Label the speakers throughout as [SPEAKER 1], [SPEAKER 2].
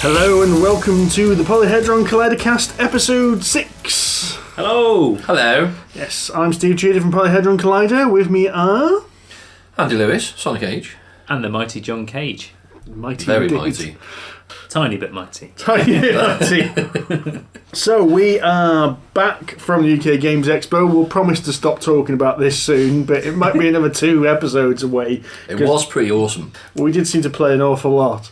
[SPEAKER 1] Hello and welcome to the Polyhedron Collidecast episode 6.
[SPEAKER 2] Hello.
[SPEAKER 3] Hello.
[SPEAKER 1] Yes, I'm Steve Tudor from Polyhedron Collider. With me are...
[SPEAKER 3] Andy Lewis, Sonic Age.
[SPEAKER 2] And the mighty John Cage.
[SPEAKER 1] Mighty
[SPEAKER 3] Very
[SPEAKER 1] indeed.
[SPEAKER 3] mighty.
[SPEAKER 2] Tiny bit mighty.
[SPEAKER 1] Tiny bit mighty. So we are back from the UK Games Expo. We'll promise to stop talking about this soon, but it might be another 2 episodes away.
[SPEAKER 3] It was pretty awesome.
[SPEAKER 1] We did seem to play an awful lot.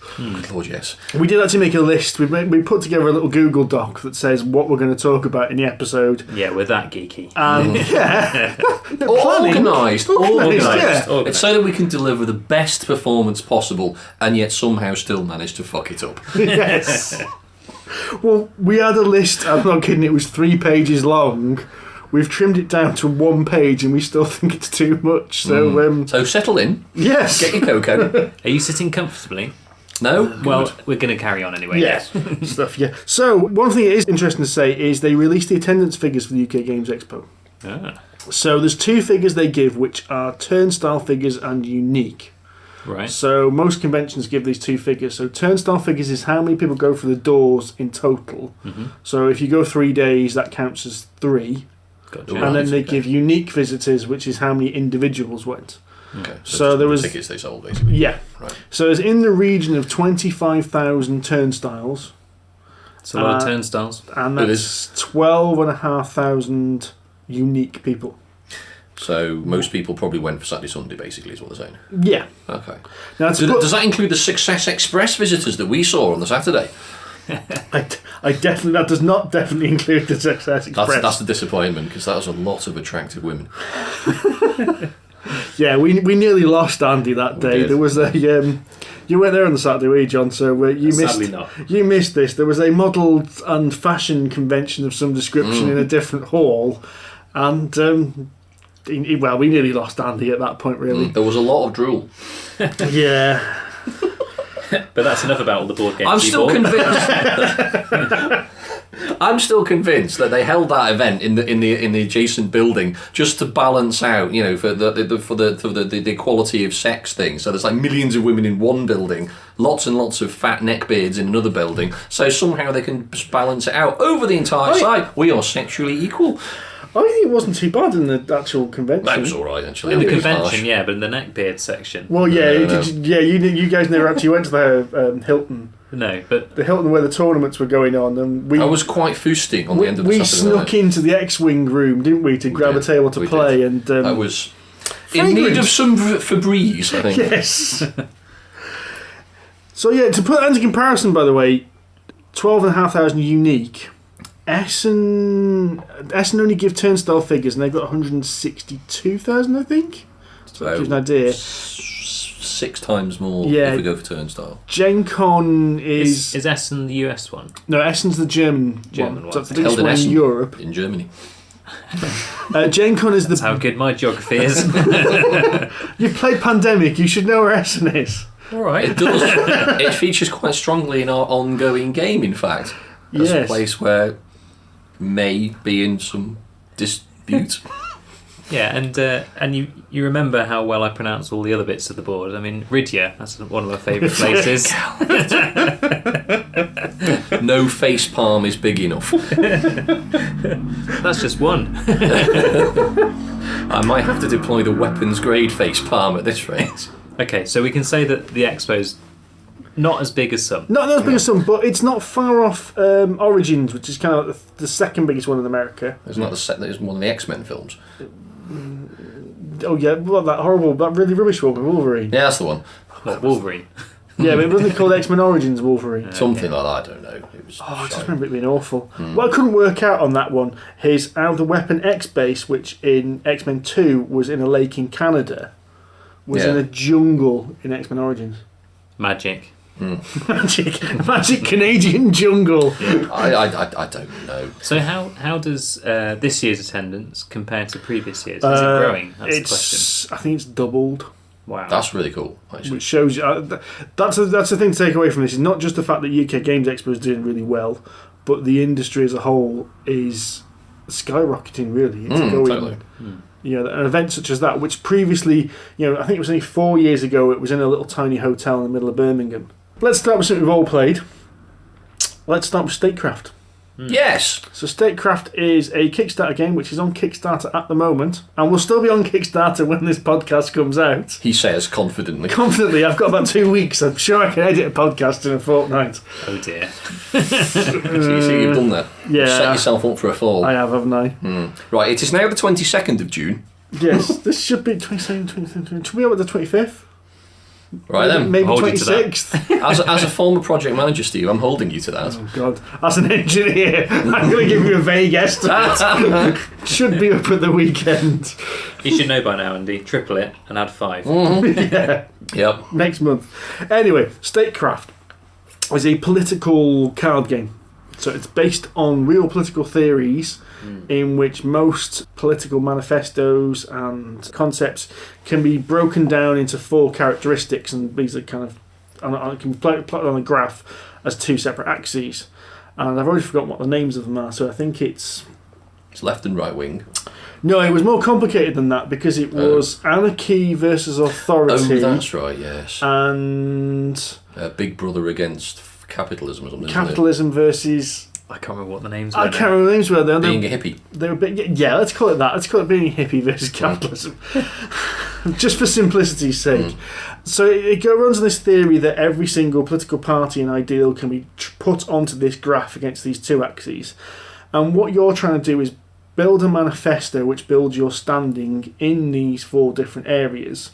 [SPEAKER 3] Lord, yes.
[SPEAKER 1] We did actually make a list. We put together a little Google Doc that says what we're going to talk about in the episode.
[SPEAKER 2] Yeah, we're that geeky.
[SPEAKER 3] Organised.
[SPEAKER 1] Yeah.
[SPEAKER 3] It's so that we can deliver the best performance possible and yet somehow still manage to fuck it up.
[SPEAKER 1] Yes. Well, we had a list, I'm not kidding, it was 3 pages long. We've trimmed it down to 1 page and we still think it's too much. So,
[SPEAKER 3] So settle in.
[SPEAKER 1] yes.
[SPEAKER 3] Get your cocoa.
[SPEAKER 2] Are you sitting comfortably?
[SPEAKER 3] No?
[SPEAKER 2] Well,
[SPEAKER 3] Good.
[SPEAKER 2] we're going to carry on anyway.
[SPEAKER 1] Yes. Stuff, yeah. So, one thing that is interesting to say is they released the attendance figures for the UK Games Expo.
[SPEAKER 2] Ah,
[SPEAKER 1] So, there's 2 figures they give, which are turnstile figures and unique.
[SPEAKER 2] right.
[SPEAKER 1] So most conventions give these 2 figures. So turnstile figures is how many people go through the doors in total.
[SPEAKER 2] Mm-hmm.
[SPEAKER 1] So if you go 3 days, that counts as 3.
[SPEAKER 2] Gotcha.
[SPEAKER 1] And then they
[SPEAKER 3] okay.
[SPEAKER 1] give unique visitors, which is how many individuals went.
[SPEAKER 3] Okay.
[SPEAKER 1] So there was-
[SPEAKER 3] tickets they sold, basically.
[SPEAKER 1] Yeah.
[SPEAKER 3] Right.
[SPEAKER 1] So it's in the region of 25,000 turnstiles,
[SPEAKER 2] It's a lot of turnstiles.
[SPEAKER 1] and
[SPEAKER 3] It
[SPEAKER 1] that's 12,500 unique people.
[SPEAKER 3] So most people probably went for Saturday, Sunday, basically, is what they're saying.
[SPEAKER 1] Yeah.
[SPEAKER 3] Okay.
[SPEAKER 1] Now
[SPEAKER 3] Does that include the Success Express visitors that we saw on the Saturday?
[SPEAKER 1] I definitely that does not definitely include the Success Express.
[SPEAKER 3] That's the disappointment, because that was a lot of attractive women.
[SPEAKER 1] Yeah, we nearly lost Andy that day.
[SPEAKER 3] did.
[SPEAKER 1] There was a you weren't there on the Saturday, were you, John? So you
[SPEAKER 2] Sadly
[SPEAKER 1] missed.
[SPEAKER 2] not.
[SPEAKER 1] You missed this. There was a model and fashion convention of some description in a different hall, and well, we nearly lost Andy at that point, really.
[SPEAKER 3] There was a lot of drool.
[SPEAKER 1] Yeah,
[SPEAKER 2] But that's enough about all the board games
[SPEAKER 3] I'm
[SPEAKER 2] you
[SPEAKER 3] still
[SPEAKER 2] bought.
[SPEAKER 3] convinced. I'm still convinced that they held that event in the adjacent building just to balance out, you know, for the equality of sex thing. So there's like millions of women in one building, lots and lots of fat neckbeards in another building. So somehow they can balance it out over the entire site. We are sexually equal.
[SPEAKER 1] I think it wasn't too bad in the actual convention.
[SPEAKER 3] That was all right, actually.
[SPEAKER 2] In the
[SPEAKER 3] It was
[SPEAKER 2] convention,
[SPEAKER 3] harsh.
[SPEAKER 2] yeah, but in the neckbeard section.
[SPEAKER 1] Well, yeah,
[SPEAKER 3] No.
[SPEAKER 1] you guys never actually went to the Hilton,
[SPEAKER 2] No, but
[SPEAKER 1] the Hilton where the tournaments were going on, and we.
[SPEAKER 3] I was quite feisty on the end of the
[SPEAKER 1] we
[SPEAKER 3] Saturday
[SPEAKER 1] snuck
[SPEAKER 3] night.
[SPEAKER 1] into the X-Wing room, didn't we, to grab a
[SPEAKER 3] did.
[SPEAKER 1] table to
[SPEAKER 3] We
[SPEAKER 1] play,
[SPEAKER 3] did.
[SPEAKER 1] and
[SPEAKER 3] That was in
[SPEAKER 1] fragrance.
[SPEAKER 3] need of some Febreze, I think.
[SPEAKER 1] Yes. So yeah, to put that into comparison, by the way, 12,500 unique. Essen only give turnstile figures, and they've got 162,000, I think. So that gives an idea.
[SPEAKER 3] 6 times more
[SPEAKER 1] Yeah.
[SPEAKER 3] if we go for turnstile.
[SPEAKER 1] Gen Con is
[SPEAKER 2] is Essen the US one?
[SPEAKER 1] no, Essen's the German
[SPEAKER 2] German
[SPEAKER 1] one. So
[SPEAKER 2] one.
[SPEAKER 1] that's the biggest
[SPEAKER 3] Held in
[SPEAKER 1] one in
[SPEAKER 3] Essen.
[SPEAKER 1] Europe.
[SPEAKER 3] In Germany.
[SPEAKER 1] Gen Con is
[SPEAKER 2] That's how good my geography is.
[SPEAKER 1] You've played Pandemic. You should know where Essen is.
[SPEAKER 2] All right.
[SPEAKER 3] It does. It features quite strongly in our ongoing game, in fact. As a
[SPEAKER 1] Yes.
[SPEAKER 3] place where may be in some dispute.
[SPEAKER 2] Yeah, and you remember how well I pronounce all the other bits of the board. I mean, Ridya, that's one of my favourite places.
[SPEAKER 3] No face palm is big enough.
[SPEAKER 2] That's just one.
[SPEAKER 3] I might have to deploy the weapons grade face palm at this rate.
[SPEAKER 2] Okay, so we can say that the Expo's not as big as some.
[SPEAKER 1] Not as big as some, but it's not far off Origins, which is kind of like the second biggest one in America.
[SPEAKER 3] Isn't that the set that is one of the X-Men films?
[SPEAKER 1] Oh yeah, well, that really rubbish one with Wolverine.
[SPEAKER 3] Yeah, that's the one.
[SPEAKER 2] What, Wolverine?
[SPEAKER 1] Yeah, but it wasn't called X-Men Origins Wolverine.
[SPEAKER 3] Something like that, I don't know. It was
[SPEAKER 1] I just
[SPEAKER 3] shite.
[SPEAKER 1] remember it being awful. What I couldn't work out on that one is how the Weapon X base, which in X-Men 2 was in a lake in Canada, was
[SPEAKER 3] Yeah.
[SPEAKER 1] in a jungle in X-Men Origins.
[SPEAKER 2] Magic.
[SPEAKER 1] Magic Canadian jungle.
[SPEAKER 3] I don't know.
[SPEAKER 2] So how does this year's attendance compare to previous years? Is it growing? That's the question.
[SPEAKER 1] I think it's doubled.
[SPEAKER 2] Wow.
[SPEAKER 3] That's really cool, actually.
[SPEAKER 1] Which shows you that's the thing to take away from this is not just the fact that UK Games Expo is doing really well, but the industry as a whole is skyrocketing. Really, it's going.
[SPEAKER 3] Totally.
[SPEAKER 1] You know, an event such as that, which previously, you know, I think it was only 4 years ago, it was in a little tiny hotel in the middle of Birmingham. Let's start with something we've all played. Let's start with Statecraft.
[SPEAKER 3] Yes.
[SPEAKER 1] So Statecraft is a Kickstarter game which is on Kickstarter at the moment and will still be on Kickstarter when this podcast comes out.
[SPEAKER 3] He says confidently.
[SPEAKER 1] Confidently, I've got about 2 weeks. I'm sure I can edit a podcast in a fortnight.
[SPEAKER 2] Oh dear.
[SPEAKER 3] So you see, you've done that.
[SPEAKER 1] Yeah.
[SPEAKER 3] You've set yourself up for a fall.
[SPEAKER 1] I have, haven't I?
[SPEAKER 3] Right, it is now the 22nd of June.
[SPEAKER 1] Yes, this should be 27th, 23rd. Should we go with the 25th?
[SPEAKER 3] Right then.
[SPEAKER 1] Maybe
[SPEAKER 2] Hold you to that.
[SPEAKER 1] 26th.
[SPEAKER 3] As a former project manager, Steve, I'm holding you to that.
[SPEAKER 1] Oh God! As an engineer, I'm going to give you a vague estimate. Should be up at the weekend.
[SPEAKER 2] You should know by now, Andy. Triple it and add 5.
[SPEAKER 1] Yeah,
[SPEAKER 3] Yep.
[SPEAKER 1] next month. Anyway, Statecraft is a political card game. So it's based on real political theories in which most political manifestos and concepts can be broken down into 4 characteristics, and these are kind of can be plotted on a graph as 2 separate axes. And I've already forgotten what the names of them are, so I think it's
[SPEAKER 3] left and right wing.
[SPEAKER 1] No, it was more complicated than that because it was anarchy versus authority.
[SPEAKER 3] Oh, that's right, yes.
[SPEAKER 1] And
[SPEAKER 3] Big Brother against capitalism or something.
[SPEAKER 1] capitalism versus...
[SPEAKER 2] I can't remember what the names were.
[SPEAKER 1] I can't remember the names were.
[SPEAKER 3] Being a hippie.
[SPEAKER 1] They were yeah, let's call it that. Let's call it being a hippie versus capitalism. Just for simplicity's sake. So it runs on this theory that every single political party and ideal can be put onto this graph against these 2 axes. And what you're trying to do is build a manifesto which builds your standing in these 4 different areas,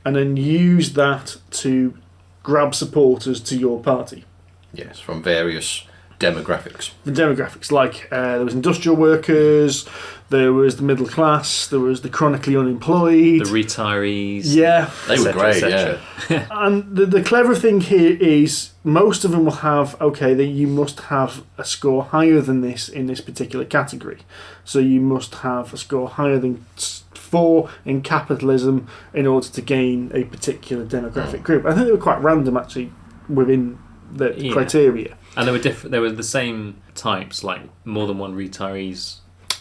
[SPEAKER 1] and then use that to grab supporters to your party.
[SPEAKER 3] Yes, from various demographics.
[SPEAKER 1] The demographics, like there was industrial workers, there was the middle class, there was the chronically unemployed,
[SPEAKER 2] The retirees.
[SPEAKER 1] yeah.
[SPEAKER 3] They were
[SPEAKER 2] etc.,
[SPEAKER 3] great,
[SPEAKER 2] etc.
[SPEAKER 3] yeah.
[SPEAKER 1] And the clever thing here is most of them will have, that you must have a score higher than this in this particular category. So you must have a score higher than 4 in capitalism in order to gain a particular demographic group. I think they were quite random actually within the criteria.
[SPEAKER 2] And they were different. They were the same types, like more than one retirees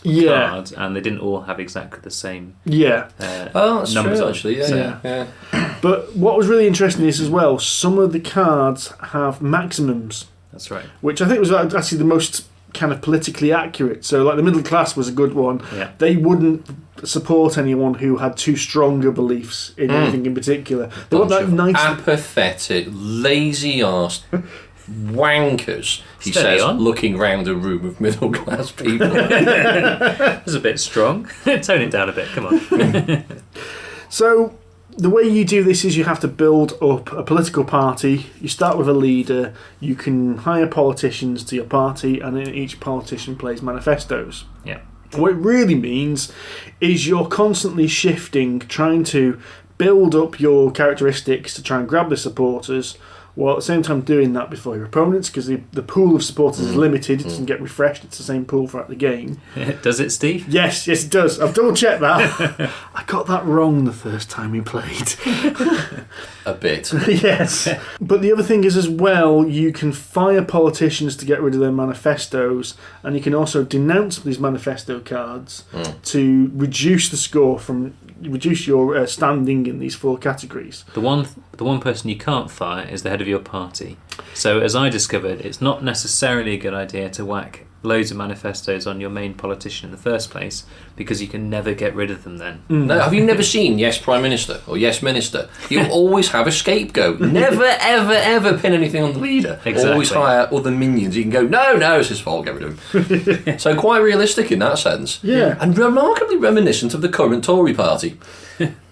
[SPEAKER 2] card, and they didn't all have exactly the same.
[SPEAKER 1] Yeah.
[SPEAKER 3] That's
[SPEAKER 2] numbers
[SPEAKER 3] true,
[SPEAKER 2] on.
[SPEAKER 3] actually. Yeah.
[SPEAKER 1] But what was really interesting is as well, some of the cards have maximums,
[SPEAKER 2] That's right.
[SPEAKER 1] which I think was actually the most kind of politically accurate. So, like the middle class was a good one.
[SPEAKER 2] Yeah.
[SPEAKER 1] They wouldn't support anyone who had too stronger beliefs in anything in particular. They want that nice,
[SPEAKER 3] apathetic, lazy-arsed wankers, he
[SPEAKER 2] Steady
[SPEAKER 3] says,
[SPEAKER 2] on.
[SPEAKER 3] looking round a room of middle-class people.
[SPEAKER 2] It was a bit strong. Tone it down a bit. Come on.
[SPEAKER 1] So the way you do this is you have to build up a political party. You start with a leader. You can hire politicians to your party, and then each politician plays manifestos.
[SPEAKER 2] Yeah.
[SPEAKER 1] What it really means is you're constantly shifting, trying to build up your characteristics to try and grab the supporters, while at the same time doing that before your opponents, because the pool of supporters is limited. It doesn't get refreshed. It's the same pool throughout the game.
[SPEAKER 2] Does it, Steve?
[SPEAKER 1] Yes, it does. I've double checked that. I got that wrong the first time we played.
[SPEAKER 3] A bit.
[SPEAKER 1] Yes. But the other thing is as well, you can fire politicians to get rid of their manifestos, and you can also denounce these manifesto cards to reduce the score reduce your standing in these 4 categories.
[SPEAKER 2] The one person you can't fire is the head of your party. So as I discovered, it's not necessarily a good idea to whack loads of manifestos on your main politician in the first place, because you can never get rid of them then.
[SPEAKER 3] No, have you never seen Yes Prime Minister or Yes Minister? You always have a scapegoat. Never, ever, ever pin anything on the leader.
[SPEAKER 2] Exactly.
[SPEAKER 3] Always hire other minions. You can go, no, it's his fault, get rid of him. So quite realistic in that sense.
[SPEAKER 1] Yeah.
[SPEAKER 3] And remarkably reminiscent of the current Tory party.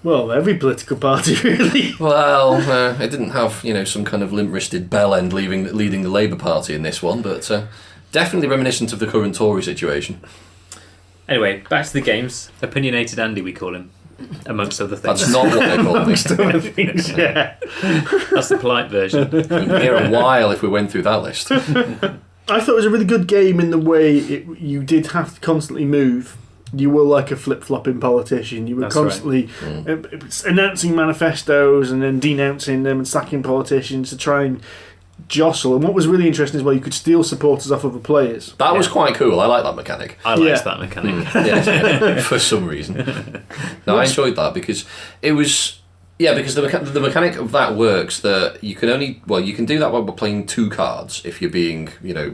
[SPEAKER 1] Well, every political party, really.
[SPEAKER 3] Well, it didn't have, some kind of limp-wristed bell end leading the Labour Party in this one, but definitely reminiscent of the current Tory situation.
[SPEAKER 2] Anyway, back to the games. Opinionated Andy, we call him, amongst other things.
[SPEAKER 3] That's not what they call me.
[SPEAKER 1] Yeah.
[SPEAKER 2] That's the polite version.
[SPEAKER 3] We'd be here a while if we went through that list.
[SPEAKER 1] I thought it was a really good game in the way you did have to constantly move. You were like a flip-flopping politician. You were
[SPEAKER 2] That's
[SPEAKER 1] constantly announcing manifestos and then denouncing them and sacking politicians to try and jostle. And what was really interesting is, well, you could steal supporters off other players.
[SPEAKER 3] That was quite cool. I like that mechanic.
[SPEAKER 2] I liked that mechanic.
[SPEAKER 3] Yes, for some reason. No, I enjoyed that because it was Yeah, because the mechanic of that works that you can do that by playing 2 cards if you're being,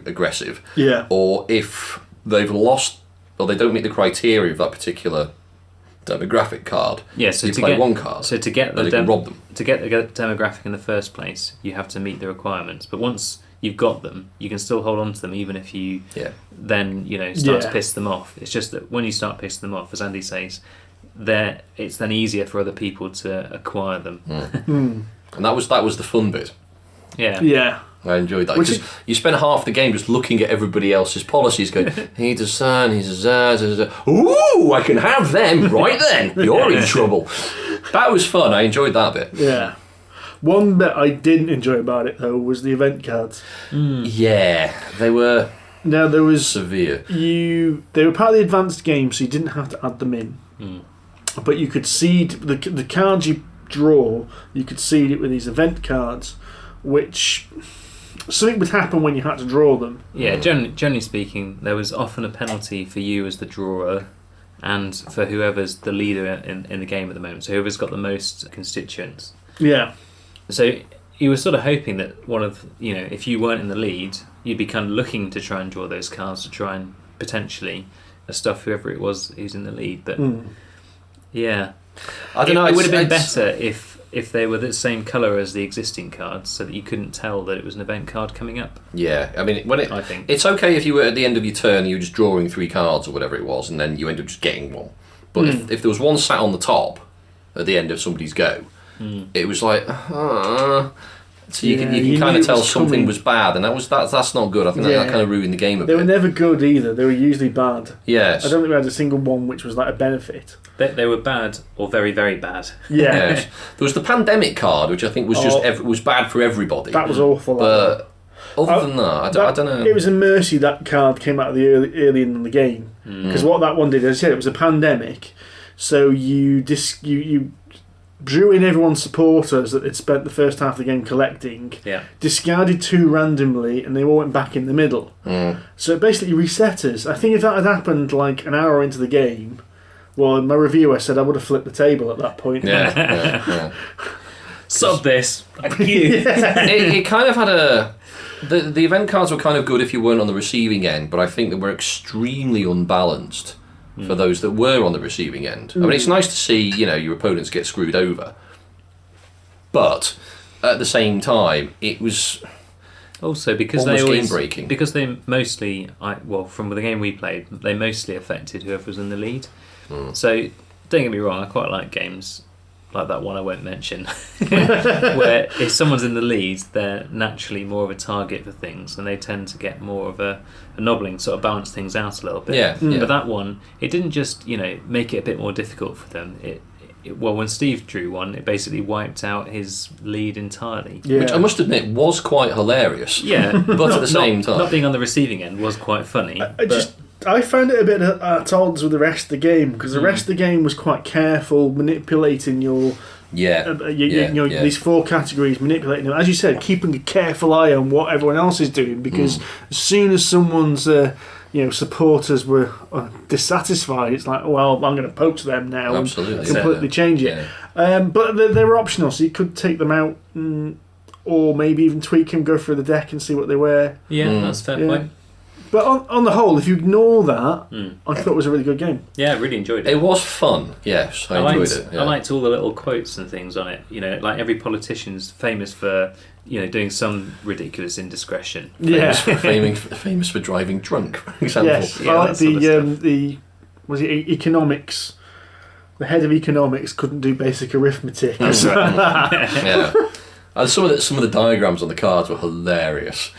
[SPEAKER 3] aggressive.
[SPEAKER 1] Yeah.
[SPEAKER 3] Or if they've lost, or they don't meet the criteria of that particular demographic card.
[SPEAKER 2] Yeah, so
[SPEAKER 3] you
[SPEAKER 2] to
[SPEAKER 3] play
[SPEAKER 2] get
[SPEAKER 3] 1 card.
[SPEAKER 2] So to get
[SPEAKER 3] and you can rob them.
[SPEAKER 2] To get the demographic in the first place, you have to meet the requirements. But once you've got them, you can still hold on to them, even if you then start to piss them off. It's just that when you start pissing them off, as Andy says, it's then easier for other people to acquire them.
[SPEAKER 3] And that was the fun bit.
[SPEAKER 1] Yeah.
[SPEAKER 3] I enjoyed that because you spend half the game just looking at everybody else's policies, going, he does that, he does that. Ooh, I can have them right then. You're in trouble. That was fun. I enjoyed that bit.
[SPEAKER 1] Yeah. One bit I didn't enjoy about it though was the event cards.
[SPEAKER 3] Yeah, they were.
[SPEAKER 1] Now there was
[SPEAKER 3] severe.
[SPEAKER 1] They were part of the advanced game, so you didn't have to add them in. But you could seed the cards you draw. You could seed it with these event cards, which something would happen when you had to draw them.
[SPEAKER 2] Yeah, generally speaking, there was often a penalty for you as the drawer, and for whoever's the leader in the game at the moment. So whoever's got the most constituents. Yeah. So you were sort of hoping that if you weren't in the lead, you'd be kind of looking to try and draw those cards to try and potentially stuff whoever it was who's in the lead. But yeah,
[SPEAKER 3] I don't know.
[SPEAKER 2] It would have been better if they were the same colour as the existing cards, so that you couldn't tell that it was an event card coming up.
[SPEAKER 3] Yeah, I mean,
[SPEAKER 2] I think
[SPEAKER 3] it's okay if you were at the end of your turn, you were just drawing 3 cards or whatever it was, and then you ended up just getting one. But if there was one sat on the top at the end of somebody's go, it was like, so you can kind of tell something was bad, and that's not good. I think that kind of ruined the game a bit.
[SPEAKER 1] They were never good either. They were usually bad.
[SPEAKER 3] Yes.
[SPEAKER 1] I don't think we had a single one which was like a benefit.
[SPEAKER 2] They were bad or very, very bad.
[SPEAKER 1] Yeah.
[SPEAKER 3] Yes. There was the pandemic card, which I think was was bad for everybody.
[SPEAKER 1] That was awful.
[SPEAKER 3] But other than that, I don't know.
[SPEAKER 1] It was a mercy that card came out of the early in the game, because what that one did, as I said, it was a pandemic. So you drew in everyone's supporters that had spent the first half of the game collecting, discarded 2 randomly, and they all went back in the middle. So it basically reset us. I think if that had happened like an hour into the game, well, in my review I said I would have flipped the table at that point.
[SPEAKER 3] Yeah.
[SPEAKER 2] Sod this.
[SPEAKER 3] It kind of had the event cards were kind of good if you weren't on the receiving end, but I think they were extremely unbalanced for those that were on the receiving end. I mean, it's nice to see, your opponents get screwed over. But at the same time, it was
[SPEAKER 2] also because
[SPEAKER 3] almost
[SPEAKER 2] they
[SPEAKER 3] game-breaking.
[SPEAKER 2] Because they mostly, from the game we played, they mostly affected whoever was in the lead. So don't get me wrong, I quite like games like that one I won't mention, where if someone's in the lead, they're naturally more of a target for things, and they tend to get more of a nobbling, sort of balance things out a little bit.
[SPEAKER 3] Yeah.
[SPEAKER 2] But that one, it didn't just make it a bit more difficult for them. Well, when Steve drew one, it basically wiped out his lead entirely.
[SPEAKER 1] Yeah.
[SPEAKER 3] Which I must admit was quite hilarious.
[SPEAKER 2] Yeah,
[SPEAKER 3] but at the same time,
[SPEAKER 2] not being on the receiving end was quite funny.
[SPEAKER 1] I found it a bit at odds with the rest of the game, because the rest of the game was quite careful, manipulating your these 4 categories, manipulating them. As you said, keeping a careful eye on what everyone else is doing, because as soon as someone's supporters were dissatisfied, it's like, well, I'm going to poach them now and completely change it. But they were optional, so you could take them out or maybe even tweak them, go through the deck and see what they were.
[SPEAKER 2] Yeah, that's a fair point.
[SPEAKER 1] But on the whole, if you ignore that, I thought it was a really good game.
[SPEAKER 2] Yeah, I really enjoyed it.
[SPEAKER 3] It was fun, yes. I enjoyed it. Yeah.
[SPEAKER 2] I liked all the little quotes and things on it. Like every politician's famous for doing some ridiculous indiscretion.
[SPEAKER 3] Famous for driving drunk, for example.
[SPEAKER 1] Yes, I like the economics. The head of economics couldn't do basic arithmetic.
[SPEAKER 3] That's right. Yeah. And some of the diagrams on the cards were hilarious.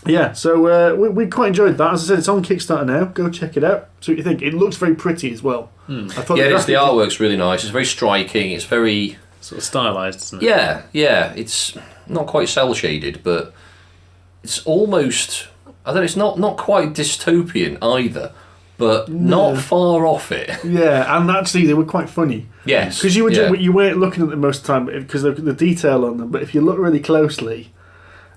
[SPEAKER 1] Yeah, so we quite enjoyed that. As I said, it's on Kickstarter now. Go check it out. See what you think. It looks very pretty as well.
[SPEAKER 3] I thought the artwork's really nice. It's very striking. It's very
[SPEAKER 2] sort of stylised, isn't it?
[SPEAKER 3] Yeah. It's not quite cell shaded, but it's almost. I don't know. It's not quite dystopian either, but not far off it.
[SPEAKER 1] Yeah, and actually they were quite funny.
[SPEAKER 3] Yes,
[SPEAKER 1] because you weren't looking at them most of the time because of the detail on them. But if you look really closely.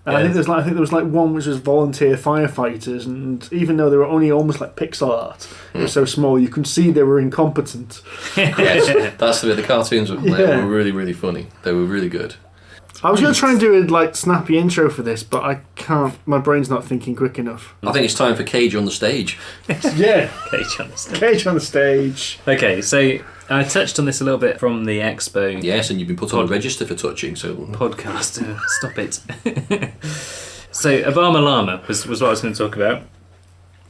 [SPEAKER 1] And I think there was like one which was volunteer firefighters, and even though they were only almost like pixel art, it was so small you could see they were incompetent.
[SPEAKER 3] Yes, that's the bit. The cartoons were really, really funny. They were really good.
[SPEAKER 1] I was going to try and do a like snappy intro for this, but I can't. My brain's not thinking quick enough.
[SPEAKER 3] I think it's time for Cage on the stage.
[SPEAKER 1] Yeah,
[SPEAKER 2] Cage on the stage.
[SPEAKER 1] Cage on the stage.
[SPEAKER 2] Okay, so I touched on this a little bit from the expo.
[SPEAKER 3] Yes, and you've been put on a register for touching, so...
[SPEAKER 2] Podcast. Stop it. So, Obama Llama was what I was going to talk about,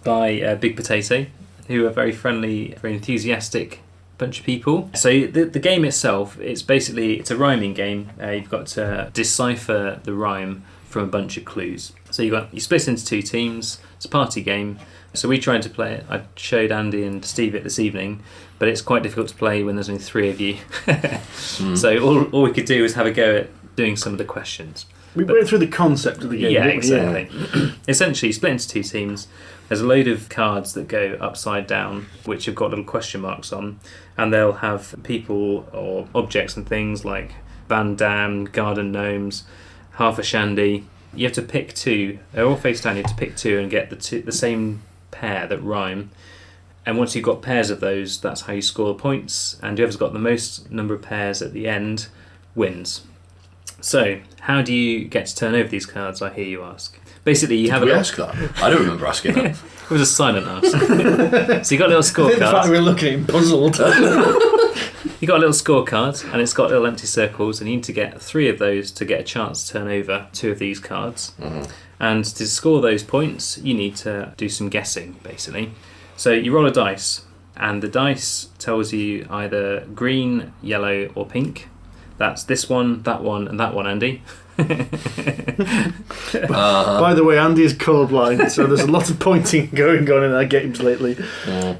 [SPEAKER 2] by Big Potato, who are very friendly, very enthusiastic bunch of people. So the game itself, it's a rhyming game. You've got to decipher the rhyme from a bunch of clues. So you split into two teams. It's a party game. So we tried to play it. I showed Andy and Steve it this evening, but it's quite difficult to play when there's only three of you. So all we could do was have a go at doing some of the questions.
[SPEAKER 1] We went through the concept of the game.
[SPEAKER 2] Yeah, exactly. Yeah. Essentially, split into two teams. There's a load of cards that go upside down, which have got little question marks on, and they'll have people or objects and things like Van Damme, garden gnomes, half a shandy. You have to pick two. They're all face down. You have to pick two and get the same pair that rhyme. And once you've got pairs of those, that's how you score the points. And whoever's got the most number of pairs at the end wins. So, how do you get to turn over these cards, I hear you ask? Basically, you have
[SPEAKER 3] Did we ask that? I don't remember asking that.
[SPEAKER 2] It was a silent ask. So you got a little scorecard.
[SPEAKER 1] The fact we were looking at him puzzled.
[SPEAKER 2] You got a little scorecard, and it's got little empty circles, and you need to get three of those to get a chance to turn over two of these cards. Mm-hmm. And to score those points, you need to do some guessing, basically. So you roll a dice, and the dice tells you either green, yellow, or pink. That's this one, and that one, Andy.
[SPEAKER 1] By the way, Andy is colourblind, so there's a lot of pointing going on in our games lately.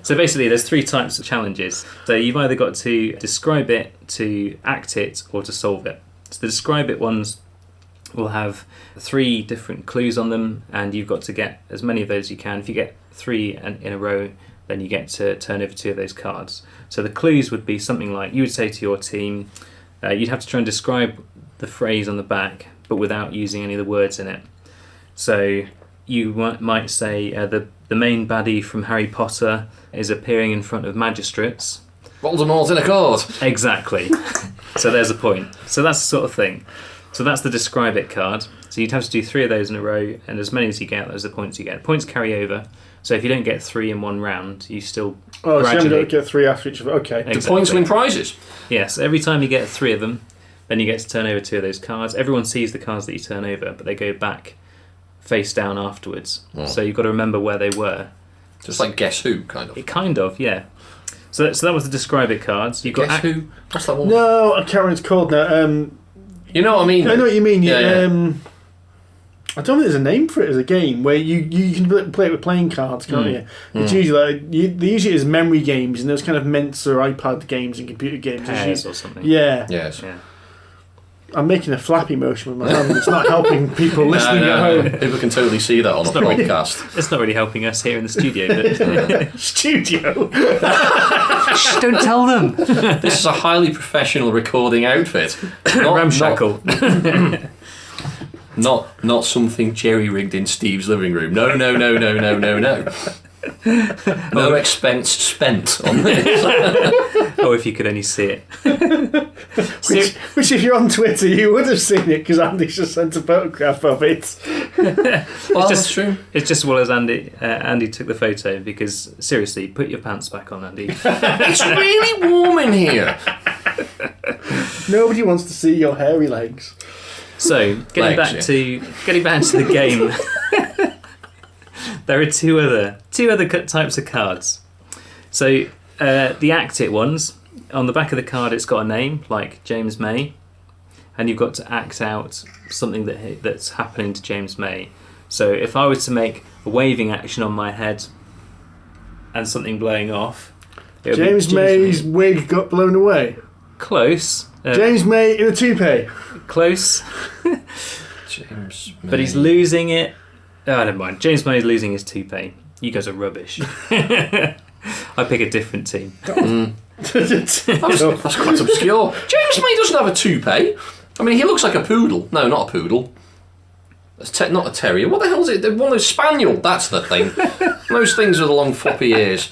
[SPEAKER 2] So basically, there's three types of challenges. So you've either got to describe it, to act it, or to solve it. So the describe it ones will have three different clues on them, and you've got to get as many of those as you can. If you get three in a row, then you get to turn over two of those cards. So the clues would be something like, you would say to your team, you'd have to try and describe the phrase on the back, but without using any of the words in it. So you might say the main baddie from Harry Potter is appearing in front of magistrates.
[SPEAKER 3] Voldemort's in a court.
[SPEAKER 2] Exactly. So there's a point. So that's the sort of thing. So that's the describe it card. So you'd have to do three of those in a row, and as many as you get, those are the points you get. Points carry over. So if you don't get three in one round, you still
[SPEAKER 1] gradually... so you haven't got to get three after each other. Okay.
[SPEAKER 2] Exactly.
[SPEAKER 3] The points win prizes.
[SPEAKER 2] Yes, every time you get three of them, then you get to turn over two of those cards. Everyone sees the cards that you turn over, but they go back face down afterwards. Oh. So you've got to remember where they were.
[SPEAKER 3] Just like Guess Who, kind of.
[SPEAKER 2] Kind of, yeah. So that was the describe it cards. You've got
[SPEAKER 3] Guess Who? What's that one?
[SPEAKER 1] No, I can't remember what it's called now.
[SPEAKER 3] You know what I mean?
[SPEAKER 1] I know what you mean.
[SPEAKER 3] Yeah.
[SPEAKER 1] I don't think there's a name for it as a game where you can play it with playing cards, can't you? It's usually they use it as memory games and those kind of Mensa or iPad games and computer games.
[SPEAKER 2] Pairs or something.
[SPEAKER 1] Yeah.
[SPEAKER 3] Yes.
[SPEAKER 2] Yeah.
[SPEAKER 1] I'm making a flappy motion with my hand. It's not helping people listening at home.
[SPEAKER 3] People can totally see that on a podcast.
[SPEAKER 2] It's not really helping us here in the studio. But
[SPEAKER 1] Studio?
[SPEAKER 2] Shh, don't tell them.
[SPEAKER 3] This is a highly professional recording outfit.
[SPEAKER 2] Ramshackle.
[SPEAKER 3] Not something jerry-rigged in Steve's living room. No. No expense spent on this.
[SPEAKER 2] Oh, if you could only see it.
[SPEAKER 1] Which, if you're on Twitter, you would have seen it because Andy's just sent a photograph of it.
[SPEAKER 3] Well, that's true.
[SPEAKER 2] It's just as well as Andy took the photo because, seriously, put your pants back on, Andy.
[SPEAKER 3] It's really warm in here.
[SPEAKER 1] Nobody wants to see your hairy legs.
[SPEAKER 2] So, getting back to the game, there are two other types of cards. So, the act it ones, on the back of the card it's got a name, like James May, and you've got to act out something that's happening to James May. So, if I was to make a waving action on my head and something blowing off...
[SPEAKER 1] James May's wig got blown away.
[SPEAKER 2] Close.
[SPEAKER 1] James May in a toupee.
[SPEAKER 2] Close.
[SPEAKER 3] James May.
[SPEAKER 2] But he's losing it. Oh, never mind. James May is losing his toupee. You guys are rubbish. I pick a different team.
[SPEAKER 3] That's quite obscure. James May doesn't have a toupee. I mean, he looks like a poodle. No, not a poodle. Not a terrier. What the hell is it? One of those spaniel. That's the thing. Those things with the long floppy ears.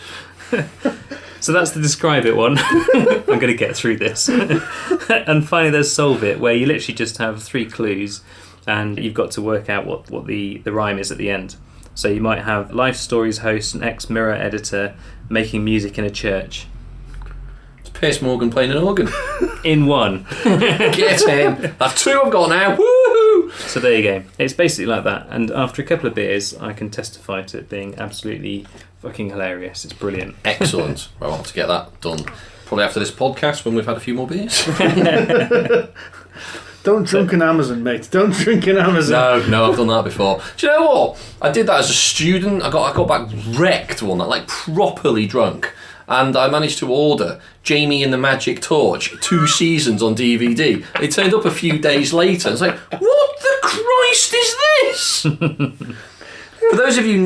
[SPEAKER 2] So that's the describe it one. I'm going to get through this. And finally there's solve it, where you literally just have 3 clues and you've got to work out what the rhyme is at the end. So you might have life stories host, an ex-Mirror editor, making music in a church.
[SPEAKER 3] It's Piers Morgan playing an organ.
[SPEAKER 2] In one.
[SPEAKER 3] Get in. That's 2 I've got now. Woohoo!
[SPEAKER 2] So there you go. It's basically like that. And after a couple of beers, I can testify to it being absolutely fucking hilarious. It's brilliant.
[SPEAKER 3] Excellent. Well, I'll have to get that done. Probably after this podcast when we've had a few more beers.
[SPEAKER 1] Don't drink in Amazon, mate. Don't drink in Amazon.
[SPEAKER 3] No, I've done that before. Do you know what? I did that as a student. I got back wrecked one night, like properly drunk. And I managed to order Jamie and the Magic Torch 2 seasons on DVD. It turned up a few days later. It's like, what the Christ is this? For those of you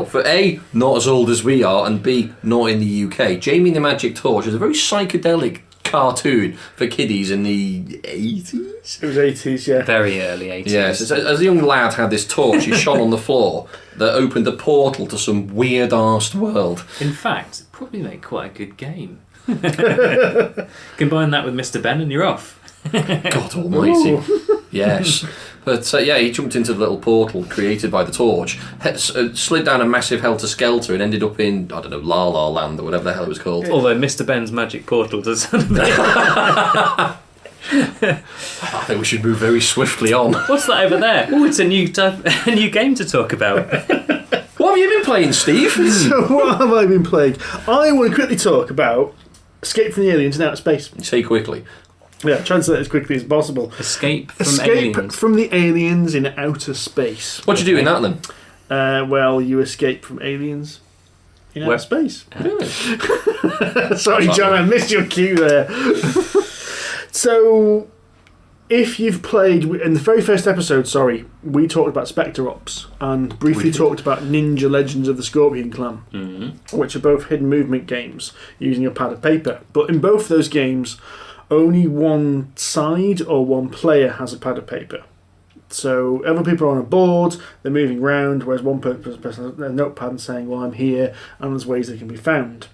[SPEAKER 3] for A, not as old as we are, and B, not in the UK, Jamie and the Magic Torch is a very psychedelic cartoon for kiddies in the 80s?
[SPEAKER 1] It was 80s, yeah.
[SPEAKER 2] Very early 80s.
[SPEAKER 3] Yes, as a young lad had this torch he shone on the floor that opened a portal to some weird-arsed world.
[SPEAKER 2] In fact, it'd probably make quite a good game. Combine that with Mr. Ben and you're off.
[SPEAKER 3] God almighty. Yes. But he jumped into the little portal created by the torch, slid down a massive helter-skelter and ended up in, I don't know, La La Land or whatever the hell it was called.
[SPEAKER 2] Although Mr. Ben's magic portal does sound a bit...
[SPEAKER 3] I think we should move very swiftly on.
[SPEAKER 2] What's that over there? Oh, it's a new game to talk about.
[SPEAKER 3] What have you been playing, Steve?
[SPEAKER 1] So what have I been playing? I want to quickly talk about Escape from the Aliens in Outer Space.
[SPEAKER 3] Say quickly.
[SPEAKER 1] Yeah, translate as quickly as possible.
[SPEAKER 2] Escape from
[SPEAKER 1] the aliens in outer space.
[SPEAKER 3] What do you do in that then?
[SPEAKER 1] Well, you escape from aliens in outer space.
[SPEAKER 3] Really?
[SPEAKER 1] Sorry, John, I missed your cue there. So, if you've played in the very first episode, we talked about Spectre Ops and briefly talked about Ninja Legends of the Scorpion Clan, which are both hidden movement games using a pad of paper. But in both those games, only one side or one player has a pad of paper. So other people are on a board, they're moving around, whereas one person has a notepad and saying, well, I'm here, and there's ways they can be found.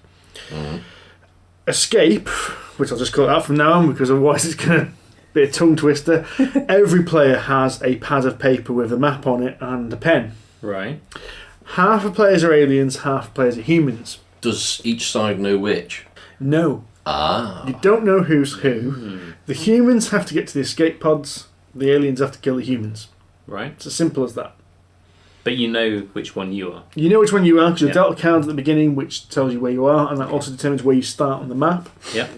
[SPEAKER 1] Escape, which I'll just call it out from now on because otherwise it's going to be a tongue twister. Every player has a pad of paper with a map on it and a pen.
[SPEAKER 2] Right.
[SPEAKER 1] Half the players are aliens, half the players are humans.
[SPEAKER 3] Does each side know which?
[SPEAKER 1] No. You don't know who's who. The humans have to get to the escape pods. The aliens have to kill the humans.
[SPEAKER 2] Right.
[SPEAKER 1] It's as simple as that.
[SPEAKER 2] But you know which one you are.
[SPEAKER 1] You know which one you are because you're dealt a card at the beginning which tells you where you are, and that also determines where you start on the map.
[SPEAKER 2] Yep.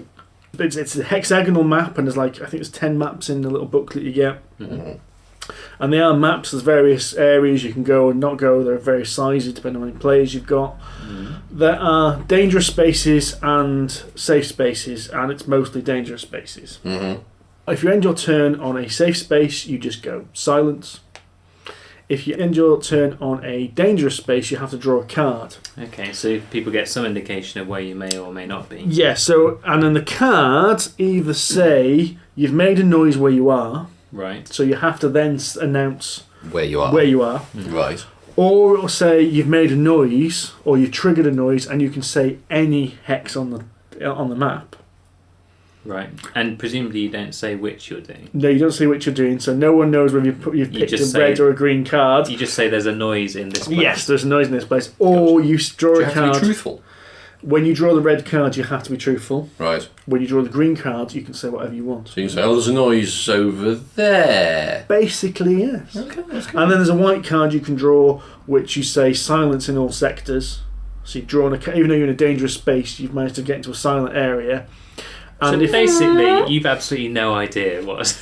[SPEAKER 1] It's a hexagonal map, and there's I think there's 10 maps in the little booklet you get. And they are maps. There's various areas you can go and not go. There are various sizes depending on how many players you've got. There are dangerous spaces and safe spaces, and it's mostly dangerous spaces. If you end your turn on a safe space, you just go silence. If you end your turn on a dangerous space, you have to draw a card.
[SPEAKER 2] Okay, so people get some indication of where you may or may not be.
[SPEAKER 1] Yeah, and then the cards either say you've made a noise where you are.
[SPEAKER 2] Right.
[SPEAKER 1] So you have to then announce
[SPEAKER 3] where you are.
[SPEAKER 1] Right. Or it'll say you've made a noise or you've triggered a noise, and you can say any hex on the map.
[SPEAKER 2] Right. And presumably you don't say which you're doing.
[SPEAKER 1] No, you don't say which you're doing, so no one knows whether you've picked a red or a green card.
[SPEAKER 2] You just say there's a noise in this place.
[SPEAKER 1] Yes, there's a noise in this place. Or you draw a card.
[SPEAKER 3] You have to be truthful.
[SPEAKER 1] When you draw the red card, you have to be truthful.
[SPEAKER 3] Right.
[SPEAKER 1] When you draw the green card, you can say whatever you want.
[SPEAKER 3] So you can say, there's a noise over there.
[SPEAKER 1] Basically, yes.
[SPEAKER 3] Okay, that's good.
[SPEAKER 1] And then there's a white card you can draw, which you say silence in all sectors. So you've drawn even though you're in a dangerous space, you've managed to get into a silent area. And
[SPEAKER 2] so basically, you've absolutely no idea what...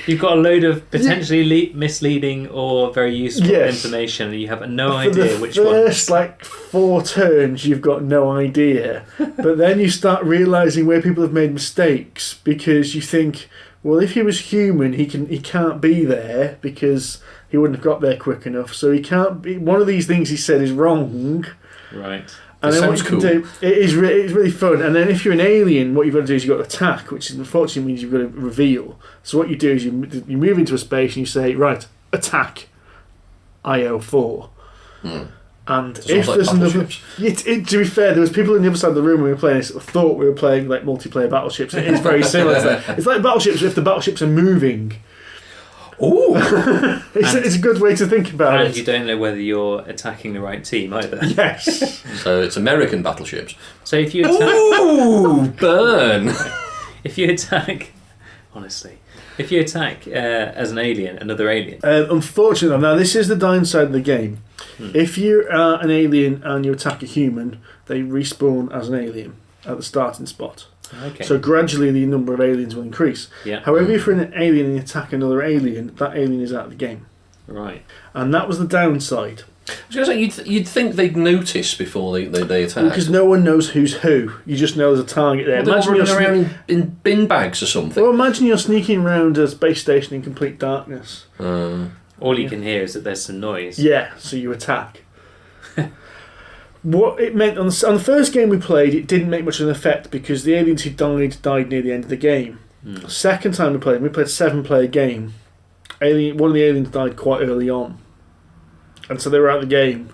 [SPEAKER 2] You've got a load of potentially misleading or very useful information, and you have no idea which one.
[SPEAKER 1] For the first 4 turns, you've got no idea. But then you start realising where people have made mistakes, because you think, well, if he was human, he can't be there because he wouldn't have got there quick enough. So he can't be. One of these things he said is wrong.
[SPEAKER 2] Right.
[SPEAKER 1] And then what you can do, it's really fun. And then if you're an alien, what you've got to do is you've got to attack, which unfortunately means you've got to reveal. So what you do is you move into a space and you say, right, attack IO4. And
[SPEAKER 3] Sounds
[SPEAKER 1] if
[SPEAKER 3] like
[SPEAKER 1] there's another,
[SPEAKER 3] battleships.
[SPEAKER 1] to be fair, there was people on the other side of the room when we were playing this thought we were playing like multiplayer battleships. It is very similar to that. It's like battleships if the battleships are moving.
[SPEAKER 3] Ooh!
[SPEAKER 1] It's a good way to think about it.
[SPEAKER 2] And you don't know whether you're attacking the right team either.
[SPEAKER 1] Yes.
[SPEAKER 3] So it's American battleships.
[SPEAKER 2] So if you attack,
[SPEAKER 3] Ooh! Burn!
[SPEAKER 2] if you attack, honestly, if you attack as an alien, another alien.
[SPEAKER 1] Unfortunately, now this is the downside of the game. If you are an alien and you attack a human, they respawn as an alien at the starting spot.
[SPEAKER 2] Okay.
[SPEAKER 1] So gradually the number of aliens will increase.
[SPEAKER 2] Yeah.
[SPEAKER 1] However, if you're an alien and you attack another alien, that alien is out of the game.
[SPEAKER 2] Right.
[SPEAKER 1] And that was the downside.
[SPEAKER 3] I was going to say, you'd think they'd notice before they attack.
[SPEAKER 1] Because no one knows who's who. You just know there's a target there.
[SPEAKER 3] Well, they're
[SPEAKER 1] Imagine
[SPEAKER 3] running around in bin bags or something.
[SPEAKER 1] Well, imagine you're sneaking around a space station in complete darkness.
[SPEAKER 2] All you can hear is that there's some noise.
[SPEAKER 1] Yeah, so you attack. What it meant on the first game we played, it didn't make much of an effect because the aliens who died near the end of the game. Second time we played a 7-player game. One of the aliens died quite early on, and so they were out of the game.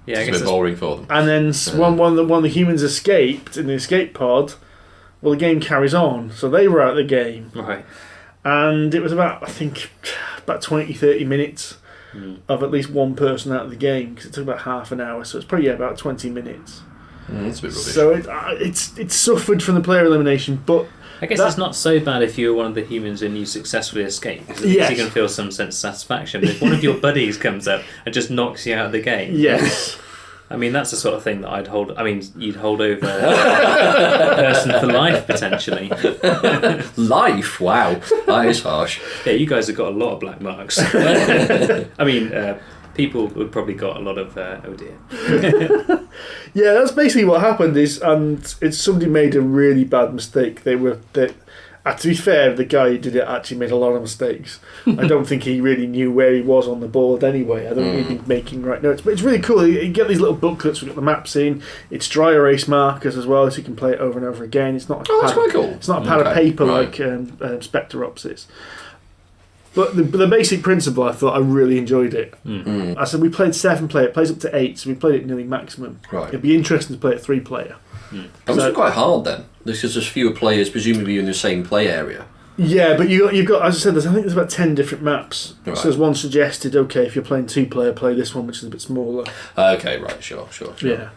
[SPEAKER 2] Yeah, I
[SPEAKER 3] It's a
[SPEAKER 2] guess
[SPEAKER 3] bit boring for them.
[SPEAKER 1] And then one of the humans escaped in the escape pod. Well, the game carries on, so they were out of the game.
[SPEAKER 2] right.
[SPEAKER 1] And it was about 20-30 minutes of at least one person out of the game because it took about half an hour, so it's probably about 20 minutes.
[SPEAKER 3] It's a bit rubbish.
[SPEAKER 1] So it suffered from the player elimination, but
[SPEAKER 2] I guess it's not so bad if you're one of the humans and you successfully escape. Because
[SPEAKER 1] Yes.
[SPEAKER 2] you can feel some sense of satisfaction. But if one of your buddies comes up and just knocks you out of the game,
[SPEAKER 1] yes.
[SPEAKER 2] I mean, that's the sort of thing that I'd hold. I mean, you'd hold over a person for life, potentially.
[SPEAKER 3] Life? Wow. That is harsh.
[SPEAKER 2] Yeah, you guys have got a lot of black marks. I mean, people would probably got a lot of, oh dear.
[SPEAKER 1] Yeah, that's basically what happened. It's somebody made a really bad mistake. To be fair, the guy who did it actually made a lot of mistakes. I don't think he really knew where he was on the board anyway. I don't think he'd been making right notes. But it's really cool. You get these little booklets, we've got the maps in. It's dry erase markers as well, so you can play it over and over again. It's not
[SPEAKER 3] That's quite cool.
[SPEAKER 1] It's not a pad of paper like Spectre Ops is. But the basic principle, I thought I really enjoyed it. I said we played 7-player, it plays up to 8, so we played it nearly maximum.
[SPEAKER 3] Right.
[SPEAKER 1] It'd be interesting to play it 3-player.
[SPEAKER 3] That must be quite hard then, because there's fewer players, presumably in the same play area.
[SPEAKER 1] Yeah, but you've got, as I said, I think there's about 10 different maps.
[SPEAKER 3] Right.
[SPEAKER 1] So there's one suggested, okay, if you're playing 2-player, play this one, which is a bit smaller.
[SPEAKER 3] Okay, right, sure.
[SPEAKER 1] Yeah.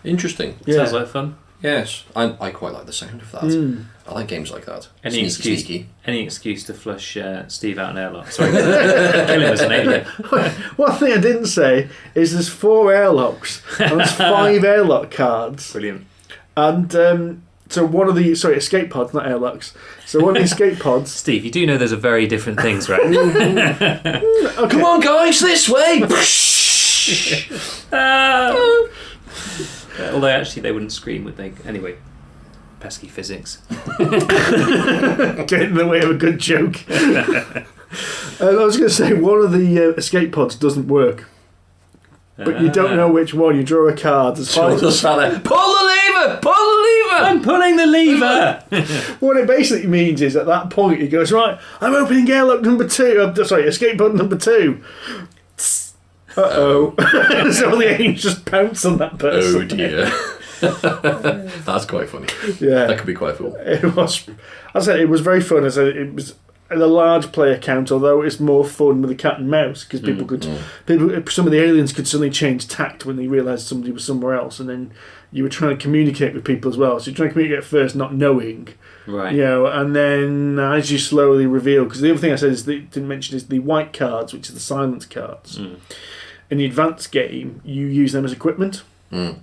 [SPEAKER 3] Interesting.
[SPEAKER 1] Yeah.
[SPEAKER 2] Sounds like fun.
[SPEAKER 3] Yes, I quite like the sound of that. I like games like that.
[SPEAKER 2] Any
[SPEAKER 3] Sneaky.
[SPEAKER 2] excuse to flush Steve out an airlock. Sorry, kill him as an alien.
[SPEAKER 1] One thing I didn't say is there's 4 airlocks and there's 5 airlock cards.
[SPEAKER 2] Brilliant.
[SPEAKER 1] And so one of the escape pods, not airlocks. So one of the escape pods.
[SPEAKER 2] Steve, you do know those are very different things, right?
[SPEAKER 1] Okay.
[SPEAKER 3] Come on, guys, this way!
[SPEAKER 2] Although actually they wouldn't scream, would they? Anyway, pesky physics.
[SPEAKER 1] Get in the way of a good joke. I was going to say one of the escape pods doesn't work, but you don't know which one. You draw a card. There's 5.
[SPEAKER 3] Just sat there, pull the lever! Pull the lever!
[SPEAKER 2] I'm pulling the lever.
[SPEAKER 1] What it basically means is at that point he goes, right, I'm opening airlock number 2. Escape pod number 2. Uh-oh. So the aliens just pounce on that person.
[SPEAKER 3] Oh dear. That's quite funny.
[SPEAKER 1] Yeah.
[SPEAKER 3] That could be quite cool.
[SPEAKER 1] It was. I said it was very fun. It was at a large player count, although it's more fun with the cat and mouse because some of the aliens could suddenly change tact when they realised somebody was somewhere else, and then you were trying to communicate with people as well. So you're trying to communicate first, not knowing,
[SPEAKER 2] Right.
[SPEAKER 1] and then as you slowly reveal, because the other thing I said is didn't mention is the white cards, which are the silence cards. In the advanced game, you use them as equipment.
[SPEAKER 2] Okay.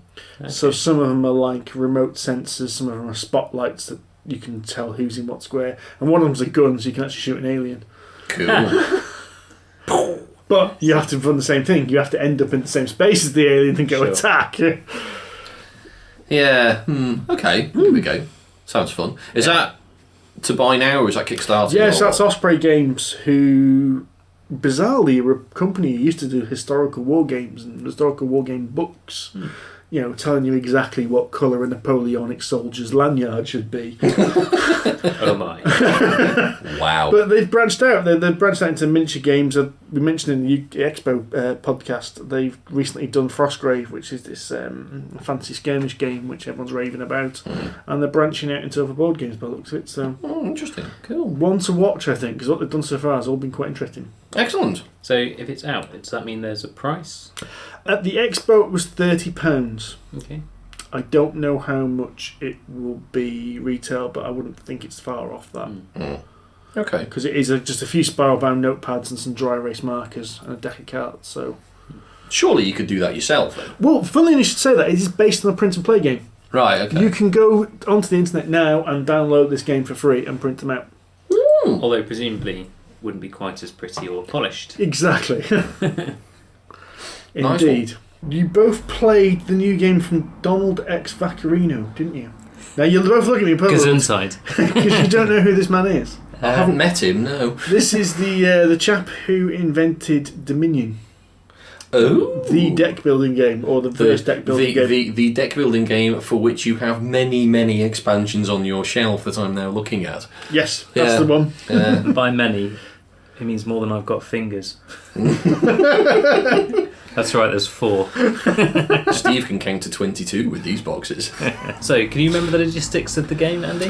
[SPEAKER 1] So some of them are like remote sensors, some of them are spotlights that you can tell who's in what square, and one of them's a gun, so you can actually shoot an alien.
[SPEAKER 3] Cool.
[SPEAKER 1] But you have to run the same thing. You have to end up in the same space as the alien and go attack.
[SPEAKER 3] Yeah. Okay. Here we go. Sounds fun. Is that to buy now, or is that Kickstarter?
[SPEAKER 1] Yes, that's Osprey Games, who bizarrely were a company who used to do historical war games and historical war game books. telling you exactly what colour a Napoleonic soldier's lanyard should be.
[SPEAKER 2] Oh my.
[SPEAKER 3] Wow.
[SPEAKER 1] But they've branched out. They've branched out into miniature games. We mentioned in the UK Expo podcast, they've recently done Frostgrave, which is this fantasy skirmish game which everyone's raving about. And they're branching out into other board games by the looks of it. So,
[SPEAKER 3] interesting. Cool.
[SPEAKER 1] one to watch, I think, because what they've done so far has all been quite interesting.
[SPEAKER 3] Excellent.
[SPEAKER 2] So if it's out, does that mean there's a price?
[SPEAKER 1] At the Expo, it was £30.
[SPEAKER 2] Okay.
[SPEAKER 1] I don't know how much it will be retail, but I wouldn't think it's far off that.
[SPEAKER 3] Okay.
[SPEAKER 1] Because it is just a few spiral-bound notepads and some dry erase markers and a deck of cards. So,
[SPEAKER 3] surely you could do that yourself then.
[SPEAKER 1] well, funnily you should say that, it is based on a print and play game.
[SPEAKER 3] Right, okay.
[SPEAKER 1] You can go onto the internet now and download this game for free and print them out.
[SPEAKER 2] Although presumably wouldn't be quite as pretty or polished.
[SPEAKER 1] Exactly.
[SPEAKER 3] Nice
[SPEAKER 1] Indeed. You both played the new game from Donald X. Vaccarino, didn't you? Now you're both looking at me puzzled
[SPEAKER 2] Gesundheit.
[SPEAKER 1] because you don't know who this man is.
[SPEAKER 3] I haven't met him, no.
[SPEAKER 1] This is the chap who invented Dominion.
[SPEAKER 3] Oh.
[SPEAKER 1] The deck building game, or the first deck building game.
[SPEAKER 3] The deck building game for which you have many, many expansions on your shelf that I'm now looking at.
[SPEAKER 1] Yes, that's the one.
[SPEAKER 2] By many, it means more than I've got fingers. That's right, there's 4.
[SPEAKER 3] Steve can count to 22 with these boxes.
[SPEAKER 2] So, can you remember the logistics of the game, Andy?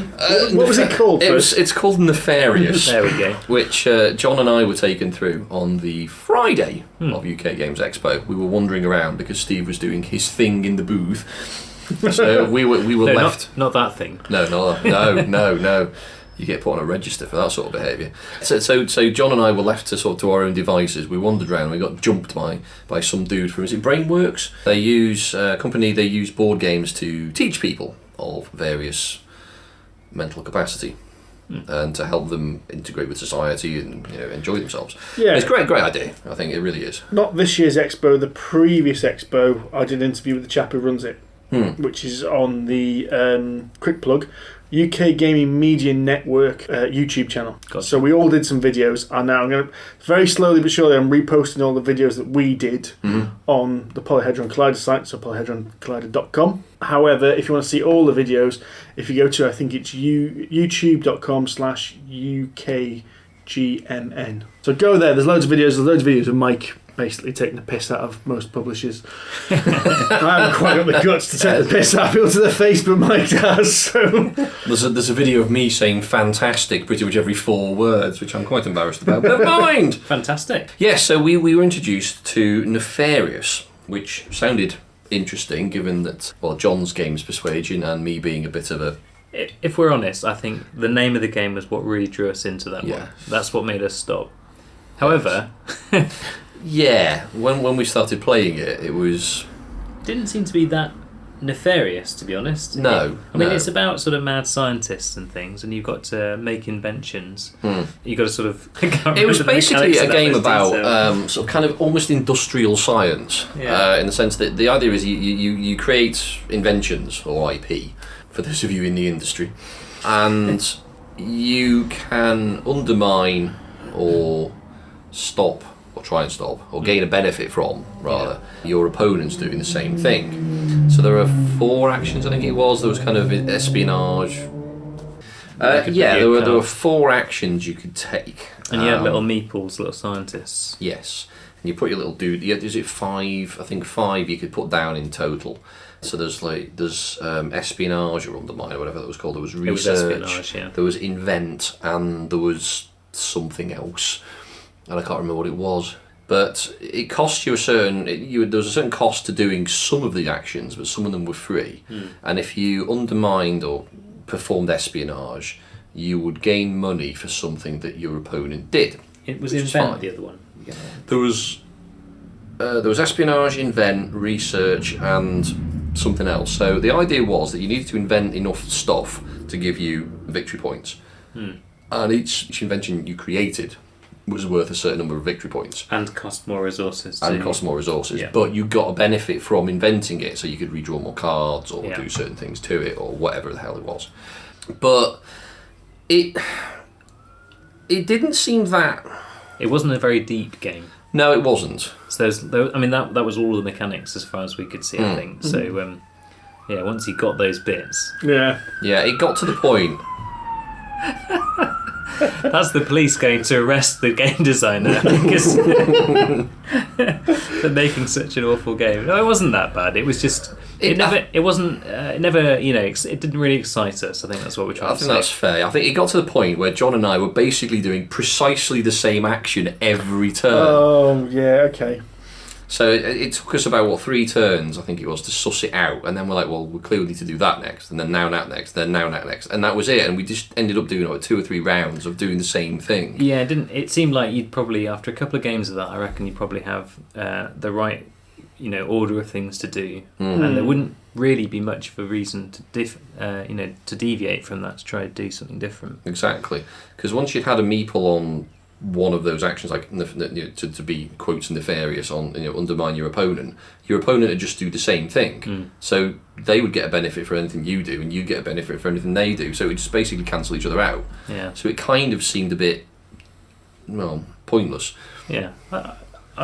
[SPEAKER 1] What was it called?
[SPEAKER 3] It's called Nefarious.
[SPEAKER 2] There we go.
[SPEAKER 3] Which John and I were taken through on the Friday of UK Games Expo. We were wandering around because Steve was doing his thing in the booth. So we were
[SPEAKER 2] No,
[SPEAKER 3] left.
[SPEAKER 2] not that thing.
[SPEAKER 3] No. You get put on a register for that sort of behaviour. So John and I were left to sort of to our own devices. We wandered around. We got jumped by some dude from, is it Brainworks? They use They use board games to teach people of various mental capacity and to help them integrate with society and enjoy themselves.
[SPEAKER 1] Yeah.
[SPEAKER 3] It's a great idea. I think it really is.
[SPEAKER 1] Not this year's Expo, the previous Expo, I did an interview with the chap who runs it, which is on the quick plug. UK Gaming Media Network YouTube channel.
[SPEAKER 2] Gotcha.
[SPEAKER 1] So we all did some videos, and now I'm going to, very slowly but surely, I'm reposting all the videos that we did on the Polyhedron Collider site, so polyhedroncollider.com. However, if you want to see all the videos, if you go to, I think it's youtube.com/UKGMN. So go there, there's loads of videos of Mike basically taking the piss out of most publishers. I haven't quite got the guts to take the piss out of people to their face, but Mike does. So
[SPEAKER 3] There's a video of me saying fantastic pretty much every 4 words, which I'm quite embarrassed about. But never mind.
[SPEAKER 2] Fantastic.
[SPEAKER 3] Yes, so we were introduced to Nefarious, which sounded interesting given that, well, John's games persuasion and me being a bit of a...
[SPEAKER 2] If we're honest, I think the name of the game was what really drew us into that one. That's what made us stop. However...
[SPEAKER 3] Yeah, when we started playing it, it was...
[SPEAKER 2] Didn't seem to be that nefarious, to be honest.
[SPEAKER 3] No.
[SPEAKER 2] I mean, it's about sort of mad scientists and things, and you've got to make inventions. You've got to sort of...
[SPEAKER 3] It was basically a game about sort of kind of almost industrial science, in the sense that the idea is you create inventions, or IP, for those of you in the industry, and you can undermine or stop, or try and stop, or gain a benefit from, rather, your opponents doing the same thing. So there are 4 actions, I think it was. There was kind of espionage. There were 4 actions you could take.
[SPEAKER 2] And you had little meeples, little scientists.
[SPEAKER 3] Yes. And you put your little dude... Is it 5? I think 5 you could put down in total. So there's espionage or undermine or whatever that was called. There was research.
[SPEAKER 2] It was espionage, yeah.
[SPEAKER 3] There was invent, and there was something else. And I can't remember what it was, but it cost you a certain... there was a certain cost to doing some of the actions, but some of them were free. And if you undermined or performed espionage, you would gain money for something that your opponent did.
[SPEAKER 2] It was invent, the other one. Yeah.
[SPEAKER 3] There was espionage, invent, research, and something else. So the idea was that you needed to invent enough stuff to give you victory points. And each invention you created was worth a certain number of victory points.
[SPEAKER 2] And cost more resources.
[SPEAKER 3] Yeah. But you got a benefit from inventing it, so you could redraw more cards or do certain things to it or whatever the hell it was. But it didn't seem that...
[SPEAKER 2] It wasn't a very deep game.
[SPEAKER 3] No, it wasn't.
[SPEAKER 2] So that was all the mechanics as far as we could see, I think. So once you got those bits,
[SPEAKER 1] Yeah,
[SPEAKER 3] it got to the point.
[SPEAKER 2] that's the police going to arrest the game designer because they're making such an awful game. No, it wasn't that bad. It was just it didn't really excite us. I think that's what we're trying to say.
[SPEAKER 3] I think that's fair. I think it got to the point where John and I were basically doing precisely the same action every turn.
[SPEAKER 1] Oh, yeah, okay.
[SPEAKER 3] So it took us about 3 turns, I think it was, to suss it out, and then we're like, well, we clearly need to do that next, and then now that next, then now that next, and that was it. And we just ended up doing 2 or 3 rounds of doing the same thing.
[SPEAKER 2] Yeah, it seemed like you'd probably, after a couple of games of that, I reckon you'd probably have the right, order of things to do, and there wouldn't really be much of a reason to to deviate from that, to try to do something different.
[SPEAKER 3] Exactly, because once you'd had a meeple on one of those actions, like to be quotes nefarious, on undermine your opponent would just do the same thing. So they would get a benefit for anything you do, and you get a benefit for anything they do. So it would just basically cancel each other out.
[SPEAKER 2] Yeah.
[SPEAKER 3] So it kind of seemed a bit, pointless.
[SPEAKER 2] Yeah.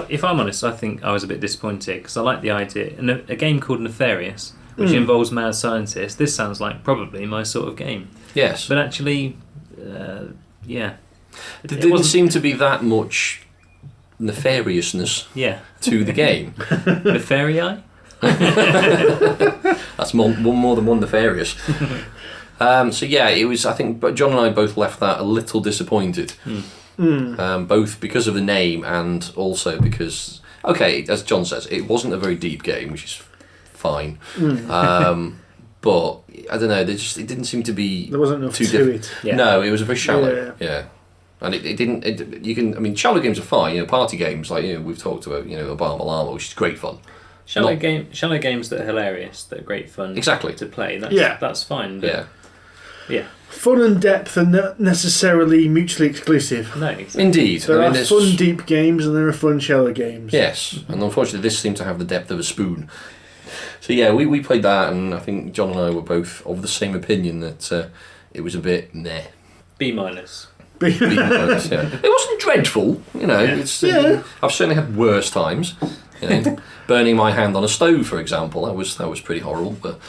[SPEAKER 2] If I'm honest, I think I was a bit disappointed because I like the idea. And a game called Nefarious, which involves mad scientists, this sounds like probably my sort of game. Yes. But actually, yeah.
[SPEAKER 3] There didn't seem to be that much nefariousness to the game.
[SPEAKER 2] Nefarii?
[SPEAKER 3] That's more than one nefarious. It was, I think, but John and I both left that a little disappointed. Both because of the name and also because, as John says, it wasn't a very deep game, which is fine. But I don't know, it didn't seem to be.
[SPEAKER 1] There wasn't enough to it.
[SPEAKER 3] Yeah. No, it was very shallow. Yeah. And it didn't. Shallow games are fine. Party games like we've talked about. Obama Llama, which is great fun.
[SPEAKER 2] Shallow games that are hilarious, that are great fun.
[SPEAKER 3] Exactly.
[SPEAKER 2] To play. That's fine. But yeah.
[SPEAKER 1] Fun and depth are not necessarily mutually exclusive.
[SPEAKER 2] No, exactly.
[SPEAKER 3] Indeed.
[SPEAKER 1] There are fun deep games and there are fun shallow games.
[SPEAKER 3] Yes, and unfortunately this seemed to have the depth of a spoon. So we played that, and I think John and I were both of the same opinion that it was a bit meh.
[SPEAKER 2] B-.
[SPEAKER 3] B-. It wasn't dreadful, I've certainly had worse times. Burning my hand on a stove, for example, that was pretty horrible. But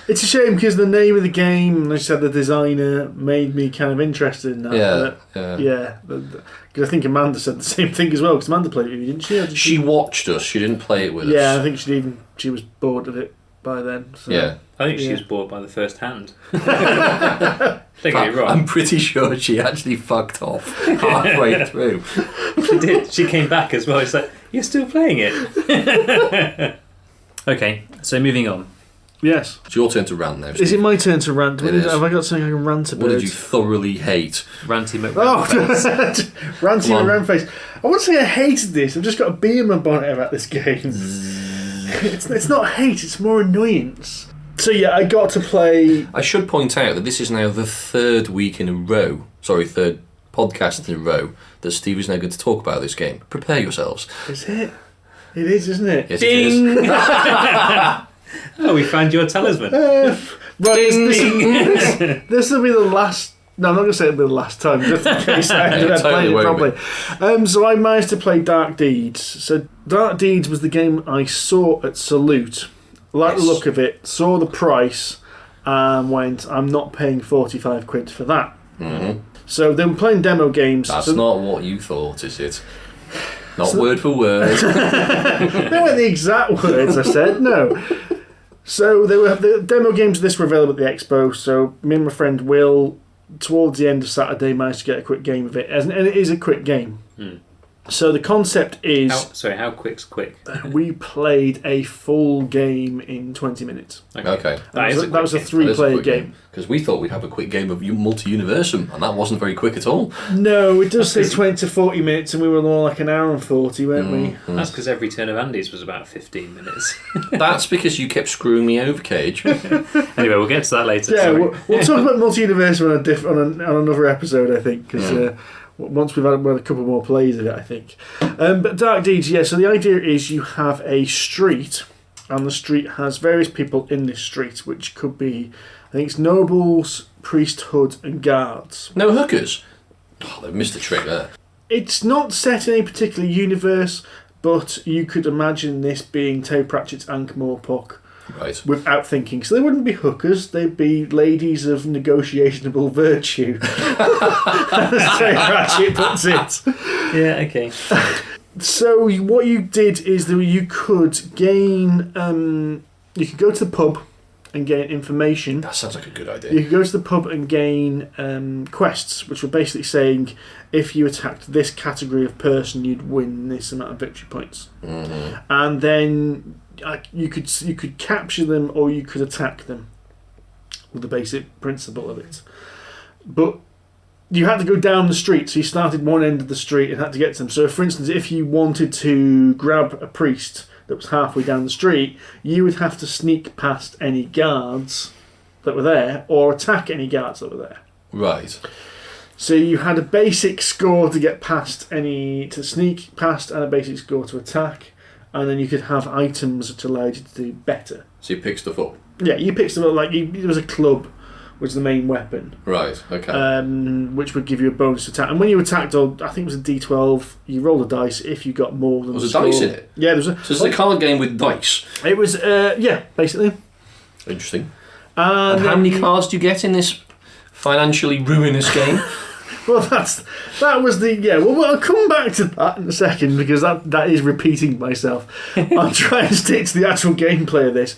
[SPEAKER 1] it's a shame because the name of the game, and I said the designer, made me kind of interested in that. Because I think Amanda said the same thing as well. Because Amanda played it with you, didn't she?
[SPEAKER 3] She watched us. She didn't play it with us.
[SPEAKER 1] Yeah, I think she was bored of it by then. So.
[SPEAKER 2] Yeah. I think she was bored by the first hand. Don't get me wrong.
[SPEAKER 3] I'm pretty sure she actually fucked off halfway through.
[SPEAKER 2] She did. She came back as well. It's like, you're still playing it. Okay, so moving on.
[SPEAKER 1] Yes.
[SPEAKER 3] It's your turn to rant now, Steve.
[SPEAKER 1] Is it my turn to rant? Have I got something I can rant about?
[SPEAKER 3] What did you thoroughly hate?
[SPEAKER 2] Ranty McRantface.
[SPEAKER 1] Ranty McRantface. I wouldn't say I hated this. I've just got a bee in my bonnet about this game. It's not hate, it's more annoyance. So I got to play.
[SPEAKER 3] I should point out that this is now the third podcast in a row that Steve is now going to talk about this game. Prepare yourselves.
[SPEAKER 1] Is it? It is, isn't it?
[SPEAKER 3] Yes,
[SPEAKER 2] Ding!
[SPEAKER 3] it is.
[SPEAKER 2] Oh, we found your talisman.
[SPEAKER 1] This will be the last. No, I'm not going to say it'll be the last time, just in case I ended up playing it properly. So I managed to play Dark Deeds. So Dark Deeds was the game I saw at Salute. Liked the look of it, saw the price, and went, I'm not paying 45 quid for that.
[SPEAKER 3] Mm-hmm.
[SPEAKER 1] So they were playing demo games.
[SPEAKER 3] That's not what you thought, is it? Not word for word.
[SPEAKER 1] They weren't the exact words I said, no. So the demo games of this were available at the Expo, so me and my friend Will, towards the end of Saturday, managed to get a quick game of it. And it is a quick game. So the concept is...
[SPEAKER 2] How quick's quick?
[SPEAKER 1] We played a full game in 20 minutes.
[SPEAKER 3] Okay.
[SPEAKER 1] That was a 3-player game.
[SPEAKER 3] Because we thought we'd have a quick game of Multi-Universum, and that wasn't very quick at all.
[SPEAKER 1] No, it does say 20 to 40 minutes, and we were more like an hour and 40, weren't we?
[SPEAKER 2] That's because every turn of Andy's was about 15 minutes.
[SPEAKER 3] That's because you kept screwing me over, Cage.
[SPEAKER 2] Anyway, we'll get to that later.
[SPEAKER 1] Yeah, we'll talk about Multi-Universum on another episode, I think, because... once we've had a couple more plays of it, I think. But Dark Deeds, so the idea is you have a street, and the street has various people in this street, which could be, I think it's nobles, priesthood, and guards.
[SPEAKER 3] No hookers? Oh, they've missed a trick there.
[SPEAKER 1] It's not set in a particular universe, but you could imagine this being Terry Pratchett's Ankh-Morpork.
[SPEAKER 3] Right.
[SPEAKER 1] Without thinking. So they wouldn't be hookers, they'd be ladies of negotiationable virtue. As Terry Pratchett puts it.
[SPEAKER 2] Yeah, okay.
[SPEAKER 1] So what you did is that you could gain... you could go to the pub and gain information.
[SPEAKER 3] That sounds like a good idea.
[SPEAKER 1] You could go to the pub and gain quests, which were basically saying if you attacked this category of person, you'd win this amount of victory points.
[SPEAKER 3] Mm-hmm.
[SPEAKER 1] And then you could capture them or you could attack them, with the basic principle of it. But you had to go down the street, so you started one end of the street and had to get to them. So, for instance, if you wanted to grab a priest that was halfway down the street, you would have to sneak past any guards that were there or attack any guards that were there.
[SPEAKER 3] Right.
[SPEAKER 1] So you had a basic score to get past to sneak past, and a basic score to attack, and then you could have items that allowed you to do better.
[SPEAKER 3] So you pick stuff up.
[SPEAKER 1] Yeah, you picked stuff up, like there was a club, which is the main weapon.
[SPEAKER 3] Right, okay.
[SPEAKER 1] Which would give you a bonus attack. And when you attacked, I think it was a D12, you rolled a dice if you got more than
[SPEAKER 3] Was
[SPEAKER 1] the
[SPEAKER 3] there dice
[SPEAKER 1] score.
[SPEAKER 3] in it?
[SPEAKER 1] Yeah, there was a...
[SPEAKER 3] So it's a card game with dice?
[SPEAKER 1] It was, yeah, basically.
[SPEAKER 3] Interesting.
[SPEAKER 1] And
[SPEAKER 3] how many cards do you get in this financially ruinous game?
[SPEAKER 1] Well, that was the... Yeah, well, I'll come back to that in a second, because that is repeating myself. I'll try and stick to the actual gameplay of this.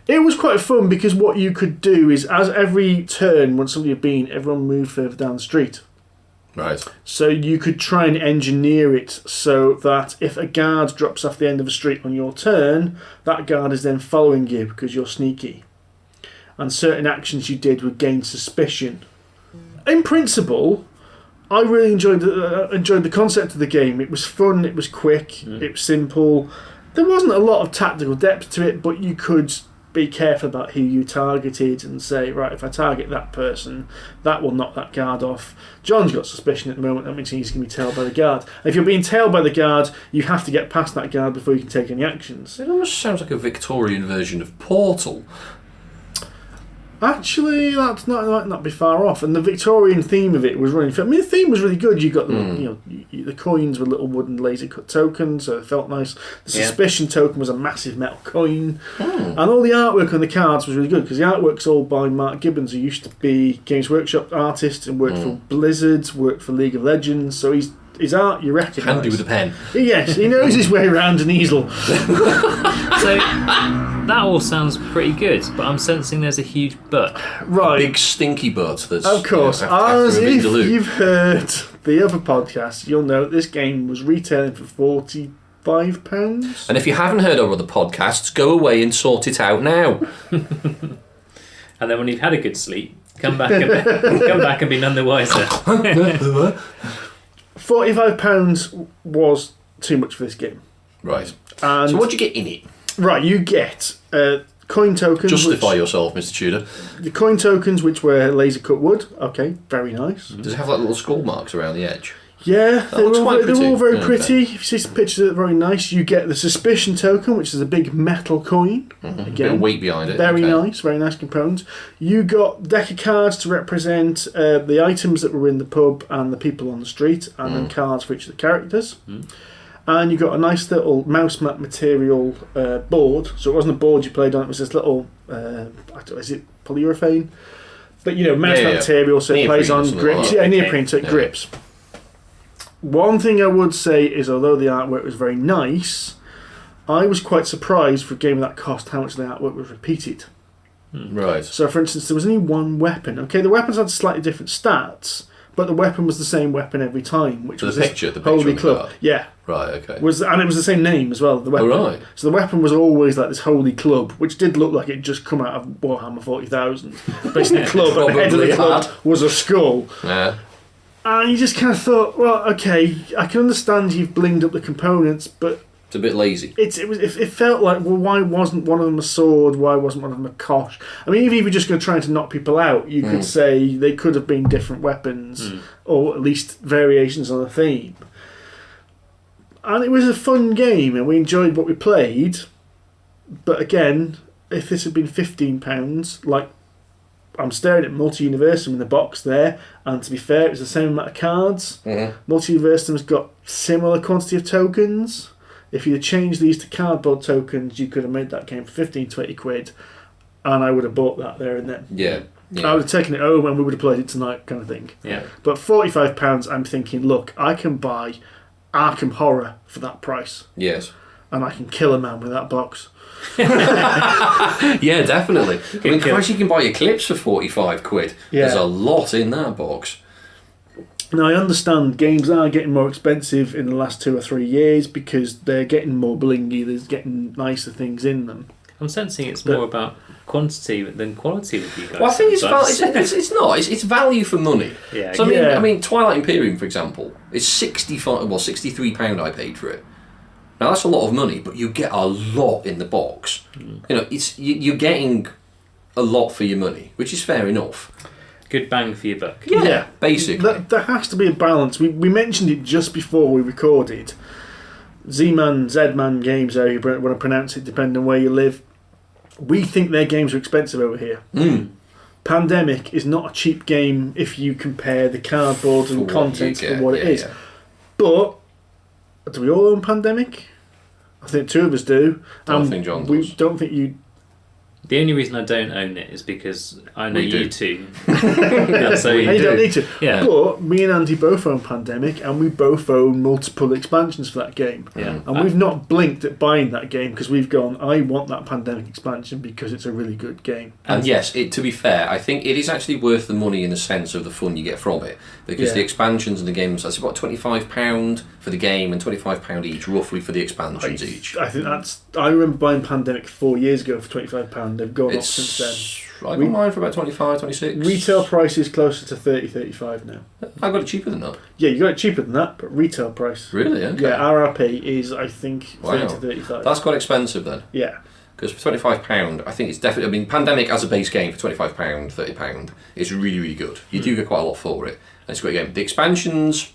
[SPEAKER 1] It was quite fun, because what you could do is, as every turn, once somebody had been, everyone moved further down the street.
[SPEAKER 3] Right.
[SPEAKER 1] So you could try and engineer it so that if a guard drops off the end of a street on your turn, that guard is then following you because you're sneaky. And certain actions you did would gain suspicion. In principle, I really enjoyed the concept of the game. It was fun, it was quick, it was simple. There wasn't a lot of tactical depth to it, but you could be careful about who you targeted and say, right, if I target that person, that will knock that guard off. John's got suspicion at the moment, that means he's going to be tailed by the guard. And if you're being tailed by the guard, you have to get past that guard before you can take any actions.
[SPEAKER 3] It almost sounds like a Victorian version of Portal.
[SPEAKER 1] Actually, that might not be far off. And the Victorian theme of it was running. I mean, the theme was really good. You got the coins were little wooden laser cut tokens, so it felt nice. The suspicion token was a massive metal coin, and all the artwork on the cards was really good because the artwork's all by Mark Gibbons, who used to be Games Workshop artist and worked for Blizzard, worked for League of Legends. So his art you recognise.
[SPEAKER 3] Handy with a pen.
[SPEAKER 1] Yes, he knows his way around an easel.
[SPEAKER 2] So that all sounds pretty good, but I'm sensing there's a huge but.
[SPEAKER 1] Right.
[SPEAKER 3] A big stinky but that's...
[SPEAKER 1] Of course.
[SPEAKER 3] after
[SPEAKER 1] As
[SPEAKER 3] a
[SPEAKER 1] if
[SPEAKER 3] Vindaloo.
[SPEAKER 1] you've heard the other podcast, you'll know that this game was retailing for £45.
[SPEAKER 3] And if you haven't heard our other podcasts, go away and sort it out now.
[SPEAKER 2] And then when you've had a good sleep, come back and be none the wiser.
[SPEAKER 1] £45 was too much for this game.
[SPEAKER 3] Right.
[SPEAKER 1] And
[SPEAKER 3] So what do you get in it?
[SPEAKER 1] right, you get coin tokens.
[SPEAKER 3] Justify yourself, Mr. Tudor.
[SPEAKER 1] The coin tokens, which were laser cut wood. Okay, very nice.
[SPEAKER 3] Does it have like little skull marks around the edge?
[SPEAKER 1] Yeah, they're
[SPEAKER 3] looks quite
[SPEAKER 1] all very
[SPEAKER 3] pretty.
[SPEAKER 1] pretty. If you see some pictures, they're very nice. You get the suspicion token, which is a big metal coin.
[SPEAKER 3] A bit
[SPEAKER 1] Again,
[SPEAKER 3] of weight behind it.
[SPEAKER 1] very
[SPEAKER 3] okay.
[SPEAKER 1] very nice component. You got deck of cards to represent the items that were in the pub and the people on the street, and then cards for each of the characters. And you got a nice little mouse mat material board. So it wasn't a board you played on; it was this little, is it polyurethane? But mouse mat material, so it plays on grips. Yeah, neoprene, so it grips. One thing I would say is, although the artwork was very nice, I was quite surprised for a game of that cost how much the artwork was repeated.
[SPEAKER 3] Right.
[SPEAKER 1] So, for instance, there was only one weapon. Okay, the weapons had slightly different stats, but the weapon was the same weapon every time, which
[SPEAKER 3] So
[SPEAKER 1] was
[SPEAKER 3] the
[SPEAKER 1] this
[SPEAKER 3] picture
[SPEAKER 1] holy
[SPEAKER 3] on the
[SPEAKER 1] club.
[SPEAKER 3] card.
[SPEAKER 1] Yeah,
[SPEAKER 3] Right, okay.
[SPEAKER 1] and it was the same name as well. The weapon.
[SPEAKER 3] Oh, right.
[SPEAKER 1] So the weapon was always like this holy club, which did look like it just come out of Warhammer 40,000. Basically, the club at the head of the club was a skull.
[SPEAKER 3] Yeah.
[SPEAKER 1] And you just kind of thought, well, okay, I can understand you've blinged up the components, but
[SPEAKER 3] It's a bit lazy.
[SPEAKER 1] it felt like, well, why wasn't one of them a sword? Why wasn't one of them a kosh? I mean, even if you're just going to try to knock people out, you could say they could have been different weapons, or at least variations on a theme. And it was a fun game, and we enjoyed what we played. But again, if this had been £15, like I'm staring at Multi-Universum in the box there, and to be fair, it was the same amount of cards.
[SPEAKER 3] Mm-hmm.
[SPEAKER 1] Multi-Universum's got similar quantity of tokens. If you had changed these to cardboard tokens, you could have made that game for 15, 20 quid, and I would have bought that there and then.
[SPEAKER 3] Yeah.
[SPEAKER 1] I would have taken it home and we would have played it tonight, kind of thing.
[SPEAKER 2] Yeah.
[SPEAKER 1] But £45, I'm thinking, look, I can buy Arkham Horror for that price.
[SPEAKER 3] Yes.
[SPEAKER 1] And I can kill a man with that box.
[SPEAKER 3] Yeah, definitely. I mean, Christ, you can buy Eclipse for 45 quid.
[SPEAKER 1] Yeah.
[SPEAKER 3] There's a lot in that box.
[SPEAKER 1] Now, I understand games are getting more expensive in the last 2 or 3 years because they're getting more blingy, there's getting nicer things in them.
[SPEAKER 2] I'm sensing it's more about quantity than quality with you guys.
[SPEAKER 3] Well, I think it's
[SPEAKER 2] sometimes.
[SPEAKER 3] it's not. It's value for money.
[SPEAKER 2] Yeah.
[SPEAKER 3] So
[SPEAKER 1] Yeah.
[SPEAKER 3] I mean, Twilight Imperium, for example, is £63 I paid for it. Now that's a lot of money, but you get a lot in the box. You know, you're getting a lot for your money, which is fair enough.
[SPEAKER 2] Good bang for your buck.
[SPEAKER 1] Yeah.
[SPEAKER 3] Basically.
[SPEAKER 1] There has to be a balance. We mentioned it just before we recorded. Z-Man Games, how you want to pronounce it, depending on where you live. We think their games are expensive over here. Pandemic is not a cheap game if you compare the cardboard and contents for what it is.
[SPEAKER 3] Yeah.
[SPEAKER 1] But do we all own Pandemic? I think 2 of us do.
[SPEAKER 3] I think John
[SPEAKER 1] we
[SPEAKER 3] does.
[SPEAKER 1] don't think you.
[SPEAKER 2] The only reason I don't own it is because I know
[SPEAKER 3] We do.
[SPEAKER 2] you two. Yeah, so
[SPEAKER 1] You don't need to.
[SPEAKER 2] Yeah.
[SPEAKER 1] But me and Andy both own Pandemic, and we both own multiple expansions for that game.
[SPEAKER 2] Yeah.
[SPEAKER 1] And we've not blinked at buying that game because we've gone, I want that Pandemic expansion because it's a really good game.
[SPEAKER 3] And yes, to be fair, I think it is actually worth the money in the sense of the fun you get from it. Because
[SPEAKER 1] Yeah.
[SPEAKER 3] the expansions and the games, that's about £25 for the game and £25 each, roughly, for the expansions each.
[SPEAKER 1] I think that's. I remember buying Pandemic 4 years ago for £25. They've gone up since then.
[SPEAKER 3] I got mine for about 25, 26.
[SPEAKER 1] Retail price is closer to 30, 35 now.
[SPEAKER 3] I got it cheaper than that.
[SPEAKER 1] Yeah, you got it cheaper than that, but retail price.
[SPEAKER 3] Really? Okay.
[SPEAKER 1] Yeah, RRP is, I think, 30
[SPEAKER 3] Wow.
[SPEAKER 1] to 35.
[SPEAKER 3] That's quite expensive then.
[SPEAKER 1] Yeah.
[SPEAKER 3] Because for £25, I think it's definitely. I mean, Pandemic as a base game for £25, £30, it's really, really good. You do get quite a lot for it. And it's a great game. The expansions,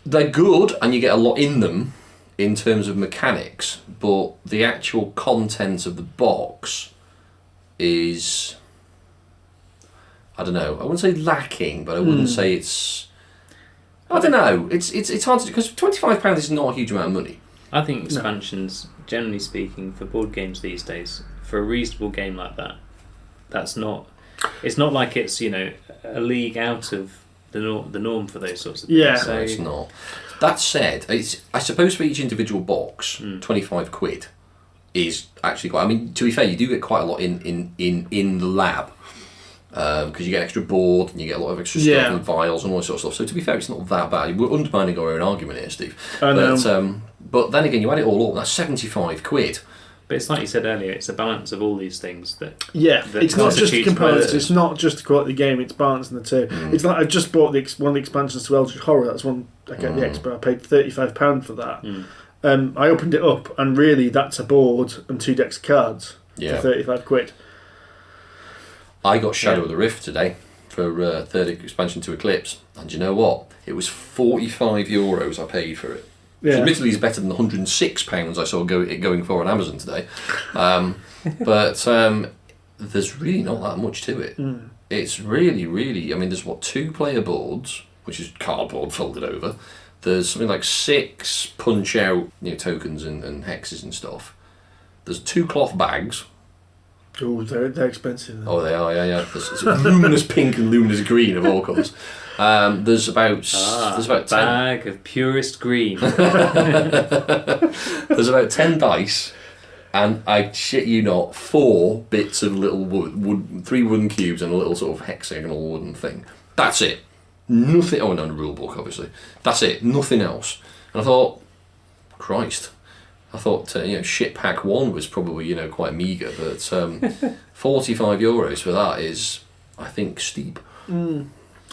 [SPEAKER 3] they're good, and you get a lot in them in terms of mechanics, but the actual content of the box is, I don't know. I wouldn't say lacking, but I wouldn't say it's. I don't know. It's hard to, because £25 is not a huge amount of money.
[SPEAKER 2] I think expansions, generally speaking, for board games these days, for a reasonable game like that, that's not. It's not like it's a league out of the norm for those sorts of things.
[SPEAKER 1] Yeah.
[SPEAKER 2] So,
[SPEAKER 3] No, it's not. That said, I suppose for each individual box, 25 quid is actually quite. I mean, to be fair, you do get quite a lot in the lab. Because you get extra board and you get a lot of extra stuff and vials and all that sort of stuff. So to be fair, it's not that bad. We're undermining our own argument here, Steve. But then again, you add it all up, that's 75 quid.
[SPEAKER 2] but it's like you said earlier, it's a balance of all these things that.
[SPEAKER 1] Yeah,
[SPEAKER 2] that
[SPEAKER 1] it's not just the
[SPEAKER 2] constitutes
[SPEAKER 1] components,
[SPEAKER 2] both.
[SPEAKER 1] it's not just the quality of the game, it's balancing the two. It's like I just bought one of the expansions to Eldritch Horror, that's one I get the Expo, I paid £35 for that. I opened it up and really that's a board and 2 decks of cards for 35 quid.
[SPEAKER 3] I got Shadow of the Rift today for third expansion to Eclipse, and you know what? It was €45 I paid for it. Which admittedly is better than the £106 I saw it going for on Amazon today. But there's really not that much to it. It's really, really. I mean, there's 2 player boards, which is cardboard folded over. There's something like 6 punch out tokens and hexes and stuff. There's 2 cloth bags.
[SPEAKER 1] Oh, they're expensive.
[SPEAKER 3] Oh, they are, yeah. There's luminous pink and luminous green of all colours. There's about 10.
[SPEAKER 2] Bag of purest green.
[SPEAKER 3] There's about 10 dice, and I shit you not, 4 bits of little wood 3 wooden cubes and a little sort of hexagonal wooden thing. That's it. Nothing. Oh, no, the rule book, obviously. That's it. Nothing else. And I thought, Christ. I thought, shit pack 1 was probably, quite meagre, but €45 for that is, I think, steep.
[SPEAKER 1] Maybe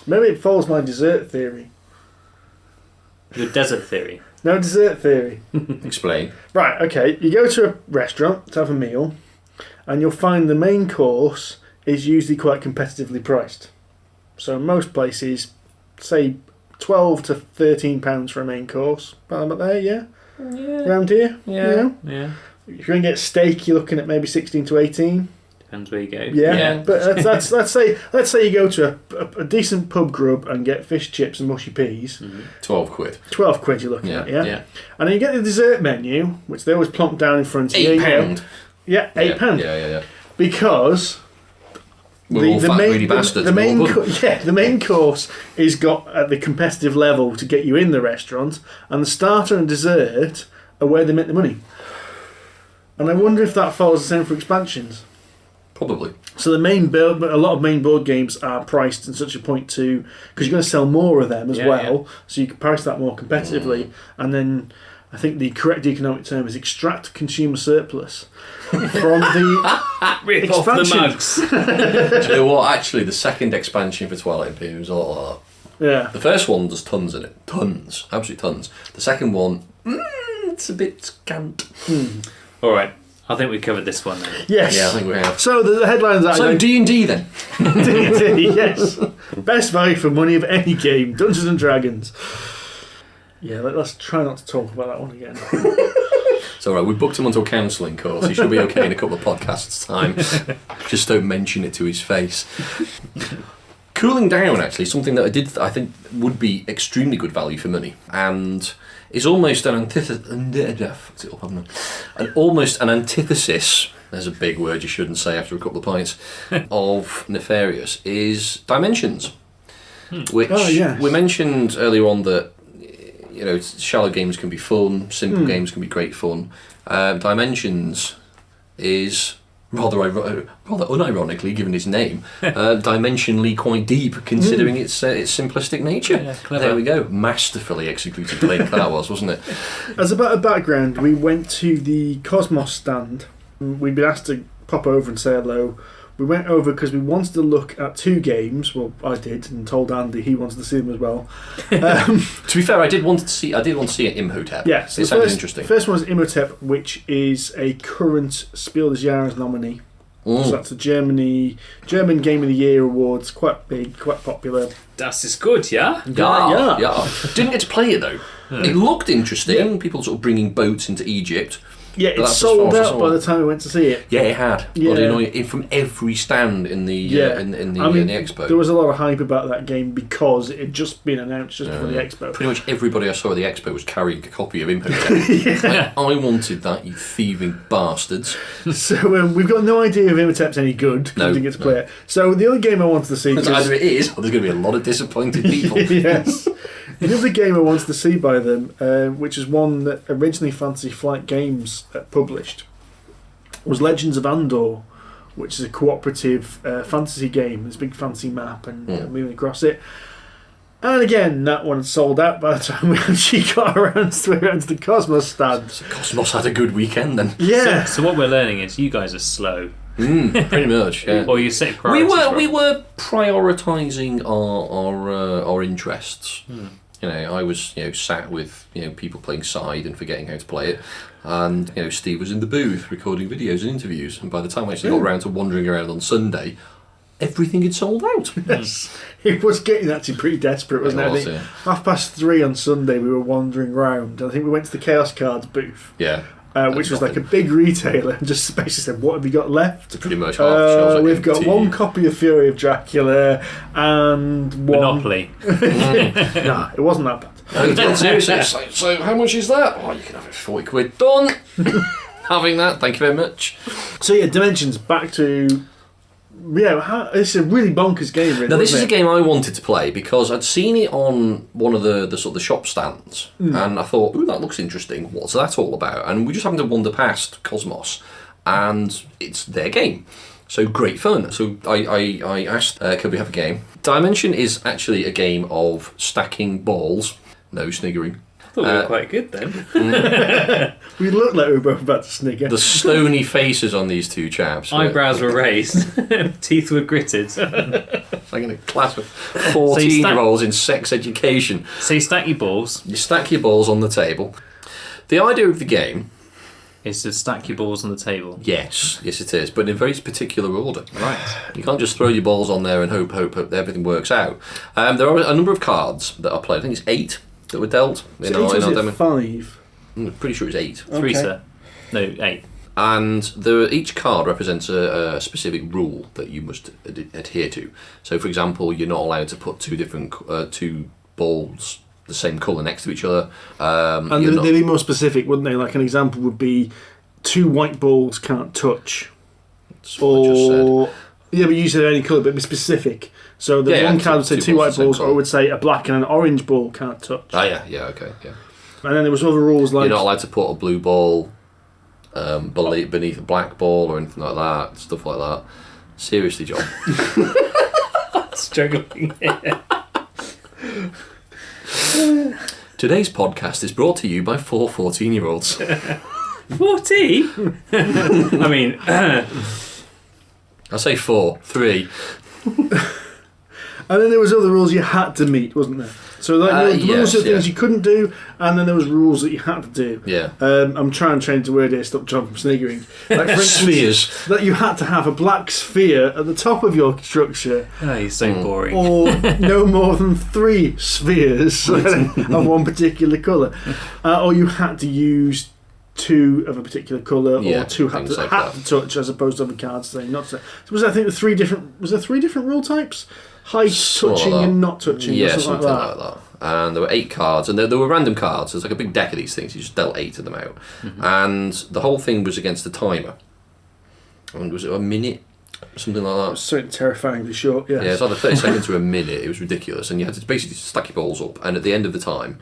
[SPEAKER 1] it follows my dessert theory.
[SPEAKER 2] The desert theory.
[SPEAKER 1] No, dessert theory.
[SPEAKER 3] Explain.
[SPEAKER 1] Right, okay. You go to a restaurant to have a meal, and you'll find the main course is usually quite competitively priced. So most places, say, £12 to £13 for a main course. About there, yeah?
[SPEAKER 2] Yeah.
[SPEAKER 1] Around here?
[SPEAKER 2] Yeah.
[SPEAKER 1] If you're going to get steak, you're looking at maybe 16 to 18.
[SPEAKER 2] Depends where you go.
[SPEAKER 1] Yeah. But let's say you go to a decent pub grub and get fish chips and mushy peas.
[SPEAKER 3] 12 quid.
[SPEAKER 1] 12 quid you're looking at, yeah?
[SPEAKER 3] Yeah.
[SPEAKER 1] And then you get the dessert menu, which they always plonk down in front of you.
[SPEAKER 3] £8.
[SPEAKER 1] Yeah, £8.
[SPEAKER 3] Yeah.
[SPEAKER 1] Because
[SPEAKER 3] We're all fat, greedy bastards.
[SPEAKER 1] the main course is got at the competitive level to get you in the restaurant, and the starter and dessert are where they make the money. And I wonder if that follows the same for expansions.
[SPEAKER 3] Probably.
[SPEAKER 1] So a lot of main board games are priced in such a point to, because you're going to sell more of them as well, so you can price that more competitively, and then I think the correct economic term is extract consumer surplus from the
[SPEAKER 2] Rip off the mugs.
[SPEAKER 3] Do you know what? Actually, the second expansion for Twilight Imperium is all like that.
[SPEAKER 1] Yeah.
[SPEAKER 3] The first one does tons in it. Tons. Absolutely tons. The second one, it's a bit scant.
[SPEAKER 2] All right. I think we covered this one then.
[SPEAKER 1] Yes.
[SPEAKER 3] Yeah, I think we have.
[SPEAKER 1] So the headlines are...
[SPEAKER 3] So D&D then.
[SPEAKER 1] D&D, yes. Best value for money of any game. Dungeons and Dragons. Yeah, let's try not to talk about that one again.
[SPEAKER 3] It's alright, we booked him onto a counselling course. He should be okay in a couple of podcasts' time. Just don't mention it to his face. Cooling Down, actually, something that I think would be extremely good value for money, and is almost an antithesis. There's a big word you shouldn't say after a couple of pints. Of Nefarious is Dimensions, which we mentioned earlier on that shallow games can be fun, simple games can be great fun. Dimensions is rather unironically, given its name, dimensionally quite deep, considering its simplistic nature.
[SPEAKER 2] Yeah, clever.
[SPEAKER 3] There we go. Masterfully executed link that was, wasn't it?
[SPEAKER 1] As a bit of background, we went to the Cosmos stand. We'd been asked to pop over and say hello. We went over because we wanted to look at two games. Well, I did, and told Andy he wanted to see them as well.
[SPEAKER 3] To be fair, I did want to see it Imhotep.
[SPEAKER 1] Yeah, so
[SPEAKER 3] it sounded interesting.
[SPEAKER 1] The first one is Imhotep, which is a current Spiel des Jahres nominee. So that's the German Game of the Year awards. Quite big, quite popular.
[SPEAKER 2] Das ist gut, yeah?
[SPEAKER 3] Yeah. Didn't get to play it though. It looked interesting. People sort of bringing boats into Egypt.
[SPEAKER 1] Yeah, it sold out by the time we went to see it.
[SPEAKER 3] Yeah, it had.
[SPEAKER 1] Yeah.
[SPEAKER 3] From every stand in the in the expo.
[SPEAKER 1] There was a lot of hype about that game because it had just been announced just before the expo.
[SPEAKER 3] Pretty much everybody I saw at the expo was carrying a copy of Imhotep. I wanted that, you thieving bastards.
[SPEAKER 1] So we've got no idea if Imhotep's any good because we didn't get to play it. So the other game I wanted to see...
[SPEAKER 3] Either it is, or there's going to be a lot of disappointed people.
[SPEAKER 1] Yes. The other game I wanted to see by them, which is one that originally Fantasy Flight Games published, was Legends of Andor, which is a cooperative fantasy game. There's a big fantasy map and moving across it. And again, that one sold out by the time we actually got around to the Cosmos stand.
[SPEAKER 3] So Cosmos had a good weekend then.
[SPEAKER 1] Yeah.
[SPEAKER 2] So what we're learning is you guys are slow.
[SPEAKER 3] Pretty much, yeah.
[SPEAKER 2] Or you set priorities
[SPEAKER 3] we were prioritising our interests. I was sat with people playing Side and forgetting how to play it, and Steve was in the booth recording videos and interviews. And by the time I actually got around to wandering around on Sunday, everything had sold out.
[SPEAKER 1] Yes, it was getting actually pretty desperate, wasn't it? I think 3:30 on Sunday we were wandering around. I think we went to the Chaos Cards booth.
[SPEAKER 3] Yeah.
[SPEAKER 1] Which was like a big retailer, and just basically said, "What have you got left?"
[SPEAKER 3] Pretty much half the shelves are
[SPEAKER 1] we've got
[SPEAKER 3] empty.
[SPEAKER 1] one copy of Fury of Dracula and one...
[SPEAKER 2] Monopoly.
[SPEAKER 1] No, it wasn't that bad.
[SPEAKER 3] Seriously, so how much is that? Oh, you can have it for 40 quid. Done. Having that. Thank you very much.
[SPEAKER 1] So yeah, Dimensions. Back to it's a really bonkers game. Really,
[SPEAKER 3] now this is a game I wanted to play because I'd seen it on one of the sort of the shop stands, and I thought, "Ooh, that looks interesting. What's that all about?" And we just happened to wander past Cosmos, and it's their game. So great fun. So I asked, could we have a game? Dimension is actually a game of stacking balls. No sniggering.
[SPEAKER 2] I thought we were quite good then.
[SPEAKER 1] We looked like we were both about to snigger.
[SPEAKER 3] The stony faces on these two chaps.
[SPEAKER 2] Eyebrows were raised. Teeth were gritted.
[SPEAKER 3] It's like in a class of 14-year-olds in sex education.
[SPEAKER 2] So you stack your balls.
[SPEAKER 3] You stack your balls on the table. The idea of the game
[SPEAKER 2] is to stack your balls on the table.
[SPEAKER 3] Yes it is, but in a very particular order.
[SPEAKER 2] Right.
[SPEAKER 3] You can't just throw your balls on there and hope that everything works out. There are a number of cards that are played. I think it's 8 that were dealt.
[SPEAKER 1] So 8 was it 5?
[SPEAKER 3] I'm pretty sure it's 8.
[SPEAKER 2] 3, sir. No, 8.
[SPEAKER 3] And each card represents a specific rule that you must adhere to. So, for example, you're not allowed to put two balls the same colour next to each other.
[SPEAKER 1] And they'd be more specific, wouldn't they? Like an example would be 2 white balls can't touch.
[SPEAKER 3] That's what I just said.
[SPEAKER 1] Yeah, but you said any colour, but it'd be specific. So the one card would say 2 white balls, or it would say a black and an orange ball can't touch.
[SPEAKER 3] Oh, yeah, okay, yeah.
[SPEAKER 1] And then there was other rules like...
[SPEAKER 3] You're not allowed to put a blue ball beneath a black ball or anything like that, stuff like that. Seriously, John.
[SPEAKER 2] Struggling here.
[SPEAKER 3] Today's podcast is brought to you by 4 14-year-olds.
[SPEAKER 2] 14? I mean...
[SPEAKER 3] I say 4, 3.
[SPEAKER 1] And then there was other rules you had to meet, wasn't there? So like, the rules of things you couldn't do, and then there was rules that you had to do.
[SPEAKER 3] Yeah.
[SPEAKER 1] I'm trying to change the word here, stop John from sniggering. Like, for instance,
[SPEAKER 3] Spheres.
[SPEAKER 1] that you had to have a black sphere at the top of your structure.
[SPEAKER 2] Oh, he's so boring.
[SPEAKER 1] Or no more than 3 spheres of one particular colour. Or you had to use 2 of a particular colour, or 2 had to touch, as opposed to other cards saying not to. So was there 3 different rule types? Height, touching, and not touching.
[SPEAKER 3] Yeah,
[SPEAKER 1] something like
[SPEAKER 3] that. And there were 8 cards, and there were random cards. There's like a big deck of these things. You just dealt 8 of them out, and the whole thing was against a timer. And was it a minute, something like that?
[SPEAKER 1] It was so terrifyingly short. Yes.
[SPEAKER 3] Yeah, it's either 30 seconds or a minute. It was ridiculous, and you had to basically stack your balls up. And at the end of the time,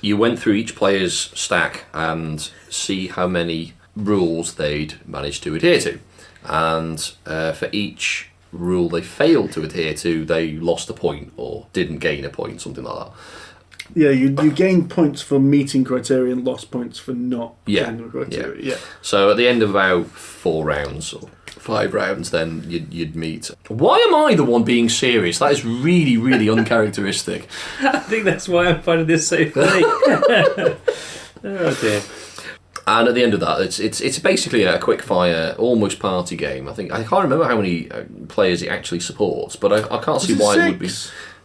[SPEAKER 3] you went through each player's stack and see how many rules they'd managed to adhere to, and for each rule they failed to adhere to, they lost a point or didn't gain a point, something like that.
[SPEAKER 1] Yeah, you gained points for meeting criteria and lost points for not meeting the criteria. Yeah.
[SPEAKER 3] So at the end of about 4 rounds or 5 rounds, then you'd meet. Why am I the one being serious? That is really, really uncharacteristic.
[SPEAKER 2] I think that's why I'm finding this so funny. Oh dear.
[SPEAKER 3] And at the end of that, it's basically a quick fire, almost party game. I can't remember how many players it actually supports, but I can't see why it would be.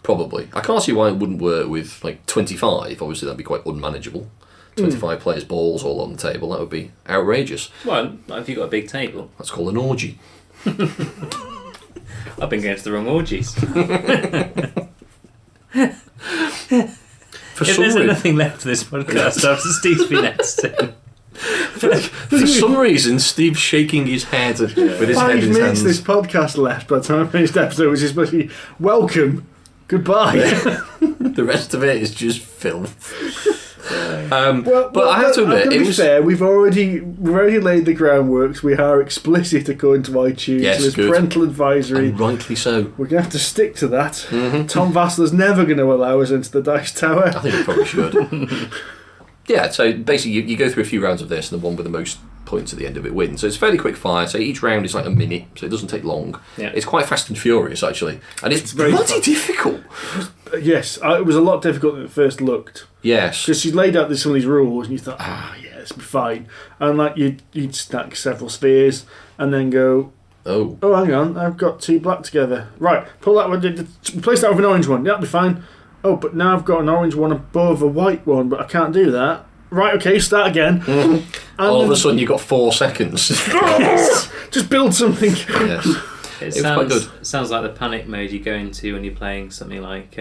[SPEAKER 3] Probably, I can't see why it wouldn't work with like 25. Obviously, that'd be quite unmanageable. 25 players' balls all on the table. That would be outrageous.
[SPEAKER 2] Well, if you've got a big table,
[SPEAKER 3] that's called an orgy.
[SPEAKER 2] I've been going to the wrong orgies. If there's nothing left of this podcast after Steve's been editing.
[SPEAKER 3] For some reason, Steve's shaking his head with his head in his hands.
[SPEAKER 1] 5 minutes this podcast left by the time I finished the episode, which is basically welcome, goodbye.
[SPEAKER 3] The rest of it is just filth.
[SPEAKER 1] But
[SPEAKER 3] I have to admit,
[SPEAKER 1] it was fair. We've already laid the groundworks. We are explicit according to iTunes.
[SPEAKER 3] Yes,
[SPEAKER 1] there's
[SPEAKER 3] good.
[SPEAKER 1] parental advisory.
[SPEAKER 3] And rightly so.
[SPEAKER 1] We're going to have to stick to that. Tom Vassler's never going to allow us into the dice tower.
[SPEAKER 3] I think we probably should. Yeah, so basically you go through a few rounds of this, and the one with the most points at the end of it wins. So it's fairly quick fire. So each round is like a minute, so it doesn't take long. Yeah. It's quite fast and furious, actually. And it's bloody difficult.
[SPEAKER 1] Yes, it was a lot difficult than it first looked.
[SPEAKER 3] Yes.
[SPEAKER 1] Because she laid out some of these rules, and you thought, yeah, this will be fine. And like you'd stack several spheres, and then go, oh, hang on, I've got 2 black together. Right, pull that one, replace that with an orange one. Yeah, that'll be fine. Oh, but now I've got an orange one above a white one, but I can't do that. Right, okay, start again. And
[SPEAKER 3] all of a sudden you've got 4 seconds.
[SPEAKER 1] Just build something.
[SPEAKER 3] Yes.
[SPEAKER 2] It sounds like the panic mode you go into when you're playing something like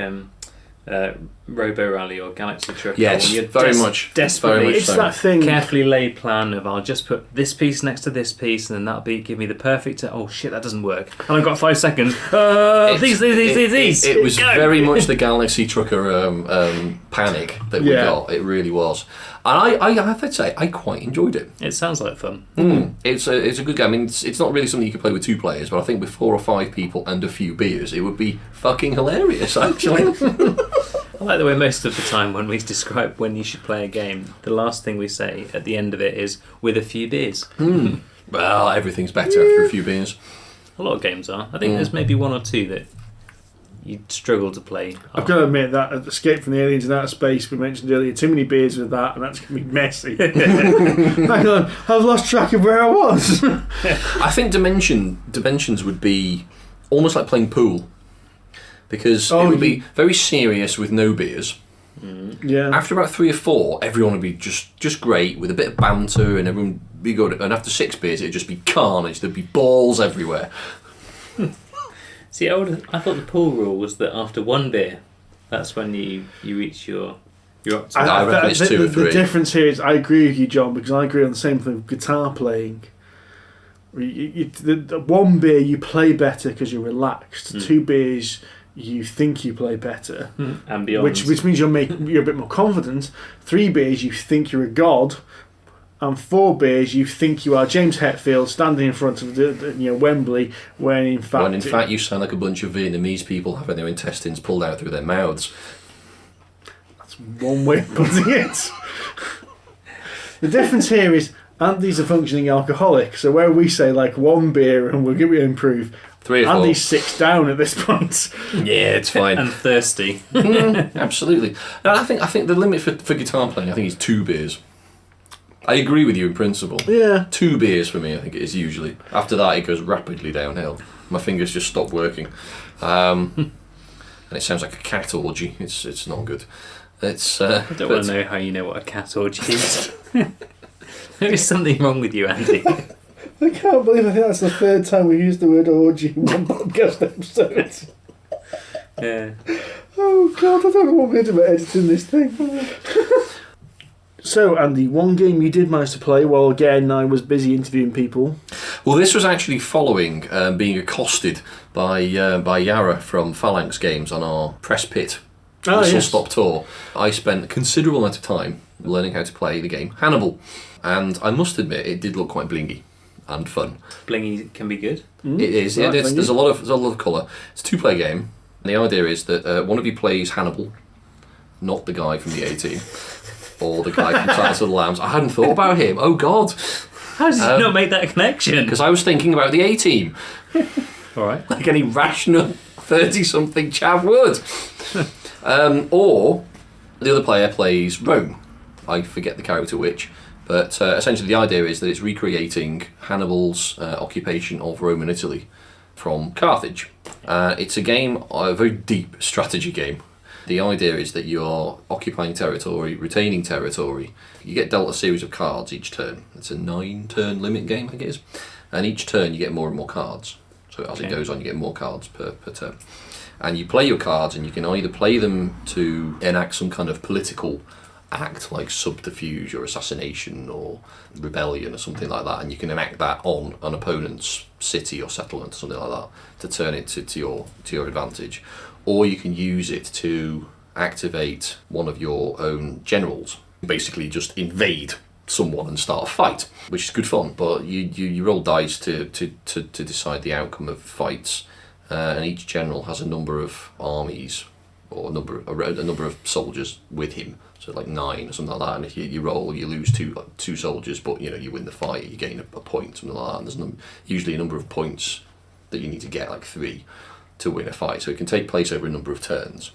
[SPEAKER 2] Robo Rally or Galaxy Trucker.
[SPEAKER 3] Yes,
[SPEAKER 2] when you're
[SPEAKER 3] very much.
[SPEAKER 2] Desperately,
[SPEAKER 1] it's that thing.
[SPEAKER 2] Carefully laid plan of I'll just put this piece next to this piece, and then that'll give me the perfect. Oh shit, that doesn't work. And I've got 5 seconds. These.
[SPEAKER 3] It was very much the Galaxy Trucker panic that we got. It really was. And I have to say, I quite enjoyed it.
[SPEAKER 2] It sounds like fun.
[SPEAKER 3] It's a good game. I mean, it's not really something you can play with 2 players, but I think with 4 or 5 people and a few beers, it would be fucking hilarious, actually.
[SPEAKER 2] I like the way most of the time when we describe when you should play a game, the last thing we say at the end of it is, with a few beers.
[SPEAKER 3] Well, everything's better after a few beers.
[SPEAKER 2] A lot of games are. I think there's maybe 1 or 2 that you struggle to play.
[SPEAKER 1] I've got to admit that Escape from the Aliens in Outer Space we mentioned earlier, too many beers with that, and that's going to be messy. Hang on, I've lost track of where I was.
[SPEAKER 3] I think Dimensions would be almost like playing pool, because it would be very serious with no beers.
[SPEAKER 1] Yeah.
[SPEAKER 3] After about 3 or 4, everyone would be just great with a bit of banter, and everyone be good. And after 6 beers, it'd just be carnage. There'd be balls everywhere.
[SPEAKER 2] See, I thought the pool rule was that after 1 beer, that's when you reach your optimal.
[SPEAKER 3] I reckon it's 2 or 3.
[SPEAKER 1] The difference here is I agree with you, John, because I agree on the same thing with guitar playing. The 1 beer you play better because you're relaxed. 2 beers you think you play better,
[SPEAKER 2] and beyond,
[SPEAKER 1] which means you're a bit more confident. 3 beers you think you're a god, and 4 beers you think you are James Hetfield standing in front of Wembley when in fact
[SPEAKER 3] you sound like a bunch of Vietnamese people having their intestines pulled out through their mouths.
[SPEAKER 1] That's one way of putting it. The difference here is Andy's a functioning alcoholic, so where we say like 1 beer and we'll give you improve,
[SPEAKER 3] 3 or 4.
[SPEAKER 1] Andy's 6 down at this point.
[SPEAKER 3] Yeah, it's fine.
[SPEAKER 2] And thirsty.
[SPEAKER 3] Absolutely. No, I think the limit for guitar playing, I think, is 2 beers. I agree with you in principle.
[SPEAKER 1] Yeah.
[SPEAKER 3] 2 beers for me, I think it is usually. After that, it goes rapidly downhill. My fingers just stop working. And it sounds like a cat orgy. It's not good.
[SPEAKER 2] I don't want to know how you know what a cat orgy is. There is something wrong with you, Andy.
[SPEAKER 1] I can't believe I think that's the 3rd time we've used the word orgy in one podcast episode.
[SPEAKER 2] Yeah.
[SPEAKER 1] Oh God, I don't know what we're doing about editing this thing. So, Andy, one game you did manage to play while, again, I was busy interviewing people.
[SPEAKER 3] Well, this was actually following being accosted by Yara from Phalanx Games on our press pit whistle stop tour. I spent a considerable amount of time learning how to play the game Hannibal, and I must admit it did look quite blingy and fun.
[SPEAKER 2] Blingy can be good.
[SPEAKER 3] It is. Yeah, there's a lot of colour. It's a 2-player game. And the idea is that one of you plays Hannibal, not the guy from the A-Team, or the guy from Silence of the Lambs. I hadn't thought about him. Oh God!
[SPEAKER 2] How did you not make that connection?
[SPEAKER 3] Because I was thinking about the A-Team.
[SPEAKER 2] All right.
[SPEAKER 3] Like any rational 30-something chav would. Or the other player plays Rome. I forget the character which, but essentially the idea is that it's recreating Hannibal's occupation of Roman Italy from Carthage. It's a game, a very deep strategy game. The idea is that you're occupying territory, retaining territory. You get dealt a series of cards each turn. It's a 9-turn limit game, I think it is. And each turn you get more and more cards. So as it goes on, you get more cards per turn. And you play your cards, and you can either play them to enact some kind of political act, like subterfuge or assassination or rebellion or something like that, and you can enact that on an opponent's city or settlement or something like that to turn it to your advantage. Or you can use it to activate one of your own generals, basically just invade someone and start a fight, which is good fun. But you roll dice to decide the outcome of fights, and each general has a number of armies or a number of soldiers with him. So like 9 or something like that. And if you roll, you lose two soldiers, but you win the fight, you gain a point, something like that. And there's usually a number of points that you need to get, like 3, to win a fight. So it can take place over a number of turns.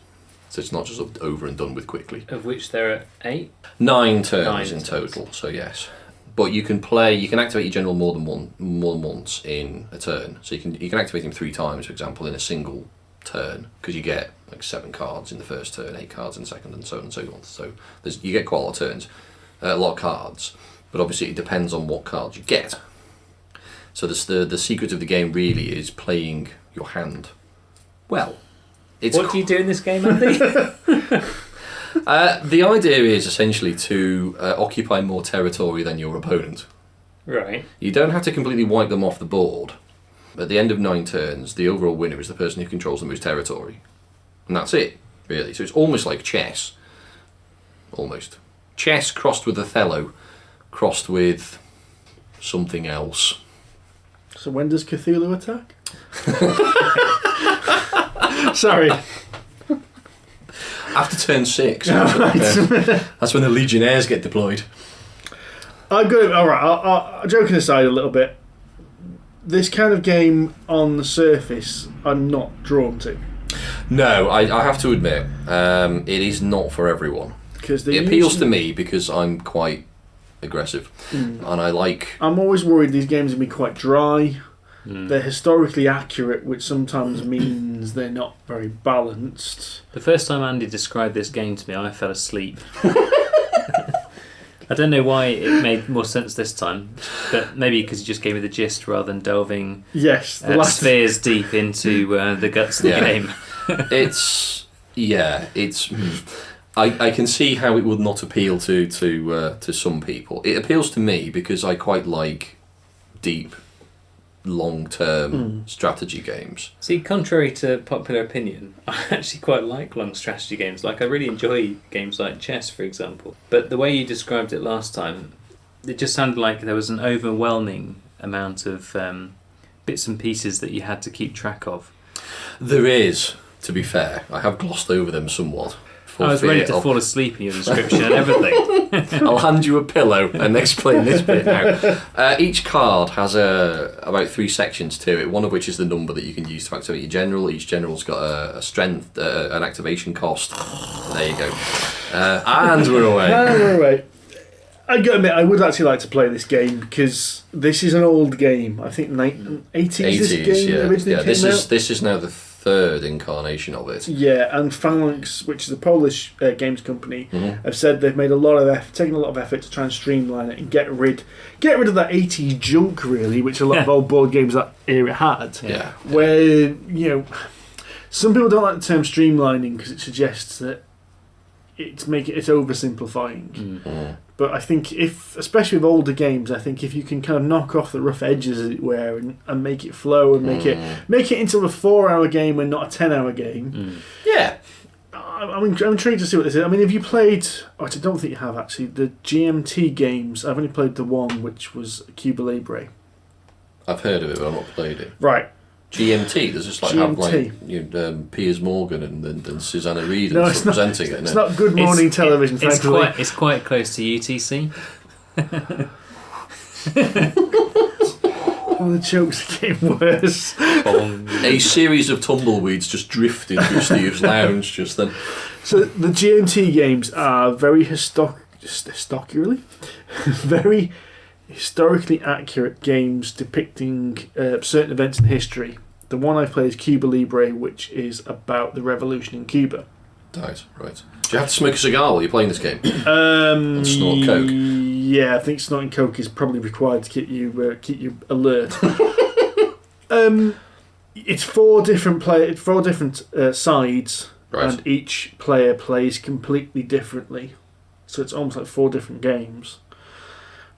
[SPEAKER 3] So it's not just over and done with quickly.
[SPEAKER 2] Of which there are 8?
[SPEAKER 3] 9 turns in total. So yes, but you can activate your general more than once in a turn. So you can activate him 3 times, for example, in a single turn, because you get like 7 cards in the first turn, 8 cards in the second, and so on and so on. So you get quite a lot of turns, a lot of cards. But obviously it depends on what cards you get. So the secret of the game really is playing your hand well.
[SPEAKER 2] What do you do in this game, Andy?
[SPEAKER 3] The idea is essentially to occupy more territory than your opponent.
[SPEAKER 2] Right.
[SPEAKER 3] You don't have to completely wipe them off the board. At the end of 9 turns, the overall winner is the person who controls the most territory. And that's it, really. So it's almost like chess. Almost. Chess crossed with Othello, crossed with something else.
[SPEAKER 1] So when does Cthulhu attack? Sorry.
[SPEAKER 3] After turn 6. That's when the Legionnaires get deployed.
[SPEAKER 1] Alright, joking aside a little bit, this kind of game on the surface I'm not drawn to.
[SPEAKER 3] No, I have to admit, it is not for everyone. It appeals to me because I'm quite aggressive, and I'm
[SPEAKER 1] always worried these games are going to be quite dry. They're historically accurate, which sometimes means they're not very balanced.
[SPEAKER 2] The first time Andy described this game to me, I fell asleep. I don't know why it made more sense this time, but maybe because you just gave me the gist rather than delving spheres deep into the guts of the game.
[SPEAKER 3] I can see how it would not appeal to some people. It appeals to me because I quite like deep, long-term strategy games.
[SPEAKER 2] See, contrary to popular opinion, I actually quite like long strategy games. Like, I really enjoy games like chess, for example. But the way you described it last time, it just sounded like there was an overwhelming amount of bits and pieces that you had to keep track of.
[SPEAKER 3] There is, to be fair. I have glossed over them somewhat.
[SPEAKER 2] I was ready to fall asleep in your description and everything.
[SPEAKER 3] I'll hand you a pillow and explain this bit now. Each card has about 3 sections to it, one of which is the number that you can use to activate your general. Each general's got a strength, an activation cost. There you go. And we're away.
[SPEAKER 1] I gotta admit, I would actually like to play this game because this is an old game. I think 80s this game originally came out.
[SPEAKER 3] This is now the 3rd incarnation of it.
[SPEAKER 1] Yeah, and Phalanx, which is a Polish games company, have said they've made taken a lot of effort to try and streamline it and get rid of that 80s junk, really, which a lot of old board games that era had.
[SPEAKER 3] Yeah.
[SPEAKER 1] Where, some people don't like the term streamlining because it suggests that it's oversimplifying. But I think especially with older games, I think if you can kind of knock off the rough edges, as it were, and make it flow and make it into a 4-hour game and not a 10-hour game.
[SPEAKER 3] Yeah.
[SPEAKER 1] I'm intrigued to see what this is. I mean, have you played... I don't think you have, actually. The GMT games, I've only played the one, which was Cuba Libre.
[SPEAKER 3] I've heard of it, but I've not played it.
[SPEAKER 1] Right.
[SPEAKER 3] GMT, does this have Piers Morgan and Susanna Reid presenting it?
[SPEAKER 1] It's not Good Morning Television, frankly.
[SPEAKER 2] It's quite close to UTC.
[SPEAKER 1] The jokes are getting worse.
[SPEAKER 3] A series of tumbleweeds just drifted through Steve's lounge just then.
[SPEAKER 1] So the GMT games are very very historically accurate games depicting certain events in history. The one I play is Cuba Libre, which is about the revolution in Cuba.
[SPEAKER 3] Right. Do you have to smoke a cigar while you're playing this game? And snort coke?
[SPEAKER 1] Yeah, I think snorting coke is probably required to keep you alert. It's 4 different sides,
[SPEAKER 3] right.
[SPEAKER 1] And each player plays completely differently. So it's almost like 4 different games.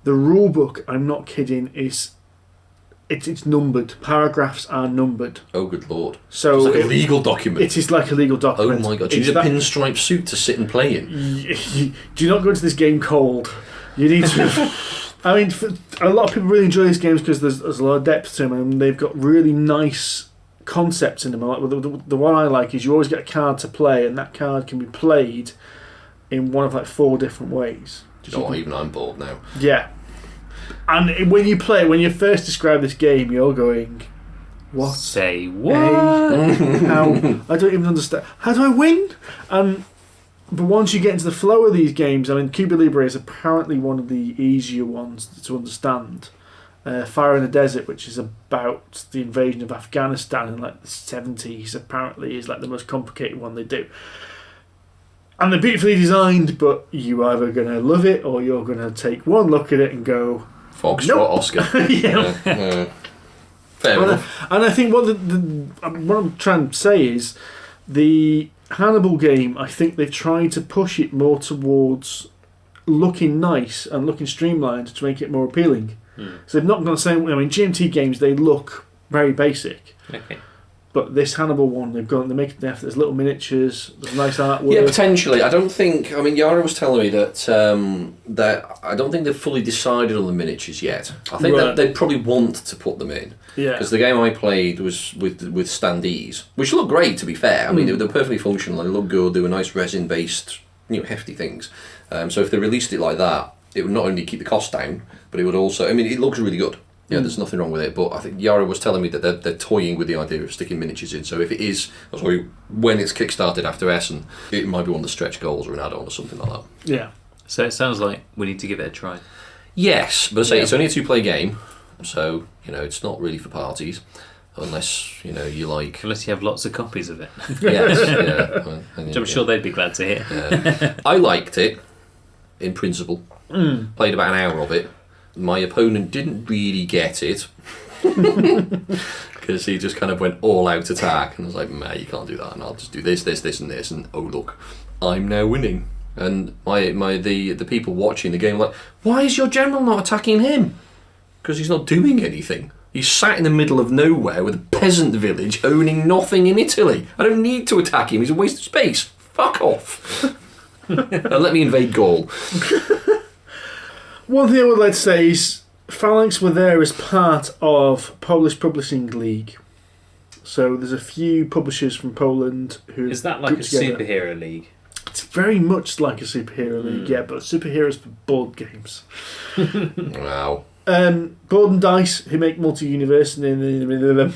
[SPEAKER 1] The rule book, I'm not kidding, it's numbered. Paragraphs are numbered.
[SPEAKER 3] Oh, good lord.
[SPEAKER 1] So
[SPEAKER 3] it's like a legal document.
[SPEAKER 1] It is like a legal document.
[SPEAKER 3] Oh my god, do you need a pinstripe suit to sit and play in?
[SPEAKER 1] Do you not go into this game cold? You need to... I mean, a lot of people really enjoy these games because there's a lot of depth to them and they've got really nice concepts in them. Like the one I like is you always get a card to play and that card can be played in one of 4 different ways.
[SPEAKER 3] Do you know what? Even I'm bored now.
[SPEAKER 1] Yeah. And when you first describe this game, you're going, what?
[SPEAKER 2] Say what?
[SPEAKER 1] How? I don't even understand. How do I win? But once you get into the flow of these games, I mean, Cuba Libre is apparently one of the easier ones to understand. Fire in the Desert, which is about the invasion of Afghanistan in the 70s, apparently is the most complicated one they do. And they're beautifully designed, but you're either going to love it or you're going to take one look at it and go...
[SPEAKER 3] Foxtrot
[SPEAKER 1] nope.
[SPEAKER 3] Oscar.
[SPEAKER 1] Yeah.
[SPEAKER 3] Fair enough.
[SPEAKER 1] And I think what I'm trying to say is the Hannibal game, I think they've tried to push it more towards looking nice and looking streamlined to make it more appealing. So they've not gone the same way. I mean, GMT games, they look very basic.
[SPEAKER 2] Okay.
[SPEAKER 1] But this Hannibal one, they're making the effort. There's little miniatures, there's nice artwork.
[SPEAKER 3] Yeah, potentially. I don't think... I mean, Yara was telling me that I don't think they've fully decided on the miniatures yet. I think that they probably want to put them in.
[SPEAKER 1] Yeah.
[SPEAKER 3] Because the game I played was with standees, which looked great, to be fair. I mean, they were perfectly functional. They looked good. They were nice resin-based, hefty things. So if they released it like that, it would not only keep the cost down, but it would also... I mean, it looks really good. Yeah, there's nothing wrong with it, but I think Yara was telling me that they're toying with the idea of sticking miniatures in. So if it is, when it's kickstarted after Essen, it might be one of the stretch goals or an add-on or something like that.
[SPEAKER 1] Yeah.
[SPEAKER 2] So it sounds like we need to give it a try.
[SPEAKER 3] Yes, but it's only a 2-player game, so it's not really for parties, unless you like.
[SPEAKER 2] Unless you have lots of copies of it.
[SPEAKER 3] Yes, yeah.
[SPEAKER 2] Which I'm sure they'd be glad to hear.
[SPEAKER 3] I liked it, in principle. Played about an hour of it. My opponent didn't really get it. Because he just kind of went all out attack, and I was like, "Man, you can't do that." And I'll just do this, and this, and oh look, I'm now winning. And the people watching the game were like, "Why is your general not attacking him?" Because he's not doing anything. He's sat in the middle of nowhere with a peasant village owning nothing in Italy. I don't need to attack him. He's a waste of space. Fuck off. Let me invade Gaul.
[SPEAKER 1] One thing I would like to say is Phalanx were there as part of Polish Publishing League. So there's a few publishers from Poland who...
[SPEAKER 2] Is that like a superhero league?
[SPEAKER 1] It's very much like a superhero league, yeah, but superheroes for board games.
[SPEAKER 3] Wow.
[SPEAKER 1] Board and Dice, who make Multi-Universe...
[SPEAKER 2] The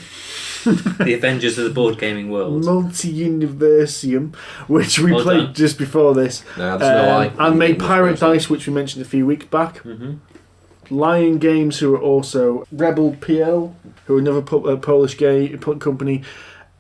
[SPEAKER 2] Avengers of the board gaming world.
[SPEAKER 1] Multi-Universium, which we played just before this.
[SPEAKER 3] No, there's no I.
[SPEAKER 1] And made Pirate Dice, which we mentioned a few weeks back. Lion Games, who are also Rebel PL, who are another Polish company.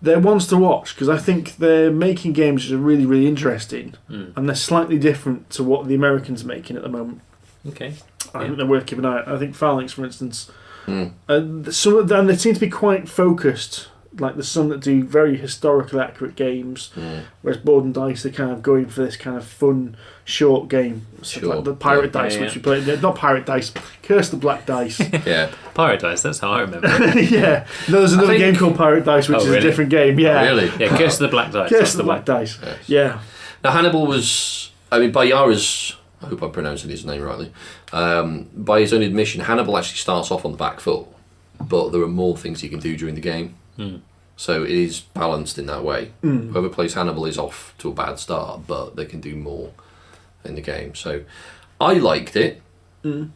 [SPEAKER 1] They're ones to watch because I think they're making games that are really, really interesting, and they're slightly different to what the Americans are making at the moment.
[SPEAKER 2] Okay.
[SPEAKER 1] I think they're worth keeping an eye on. I think Phalanx, for instance, some of them, they seem to be quite focused. Like there's some that do very historically accurate games, whereas Board and Dice are kind of going for this kind of fun, short game. So like the Pirate Dice, which we played. Not Pirate Dice, Curse the Black Dice.
[SPEAKER 2] Pirate Dice, that's how I remember it.
[SPEAKER 1] Yeah. There's another game called Pirate Dice, which is a different game. Yeah.
[SPEAKER 3] Oh, really?
[SPEAKER 2] Yeah, Curse the Black Dice.
[SPEAKER 1] Curse the Black Dice.
[SPEAKER 3] Yes.
[SPEAKER 1] Yeah.
[SPEAKER 3] Now Hannibal was... I mean, by Yara's... I hope I'm pronouncing his name rightly. By his own admission, Hannibal actually starts off on the back foot, but there are more things he can do during the game. So it is balanced in that way. Whoever plays Hannibal is off to a bad start, but they can do more in the game. So I liked it. I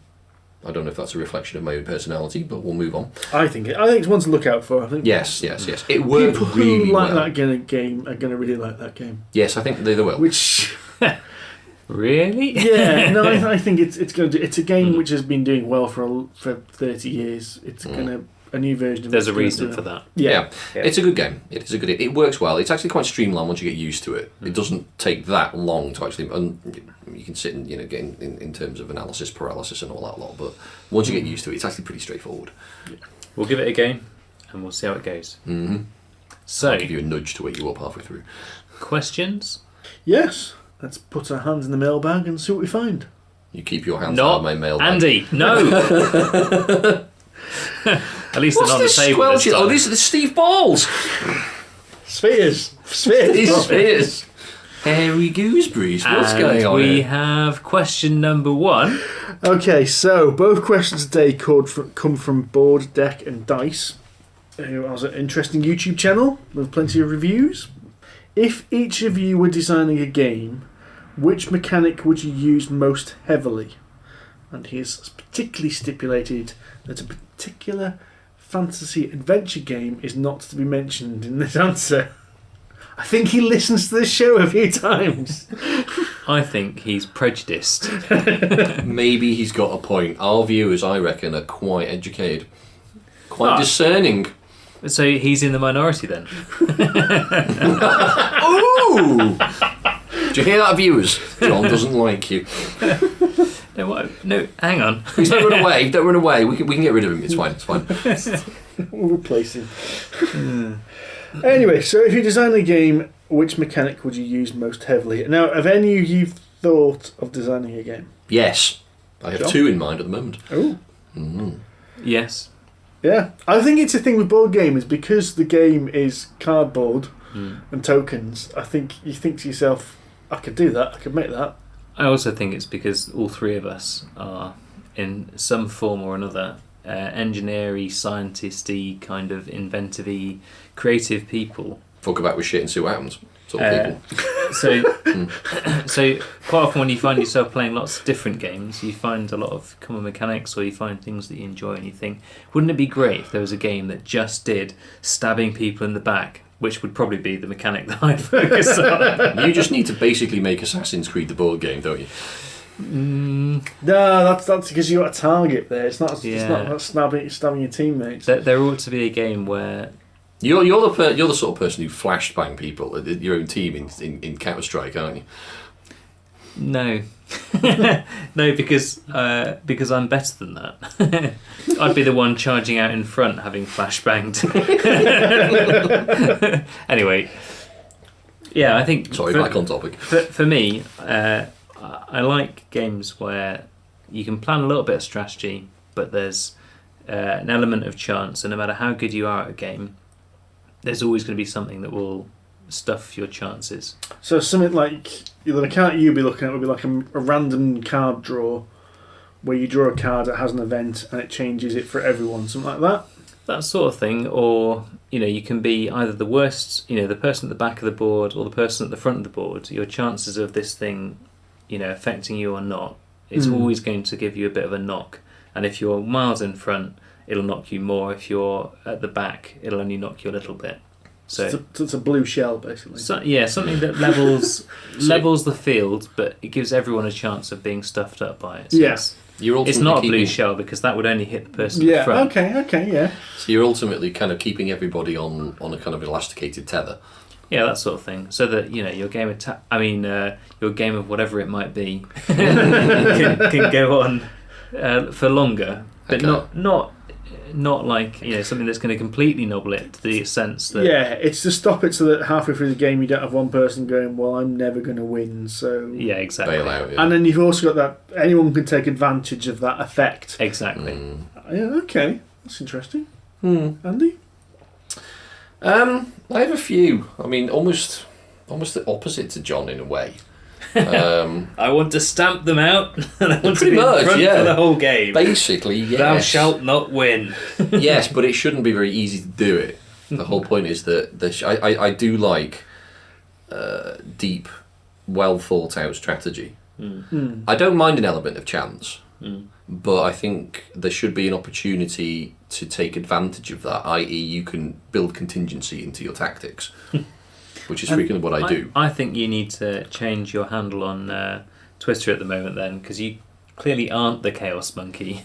[SPEAKER 3] don't know if that's a reflection of my own personality, but we'll move on.
[SPEAKER 1] I think it's one to look out for. I think
[SPEAKER 3] Yes. It worked
[SPEAKER 1] people
[SPEAKER 3] really
[SPEAKER 1] who like
[SPEAKER 3] well.
[SPEAKER 1] that game are going to really like that game.
[SPEAKER 3] Yes, I think they will.
[SPEAKER 1] Which...
[SPEAKER 2] Really?
[SPEAKER 1] Yeah, no, I think it's going to. It's a game which has been doing well for 30 years. It's going to a new version of it.
[SPEAKER 2] There's a reason for that.
[SPEAKER 3] Yeah. It's a good game. It is a good. It works well. It's actually quite streamlined once you get used to it. It doesn't take that long to actually. And you can sit and get in terms of analysis paralysis and all that lot. But once you get used to it, it's actually pretty straightforward.
[SPEAKER 1] Yeah.
[SPEAKER 2] We'll give it a game, and we'll see how it goes. So
[SPEAKER 3] I'll give you a nudge to wake you up halfway through.
[SPEAKER 2] Questions?
[SPEAKER 1] Yes. Let's put our hands in the mailbag and see what we find.
[SPEAKER 3] You keep your hands out of my mailbag.
[SPEAKER 2] Andy, no. At least they're not on the table this time.
[SPEAKER 3] Oh, these are the Steve Balls.
[SPEAKER 1] Spheres.
[SPEAKER 3] Spheres. Hairy gooseberries. What's going on
[SPEAKER 2] We
[SPEAKER 3] here?
[SPEAKER 2] have question number 1.
[SPEAKER 1] Okay, so both questions today come from Board, Deck and Dice, who has an interesting YouTube channel with plenty of reviews. If each of you were designing a game, which mechanic would you use most heavily? And he has particularly stipulated that a particular fantasy adventure game is not to be mentioned in this answer. I think he listens to this show a few times.
[SPEAKER 2] I think he's prejudiced.
[SPEAKER 3] Maybe he's got a point. Our viewers, I reckon, are quite educated. Quite discerning.
[SPEAKER 2] So he's in the minority then.
[SPEAKER 3] Ooh! Do you hear that, viewers? John doesn't like you.
[SPEAKER 2] No, hang on.
[SPEAKER 3] Please don't run away. Don't run away. We can get rid of him. It's fine.
[SPEAKER 1] We'll replace him. Anyway, so if you design a game, which mechanic would you use most heavily? Now, have any of you thought of designing a game?
[SPEAKER 3] Yes. I have 2 in mind at the moment.
[SPEAKER 1] Oh.
[SPEAKER 2] Yes.
[SPEAKER 1] Yeah. I think it's a thing with board gamers, because the game is cardboard and tokens. I think you think to yourself, I could do that, I could make that.
[SPEAKER 2] I also think it's because all 3 of us are, in some form or another, engineering, scientisty, kind of inventive-y, creative people.
[SPEAKER 3] Fuck about with shit and see what happens. Sort of people.
[SPEAKER 2] So quite often when you find yourself playing lots of different games, you find a lot of common mechanics, or you find things that you enjoy, and you think, wouldn't it be great if there was a game that just did stabbing people in the back, which would probably be the mechanic that I'd focus on.
[SPEAKER 3] You just need to basically make Assassin's Creed the board game, don't you?
[SPEAKER 1] No, that's because you got a target there. It's not about stabbing your teammates.
[SPEAKER 2] There ought to be a game where
[SPEAKER 3] You're the sort of person who flashbang people at your own team in Counter-Strike, aren't you?
[SPEAKER 2] no. No, because I'm better than that. I'd be the one charging out in front, having flashbanged. Anyway, yeah, I think.
[SPEAKER 3] Sorry, back on topic.
[SPEAKER 2] For me, I like games where you can plan a little bit of strategy, but there's an element of chance, and no matter how good you are at a game, there's always going to be something that will stuff your chances.
[SPEAKER 1] So something like the account you'd be looking at would be like a random card draw, where you draw a card that has an event and it changes it for everyone, something like that.
[SPEAKER 2] That sort of thing, or you can be either the worst, the person at the back of the board or the person at the front of the board. Your chances of this thing, affecting you or not, it's always going to give you a bit of a knock. And if you're miles in front, it'll knock you more. If you're at the back, it'll only knock you a little bit. So
[SPEAKER 1] it's a blue shell, basically.
[SPEAKER 2] So, yeah, something that levels the field, but it gives everyone a chance of being stuffed up by it. So
[SPEAKER 1] yes.
[SPEAKER 2] It's not a blue shell because that would only hit the person in front.
[SPEAKER 1] Okay, yeah.
[SPEAKER 3] So you're ultimately kind of keeping everybody on a kind of elasticated tether.
[SPEAKER 2] Yeah, that sort of thing. So that your game of your game of whatever it might be can go on for longer, but not like something that's going to completely nobble it to the sense that
[SPEAKER 1] it's to stop it so that halfway through the game you don't have one person going, well, I'm never going to win, so
[SPEAKER 2] yeah, exactly.
[SPEAKER 3] Bail out, yeah.
[SPEAKER 1] And then you've also got that anyone can take advantage of that effect.
[SPEAKER 2] Exactly.
[SPEAKER 1] Yeah, okay, that's interesting. Andy?
[SPEAKER 3] I have a few. I mean, almost the opposite to John in a way.
[SPEAKER 2] I want to stamp them out, and I want
[SPEAKER 3] Pretty
[SPEAKER 2] to be
[SPEAKER 3] much,
[SPEAKER 2] in front
[SPEAKER 3] yeah.
[SPEAKER 2] for the whole game.
[SPEAKER 3] Basically, yes.
[SPEAKER 2] Thou shalt not win.
[SPEAKER 3] Yes, but it shouldn't be very easy to do it. The whole point is that I do like deep, well thought out strategy. I don't mind an element of chance, but I think there should be an opportunity to take advantage of that, i.e. you can build contingency into your tactics. Which is frequently what I do.
[SPEAKER 2] I think you need to change your handle on Twitter at the moment then, because you clearly aren't the Chaos Monkey.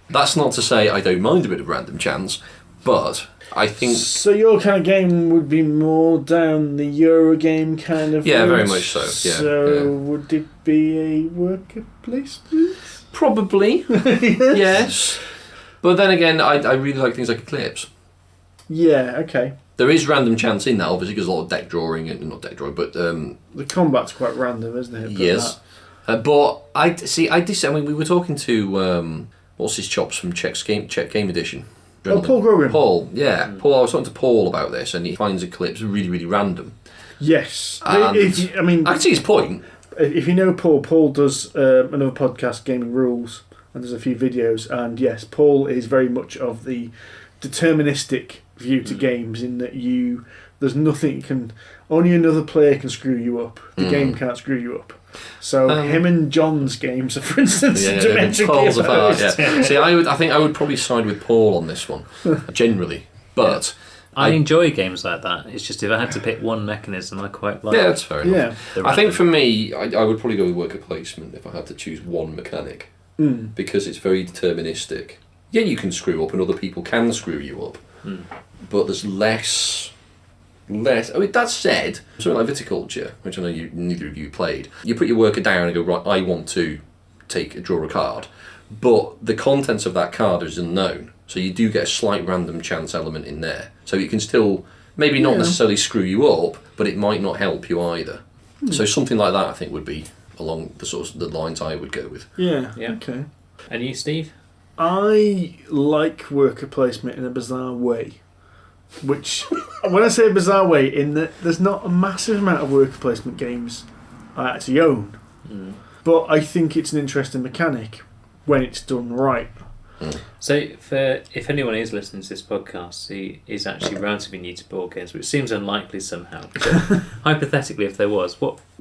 [SPEAKER 3] That's not to say I don't mind a bit of random chance, but I think...
[SPEAKER 1] So your kind of game would be more down the Eurogame kind of
[SPEAKER 3] Yeah,
[SPEAKER 1] route?
[SPEAKER 3] very much so. Yeah,
[SPEAKER 1] so would it be a worker placement?
[SPEAKER 3] Probably, yes. But then again, I really like things like Eclipse.
[SPEAKER 1] Yeah, okay.
[SPEAKER 3] There is random chance in that, obviously, because a lot of deck drawing, and not deck drawing, but...
[SPEAKER 1] the combat's quite random, isn't it?
[SPEAKER 3] Yes. But I mean, we were talking to, what's his chops from Czech Game Edition?
[SPEAKER 1] Paul Grogan.
[SPEAKER 3] Paul, yeah. Paul, I was talking to Paul about this, and he finds Eclipse really, really random.
[SPEAKER 1] Yes.
[SPEAKER 3] And I can see his point.
[SPEAKER 1] If you know Paul does another podcast, Gaming Rules, and there's a few videos, and yes, Paul is very much of the deterministic view to games, in that there's nothing only another player can screw you up. The game can't screw you up. So him and John's games are, for instance, diametrically opposed.
[SPEAKER 3] Yeah. See, I think I would probably side with Paul on this one, generally. But
[SPEAKER 2] I enjoy games like that. It's just if I had to pick one mechanism, I quite like.
[SPEAKER 3] Yeah, that's fair enough.
[SPEAKER 1] Yeah.
[SPEAKER 3] I think for me, I would probably go with worker placement if I had to choose one mechanic, because it's very deterministic. Yeah, you can screw up, and other people can screw you up, but there's less. I mean, that said, something like Viticulture, which I know neither of you played, you put your worker down and go, right, I want to draw a card, but the contents of that card is unknown, so you do get a slight random chance element in there. So it can still maybe not necessarily screw you up, but it might not help you either. So something like that, I think, would be along the sort of the lines I would go with.
[SPEAKER 1] Yeah.
[SPEAKER 2] Yeah.
[SPEAKER 1] Okay.
[SPEAKER 2] And you, Steve?
[SPEAKER 1] I like worker placement in a bizarre way. Which, when I say a bizarre way, in that there's not a massive amount of worker placement games I actually own. But I think it's an interesting mechanic when it's done right.
[SPEAKER 2] So, if anyone is listening to this podcast who is actually relatively new to board games, which seems unlikely somehow, but hypothetically, if there was,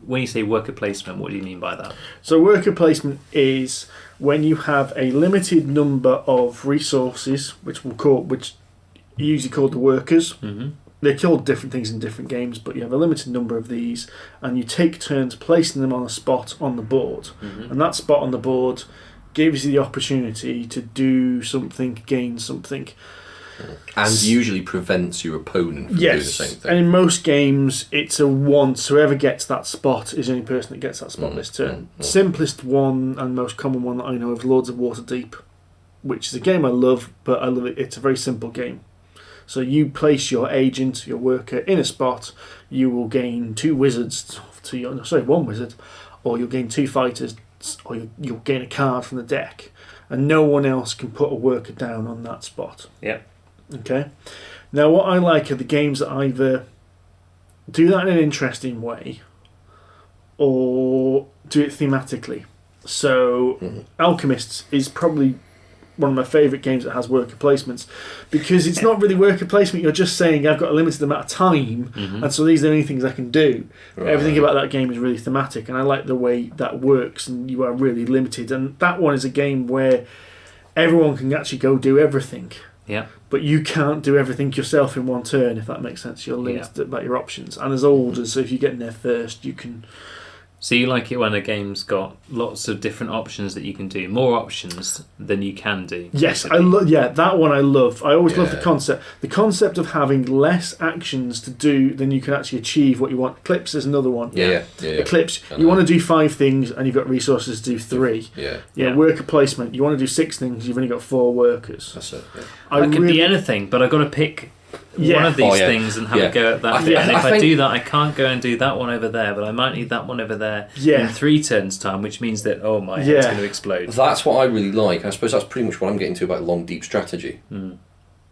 [SPEAKER 2] when you say worker placement, what do you mean by that?
[SPEAKER 1] So, worker placement is when you have a limited number of resources, which usually called the workers. They're called different things in different games, but you have a limited number of these, and you take turns placing them on a spot on the board. And that spot on the board gives you the opportunity to do something, gain something.
[SPEAKER 3] And usually prevents your opponent from doing the same thing.
[SPEAKER 1] And in most games, it's a once. Whoever gets that spot is the only person that gets that spot this turn. Simplest one and most common one that I know of is Lords of Waterdeep, which is a game I love, but I love it. It's a very simple game. So you place your agent, your worker, in a spot. You will gain 2 wizards to your... Sorry, 1 wizard. Or you'll gain 2 fighters, or you'll gain a card from the deck. And no one else can put a worker down on that spot.
[SPEAKER 2] Yep.
[SPEAKER 1] Okay. Now, what I like are the games that either do that in an interesting way or do it thematically. So, Alchemists is probably one of my favourite games that has worker placements, because it's not really worker placement. You're just saying I've got a limited amount of time, and so these are the only things I can do. Right. Everything about that game is really thematic, and I like the way that works, and you are really limited. And that one is a game where everyone can actually go do everything.
[SPEAKER 2] Yeah.
[SPEAKER 1] But you can't do everything yourself in one turn, if that makes sense. You're limited about your options. And as orders, so if you get in there first, you can...
[SPEAKER 2] So you like it when a game's got lots of different options that you can do, more options than you can do.
[SPEAKER 1] Yes, that one I love. I always love the concept. The concept of having less actions to do than you can actually achieve what you want. Eclipse is another one.
[SPEAKER 3] Yeah.
[SPEAKER 1] Eclipse, you want to do 5 things and you've got resources to do 3. Yeah. Worker placement, you want to do 6 things, you've only got 4 workers.
[SPEAKER 3] That's it. Yeah.
[SPEAKER 2] I could be anything, but I've got to pick one of these things and have a go at that. And if I do that, I can't go and do that one over there, but I might need that one over there in 3 turns' time, which means that, my head's going to explode.
[SPEAKER 3] That's what I really like. I suppose that's pretty much what I'm getting to about long, deep strategy. And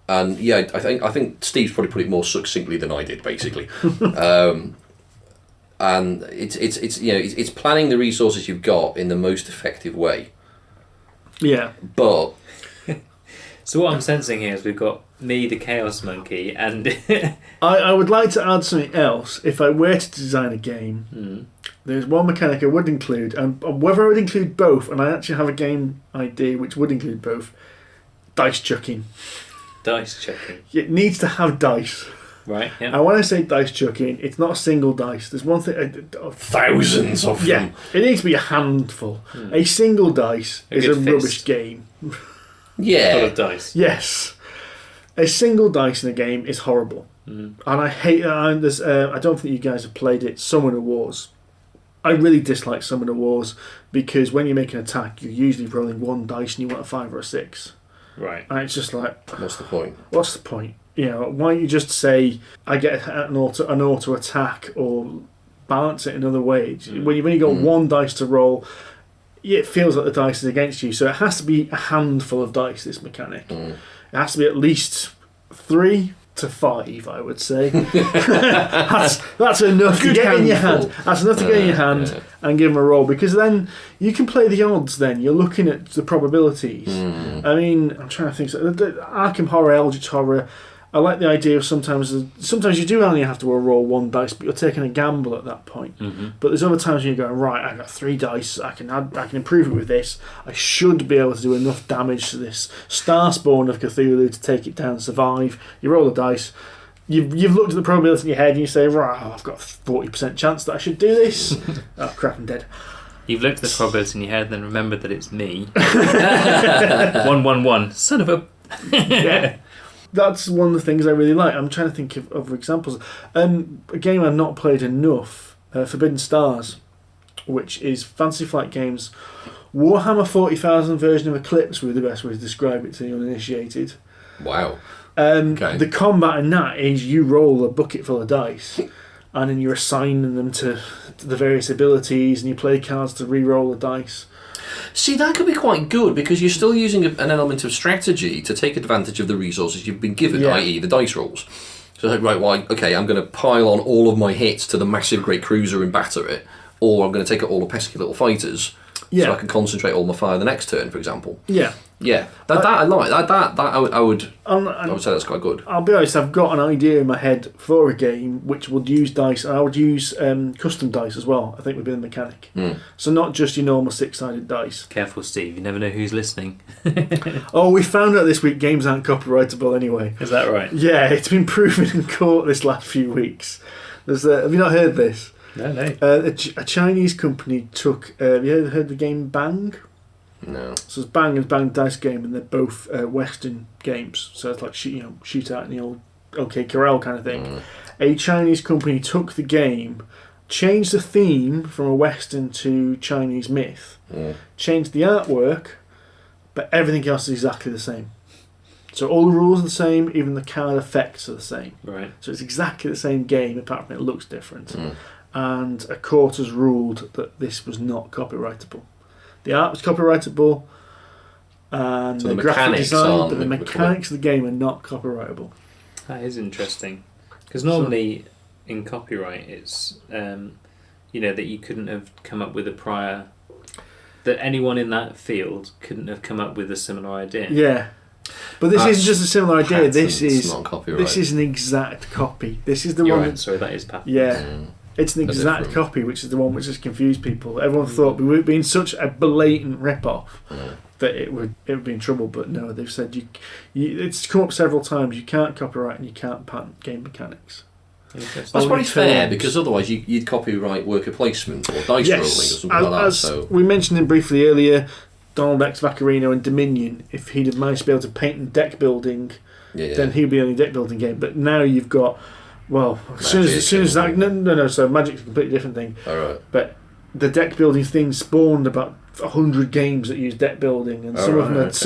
[SPEAKER 3] I think Steve's probably put it more succinctly than I did, basically. And it's planning the resources you've got in the most effective way.
[SPEAKER 1] Yeah.
[SPEAKER 3] But...
[SPEAKER 2] So what I'm sensing here is we've got me, the Chaos Monkey, and...
[SPEAKER 1] I would like to add something else. If I were to design a game, there's one mechanic I would include, and whether I would include both, and I actually have a game idea which would include both, dice chucking.
[SPEAKER 2] Dice chucking.
[SPEAKER 1] It needs to have dice.
[SPEAKER 2] Right, yeah.
[SPEAKER 1] And when I say dice chucking, it's not a single dice. There's one thing...
[SPEAKER 3] thousands of them.
[SPEAKER 1] Yeah, it needs to be a handful. A single dice is a rubbish game.
[SPEAKER 3] Yeah.
[SPEAKER 2] Full of dice.
[SPEAKER 1] Yes. A single dice in a game is horrible. And I hate that. I don't think you guys have played it, Summoner Wars. I really dislike Summoner Wars because when you make an attack, you're usually rolling 1 dice and you want a 5 or a 6.
[SPEAKER 2] Right.
[SPEAKER 1] And it's just like...
[SPEAKER 3] What's the point?
[SPEAKER 1] What's the point? Why don't you just say, I get an auto attack or balance it another way? When you've only got 1 dice to roll... It feels like the dice is against you, so it has to be a handful of dice, this mechanic. It has to be at least 3 to 5, I would say. that's enough to get in your hand. That's enough to get in your hand and give them a roll, because then you can play the odds then. You're looking at the probabilities. I mean, I'm trying to think. Arkham Horror, Eldritch Horror, I like the idea of sometimes you do only have to roll 1 dice, but you're taking a gamble at that point. But there's other times when you're going, right, I've got 3 dice, I can improve it with this. I should be able to do enough damage to this Starspawn of Cthulhu to take it down, survive. You roll the dice. You've looked at the probability in your head and you say, right, I've got a 40% chance that I should do this. Oh crap, I'm dead.
[SPEAKER 2] You've looked at the probability in your head and then remembered that it's me. 111. Son of a...
[SPEAKER 1] Yeah. That's one of the things I really like. I'm trying to think of other examples. A game I've not played enough, Forbidden Stars, which is Fantasy Flight Games' Warhammer 40,000 version of Eclipse, would be the best way to describe it to the uninitiated.
[SPEAKER 3] Wow.
[SPEAKER 1] Okay. The combat in that is you roll a bucket full of dice, and then you're assigning them to the various abilities, and you play cards to re-roll the dice.
[SPEAKER 3] See, that could be quite good because you're still using an element of strategy to take advantage of the resources you've been given, i.e. the dice rolls. So, I'm going to pile on all of my hits to the massive great cruiser and batter it, or I'm going to take out all the pesky little fighters so I can concentrate all my fire the next turn, for example. Yeah, that I like. That I would say that's quite good.
[SPEAKER 1] I'll be honest, I've got an idea in my head for a game which would use dice, and I would use custom dice as well, I think would be the mechanic. So not just your normal 6-sided dice.
[SPEAKER 2] Careful, Steve, you never know who's listening.
[SPEAKER 1] Oh, we found out this week games aren't copyrightable anyway.
[SPEAKER 2] Is that right?
[SPEAKER 1] Yeah, it's been proven in court this last few weeks. Have you not heard this?
[SPEAKER 2] No.
[SPEAKER 1] A Chinese company took... have you ever heard the game Bang?
[SPEAKER 3] No.
[SPEAKER 1] So it's Bang and Bang Dice Game, and they're both Western games. So it's like shootout in the old OK Corral kind of thing. A Chinese company took the game, changed the theme from a Western to Chinese myth, changed the artwork, but everything else is exactly the same. So all the rules are the same, even the card effects are the same.
[SPEAKER 2] Right.
[SPEAKER 1] So it's exactly the same game, apart from it looks different. And a court has ruled that this was not copyrightable. The art was copyrightable, and
[SPEAKER 3] So
[SPEAKER 1] the
[SPEAKER 3] the
[SPEAKER 1] graphic
[SPEAKER 3] mechanics
[SPEAKER 1] design,
[SPEAKER 3] aren't
[SPEAKER 1] but the mechanics of the game are not copyrightable.
[SPEAKER 2] That is interesting. Because normally in copyright it's, that you couldn't have come up with a prior... That anyone in that field couldn't have come up with a similar idea.
[SPEAKER 1] Yeah. But this isn't just a similar idea. This is
[SPEAKER 3] not copyright.
[SPEAKER 1] This is an exact copy. This is the
[SPEAKER 2] You're
[SPEAKER 1] one.
[SPEAKER 2] right, sorry, that is patent.
[SPEAKER 1] Yeah, it's an exact copy, which is the one which has confused people. Everyone thought we would be in such a blatant rip-off that it would be in trouble. But no, they've said you it's come up several times. You can't copyright and you can't patent game mechanics.
[SPEAKER 3] That's probably fair, because otherwise you'd copyright worker placement or dice rolling or something like that.
[SPEAKER 1] As we mentioned him briefly earlier, Donald X Vaccarino and Dominion, if he'd have managed to be able to paint and deck building, then he'd be on a deck building game. But now you've got, as soon as that... No, so Magic's a completely different thing.
[SPEAKER 3] All right.
[SPEAKER 1] But the deck building thing spawned about 100 games that use deck building, and some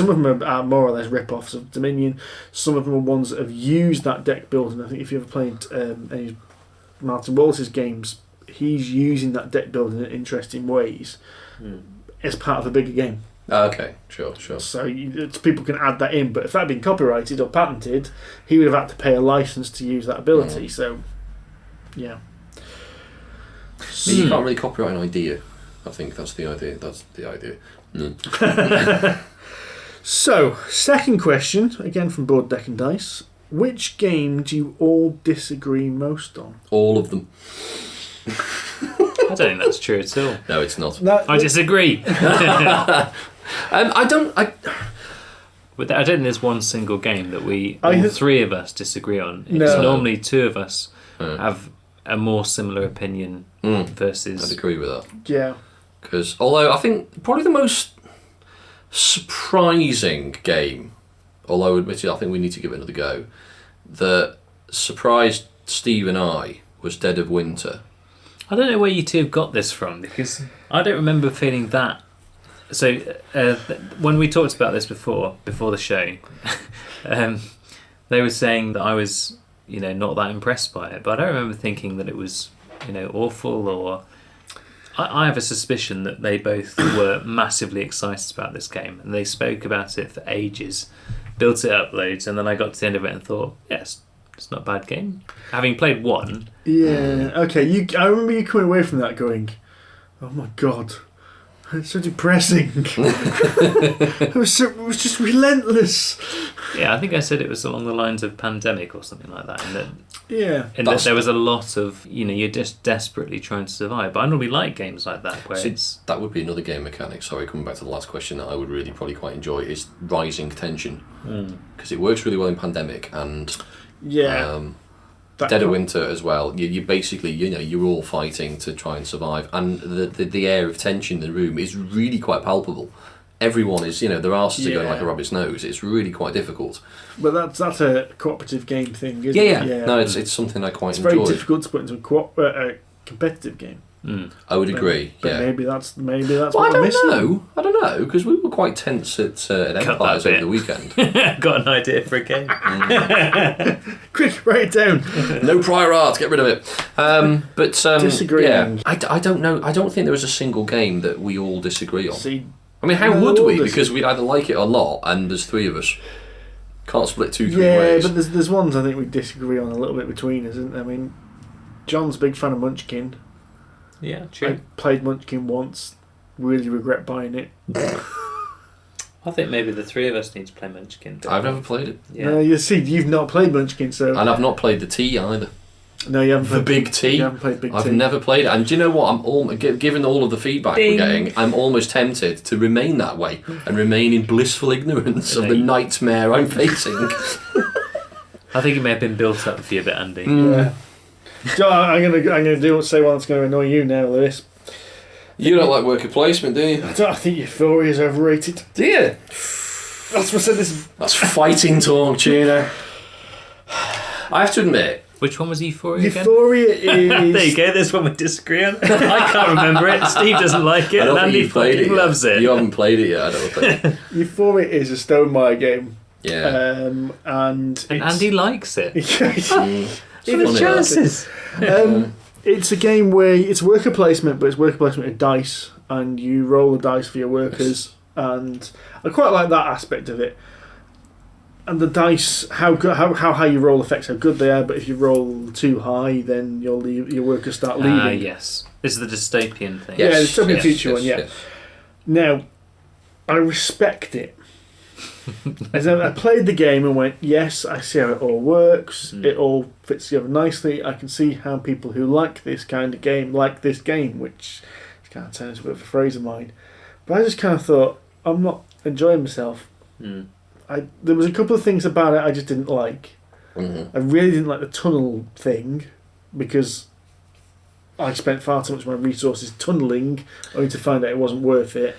[SPEAKER 1] of them are more or less rip-offs of Dominion. Some of them are ones that have used that deck building. I think if you ever played any of Martin Wallace's games, he's using that deck building in interesting ways as part of a bigger game.
[SPEAKER 3] Okay, sure.
[SPEAKER 1] So people can add that in, but if that had been copyrighted or patented, he would have had to pay a license to use that ability. So, yeah.
[SPEAKER 3] You can't really copyright an idea. I think that's the idea.
[SPEAKER 1] So, second question, again from Board Deck and Dice. Which game do you all disagree most on?
[SPEAKER 3] All of them.
[SPEAKER 2] I don't think that's true at all.
[SPEAKER 3] No, it's not.
[SPEAKER 2] I disagree.
[SPEAKER 3] I don't
[SPEAKER 2] think there's one single game that all three of us disagree on. It's normally two of us have a more similar opinion versus...
[SPEAKER 3] I'd agree with that.
[SPEAKER 1] Yeah.
[SPEAKER 3] Because, although I think probably the most surprising game, although admittedly I think we need to give it another go, that surprised Steve and I was Dead of Winter.
[SPEAKER 2] I don't know where you two have got this from, because I don't remember feeling that. So when we talked about this before the show, they were saying that I was, not that impressed by it, but I don't remember thinking that it was, awful. Or I have a suspicion that they both were massively excited about this game, and they spoke about it for ages, built it up loads, and then I got to the end of it and thought, yes. It's not a bad game. Having played one.
[SPEAKER 1] Yeah, okay. I remember you coming away from that going, oh my god, it's so depressing. it was just relentless.
[SPEAKER 2] Yeah, I think I said it was along the lines of Pandemic or something like that. And
[SPEAKER 1] that
[SPEAKER 2] there was a lot of, you're just desperately trying to survive. But I normally like games like that. Where
[SPEAKER 3] that would be another game mechanic, sorry, coming back to the last question, that I would really probably quite enjoy, is rising tension. Because it works really well in Pandemic, and...
[SPEAKER 1] Yeah.
[SPEAKER 3] Dead of Winter as well. You basically, you're all fighting to try and survive, and the air of tension in the room is really quite palpable. Everyone is, their arses are going like a rabbit's nose. It's really quite difficult.
[SPEAKER 1] But that's a cooperative game thing, isn't
[SPEAKER 3] it?
[SPEAKER 1] Yeah.
[SPEAKER 3] No, it's something I quite enjoy.
[SPEAKER 1] It's very difficult to put into a competitive game.
[SPEAKER 3] I would agree.
[SPEAKER 1] But maybe that's what
[SPEAKER 3] I
[SPEAKER 1] I'm missing.
[SPEAKER 3] I don't know, because we were quite tense at Empires over the weekend.
[SPEAKER 2] Got an idea for a game.
[SPEAKER 1] Quick, write it down.
[SPEAKER 3] No prior art, get rid of it. But
[SPEAKER 1] disagreeing.
[SPEAKER 3] Yeah, I don't know. I don't think there was a single game that we all disagree on.
[SPEAKER 1] See,
[SPEAKER 3] I mean, how would we? Because we either like it or not, and there's three of us. Can't split three ways.
[SPEAKER 1] Yeah, but there's ones I think we disagree on a little bit between us, isn't there? I mean, John's a big fan of Munchkin.
[SPEAKER 2] Yeah, true.
[SPEAKER 1] I played Munchkin once, really regret buying it.
[SPEAKER 2] I think maybe the three of us need to play Munchkin.
[SPEAKER 3] I've never played it.
[SPEAKER 2] Yeah.
[SPEAKER 1] No, you see, you've not played Munchkin, so...
[SPEAKER 3] And I've not played the T either.
[SPEAKER 1] No, you haven't.
[SPEAKER 3] The Big T.
[SPEAKER 1] You haven't played Big T.
[SPEAKER 3] I've never played it. And do you know what? Given all of the feedback we're getting, I'm almost tempted to remain that way and remain in blissful ignorance of the nightmare I'm facing.
[SPEAKER 2] I think it may have been built up for you a bit, Andy.
[SPEAKER 1] Yeah. I'm gonna say one that's going to annoy you now, Lewis.
[SPEAKER 3] You don't like worker placement, do you?
[SPEAKER 1] I think Euphoria is overrated.
[SPEAKER 3] Do you?
[SPEAKER 1] That's what I said.
[SPEAKER 3] That's fighting talk, Tuna. I have to admit.
[SPEAKER 2] Which one was Euphoria again?
[SPEAKER 1] Euphoria is...
[SPEAKER 2] There you go, there's one we disagree on. I can't remember it. Steve doesn't like it, and Andy fucking loves it.
[SPEAKER 3] You haven't played it yet, I don't think.
[SPEAKER 1] Euphoria is a Stonemaier game.
[SPEAKER 3] Yeah.
[SPEAKER 1] And
[SPEAKER 2] Andy likes it.
[SPEAKER 1] Even
[SPEAKER 2] chances.
[SPEAKER 1] It's a game where it's worker placement, but it's worker placement of dice, and you roll the dice for your workers, and I quite like that aspect of it. And the dice, how high you roll affects how good they are, but if you roll too high, then your workers start leaving.
[SPEAKER 2] Yes. This is the dystopian thing.
[SPEAKER 1] Yes, the dystopian future one, yeah. Yes. Now, I respect it. As I played the game and went, yes, I see how it all works. It all fits together nicely. I can see how people who like this kind of game like this game, which kind of turns a bit of a phrase of mine. But I just kind of thought, I'm not enjoying myself. There was a couple of things about it I just didn't like. I really didn't like the tunnel thing, because I spent far too much of my resources tunnelling only to find out it wasn't worth it.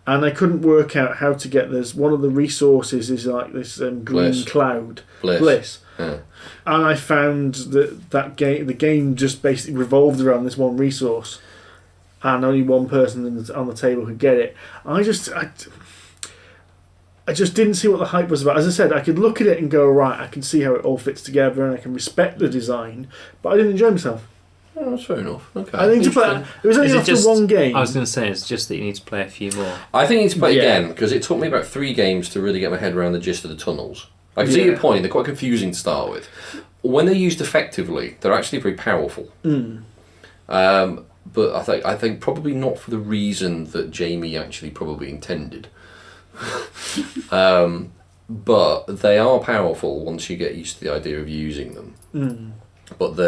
[SPEAKER 1] And I couldn't work out how to get this. One of the resources is like this green cloud. Bliss. Yeah. And I found that the game just basically revolved around this one resource, and only one person on the table could get it. I just didn't see what the hype was about. As I said, I could look at it and go, right, I can see how it all fits together, and I can respect the design, but I didn't enjoy myself.
[SPEAKER 3] Oh, that's fair enough. Okay.
[SPEAKER 1] I think to play. It was only after one game.
[SPEAKER 2] I was going to say, it's just that you need to play a few more.
[SPEAKER 3] I think you need to play again, because it took me about 3 games to really get my head around the gist of the tunnels. I can see your point, they're quite confusing to start with. When they're used effectively, they're actually very powerful. But I think probably not for the reason that Jamie actually probably intended. But they are powerful once you get used to the idea of using them. But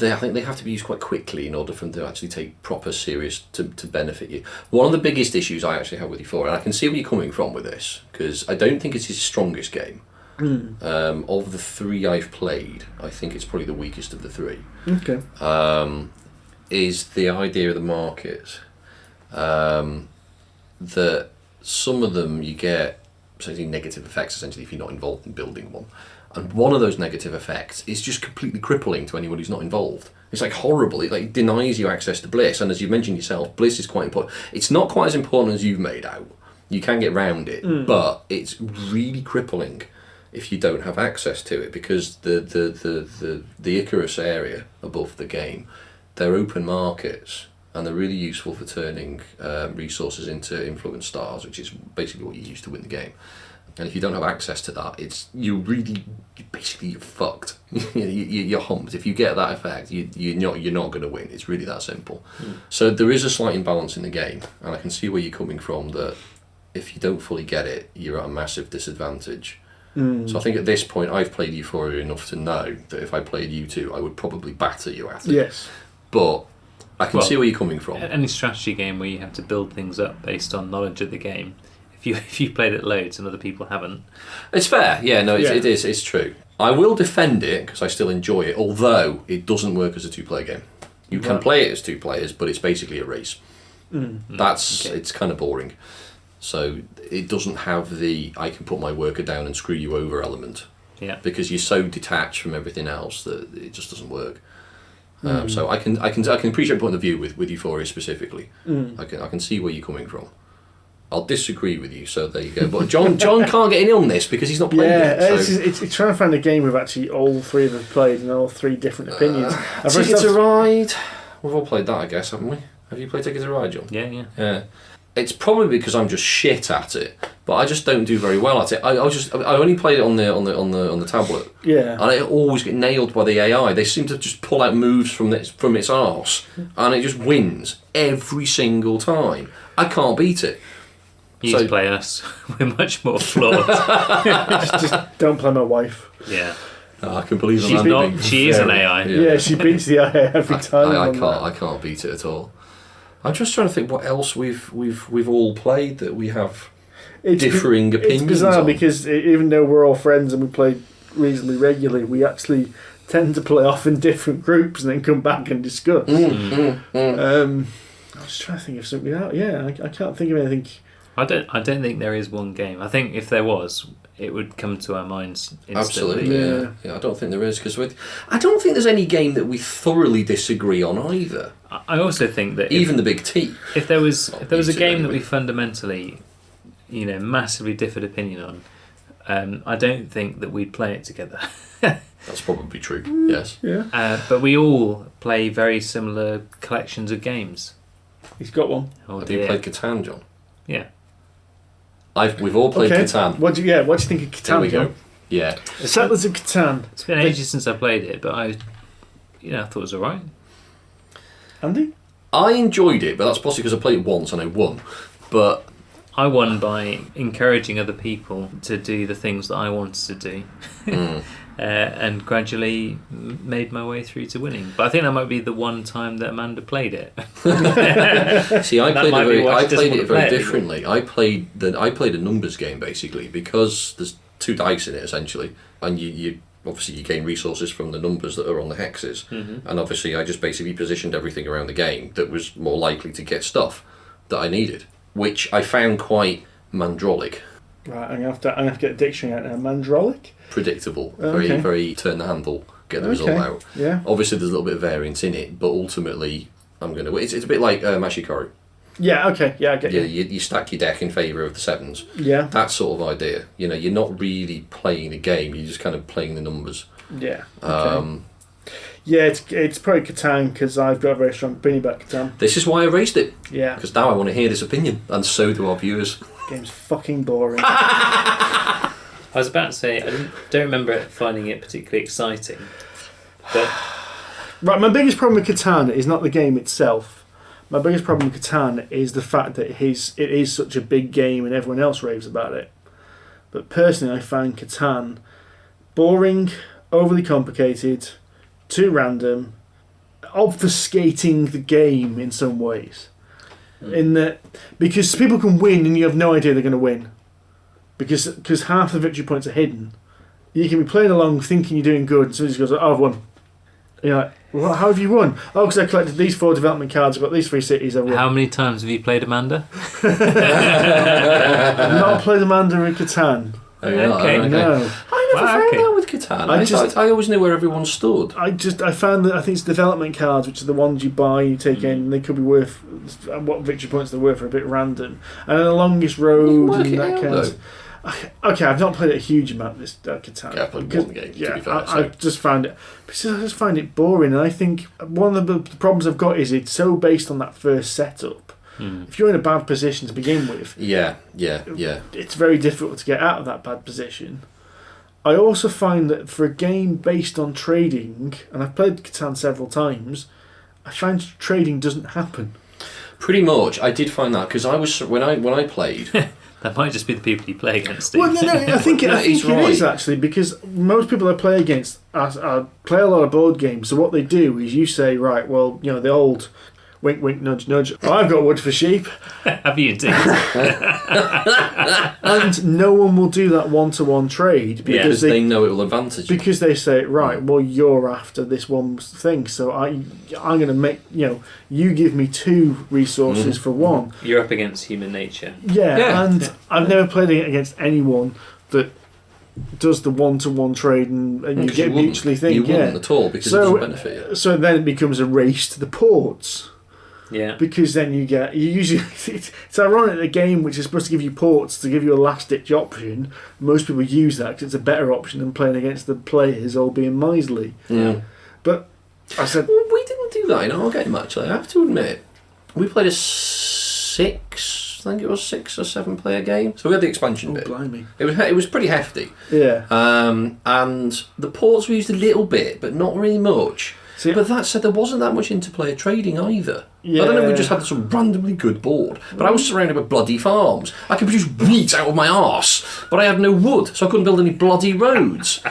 [SPEAKER 3] I think they have to be used quite quickly in order for them to actually take proper serious to benefit you. One of the biggest issues I actually have with Euphoria, and I can see where you're coming from with this, because I don't think it's his strongest game. Of the 3 I've played, I think it's probably the weakest of the 3.
[SPEAKER 1] Okay.
[SPEAKER 3] Is the idea of the market. That some of them you get essentially negative effects essentially if you're not involved in building one. And one of those negative effects is just completely crippling to anyone who's not involved. It's like horrible. It denies you access to bliss. And as you mentioned yourself, bliss is quite important. It's not quite as important as you've made out. You can get round it, but it's really crippling if you don't have access to it, because the Icarus area above the game, they're open markets, and they're really useful for turning resources into influence stars, which is basically what you use to win the game. And if you don't have access to that, you're fucked. You're humped. If you get that effect, you're not going to win. It's really that simple. So there is a slight imbalance in the game, and I can see where you're coming from. That if you don't fully get it, you're at a massive disadvantage. So I think at this point, I've played Euphoria enough to know that if I played you two, I would probably batter you at it.
[SPEAKER 1] Yes,
[SPEAKER 3] but I can see where you're coming from.
[SPEAKER 2] Any strategy game where you have to build things up based on knowledge of the game. If you've played it loads and other people haven't,
[SPEAKER 3] it's fair. Yeah, no, it is. It's true. I will defend it because I still enjoy it, although it doesn't work as a 2-player game. You can play it as 2 players, but it's basically a race. It's kind of boring. So it doesn't have the I can put my worker down and screw you over element.
[SPEAKER 2] Yeah.
[SPEAKER 3] Because you're so detached from everything else that it just doesn't work. So I can appreciate your point of view with Euphoria specifically. I can see where you're coming from. I'll disagree with you, so there you go. But John can't get in on this because he's not played it. So.
[SPEAKER 1] It's trying to find a game with actually all 3 of us played and all 3 different opinions.
[SPEAKER 3] Ticket to Ride. We've all played that, I guess, haven't we? Have you played Ticket to Ride, John?
[SPEAKER 2] Yeah.
[SPEAKER 3] It's probably because I'm just shit at it, but I just don't do very well at it. I only played it on the tablet.
[SPEAKER 1] Yeah.
[SPEAKER 3] And I always get nailed by the AI. They seem to just pull out moves from its arse, and it just wins every single time. I can't beat it.
[SPEAKER 2] You just play us. We're much more flawed.
[SPEAKER 1] just don't play my wife.
[SPEAKER 2] Yeah.
[SPEAKER 3] I can believe
[SPEAKER 2] she is an AI.
[SPEAKER 1] Yeah, she beats the AI every time.
[SPEAKER 3] I can't beat it at all. I'm just trying to think what else we've all played that we have differing opinions.
[SPEAKER 1] It's bizarre
[SPEAKER 3] on.
[SPEAKER 1] because even though we're all friends and we played reasonably regularly, we actually tend to play off in different groups and then come back and discuss. I was just trying to think of something out. Yeah, I can't think of anything.
[SPEAKER 2] I don't think there is one game. I think if there was, it would come to our minds instantly.
[SPEAKER 3] Absolutely, yeah. I don't think there is, because I don't think there's any game that we thoroughly disagree on either.
[SPEAKER 2] I also think that
[SPEAKER 3] even the big T.
[SPEAKER 2] If there was a game that we fundamentally, massively differed opinion on, I don't think that we'd play it together.
[SPEAKER 3] That's probably true. Yes.
[SPEAKER 1] Yeah.
[SPEAKER 2] But we all play very similar collections of games.
[SPEAKER 1] He's got one.
[SPEAKER 2] Oh,
[SPEAKER 3] Have you played Catan, John?
[SPEAKER 2] Yeah.
[SPEAKER 3] We've all played Catan.
[SPEAKER 1] What do you think of Catan?
[SPEAKER 3] There we go.
[SPEAKER 1] John?
[SPEAKER 3] Yeah.
[SPEAKER 1] Settlers of Catan.
[SPEAKER 2] It's been ages since I played it, but I thought it was alright.
[SPEAKER 1] Andy?
[SPEAKER 3] I enjoyed it, but that's possibly because I played it once and I won. But
[SPEAKER 2] I won by encouraging other people to do the things that I wanted to do. And gradually made my way through to winning. But I think that might be the one time that Amanda played it.
[SPEAKER 3] See, I played it very
[SPEAKER 2] it
[SPEAKER 3] differently. I played a numbers game basically, because there's 2 dice in it essentially, and you obviously you gain resources from the numbers that are on the hexes, and obviously I just basically positioned everything around the game that was more likely to get stuff that I needed, which I found quite mandrolic.
[SPEAKER 1] Right, I'm gonna have to get a dictionary out now. Mandrolic?
[SPEAKER 3] Predictable.
[SPEAKER 1] Okay.
[SPEAKER 3] Very, very turn the handle, get the result out.
[SPEAKER 1] Yeah.
[SPEAKER 3] Obviously there's a little bit of variance in it, but ultimately I'm going to win. It's a bit like Mashikoro.
[SPEAKER 1] Yeah, okay, yeah, I get you.
[SPEAKER 3] You stack your deck in favour of the 7s.
[SPEAKER 1] Yeah.
[SPEAKER 3] That sort of idea. You're not really playing a game, you're just kind of playing the numbers.
[SPEAKER 1] Yeah. Okay. Yeah, it's probably Catan, because I've got a very strong opinion about Catan.
[SPEAKER 3] This is why I raised it.
[SPEAKER 1] Yeah.
[SPEAKER 3] Because now I want to hear this opinion, and so do our viewers.
[SPEAKER 1] The game's fucking boring.
[SPEAKER 2] I was about to say, don't remember finding it particularly exciting. But
[SPEAKER 1] Right, my biggest problem with Catan is not the game itself. My biggest problem with Catan is the fact that it is such a big game and everyone else raves about it. But personally, I find Catan boring, overly complicated, too random, obfuscating the game in some ways. In that, because people can win and you have no idea they're going to win. Because half the victory points are hidden. You can be playing along thinking you're doing good, and somebody just goes, "Oh, I've won." You're like, well, how have you won? Oh, because I collected these 4 development cards, I've got these 3 cities, I've won.
[SPEAKER 2] how many times have you played Amanda?
[SPEAKER 1] I've not played Amanda in Catan.
[SPEAKER 2] Okay.
[SPEAKER 1] No.
[SPEAKER 3] I never found that with Catan. I always knew where everyone stood.
[SPEAKER 1] I found that I think it's development cards, which are the ones you buy, you take in, and they could be worth what victory points they're worth are a bit random. And then the longest road and that kind of. Okay, I've not played it a huge amount this Catan.
[SPEAKER 3] Yeah, I played one game.
[SPEAKER 1] Yeah,
[SPEAKER 3] to be fair,
[SPEAKER 1] I just found it boring, and I think one of the problems I've got is it's so based on that first setup. If you're in a bad position to begin with, it's very difficult to get out of that bad position. I also find that for a game based on trading, and I've played Catan several times, I find trading doesn't happen.
[SPEAKER 3] Pretty much, I did find that because I was when I played.
[SPEAKER 2] That might just be the people you play against, Steve.
[SPEAKER 1] Well, no, I think it is actually, because most people I play against play a lot of board games. So what they do is you say, right, well, the old wink, wink, nudge, nudge. Oh, I've got wood for sheep.
[SPEAKER 2] Have you indeed?
[SPEAKER 1] And no one will do that one-to-one trade
[SPEAKER 3] because they know it will advantage you.
[SPEAKER 1] Because they say, right, well, you're after this one thing, so I'm going to make you give me 2 resources for 1.
[SPEAKER 2] You're up against human nature.
[SPEAKER 1] I've never played it against anyone that does the one-to-one trade and you get mutually think.
[SPEAKER 3] You wouldn't at all because it doesn't benefit you.
[SPEAKER 1] So then it becomes a race to the ports.
[SPEAKER 2] Yeah.
[SPEAKER 1] Because then you usually it's ironic that a game which is supposed to give you ports to give you a last-ditch option, most people use that because it's a better option than playing against the players all being miserly.
[SPEAKER 3] Yeah.
[SPEAKER 1] But I said
[SPEAKER 3] we didn't do that in our game actually. I have to admit, we played a 6 or 7 player game. So we had the expansion bit.
[SPEAKER 1] Blimey.
[SPEAKER 3] It was pretty hefty.
[SPEAKER 1] Yeah.
[SPEAKER 3] And the ports were used a little bit, but not really much. But that said, there wasn't that much interplayer trading either.
[SPEAKER 1] Yeah.
[SPEAKER 3] I don't know, we just had some randomly good board. But I was surrounded by bloody farms. I could produce wheat out of my arse, but I had no wood, so I couldn't build any bloody roads.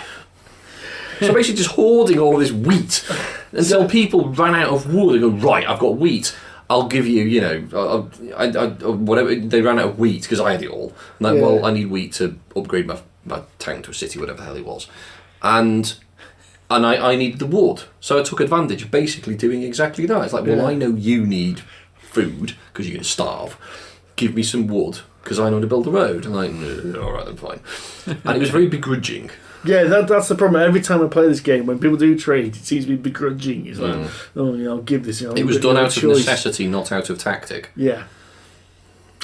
[SPEAKER 3] So basically just hoarding all of this wheat until people ran out of wood and go, right, I've got wheat. I'll give you, whatever. They ran out of wheat because I had it all. And well, I need wheat to upgrade my town to a city, whatever the hell it was. and I needed the wood, so I took advantage of basically doing exactly that. It's like, well, I know you need food because you're going to starve. Give me some wood because I know to build a road. And I'm like, no, all right, then fine. And it was very begrudging.
[SPEAKER 1] Yeah, that's the problem. Every time I play this game, when people do trade, it seems to be begrudging. It's like, oh, yeah, I'll give this.
[SPEAKER 3] It was done out of necessity, not out of tactic.
[SPEAKER 1] Yeah.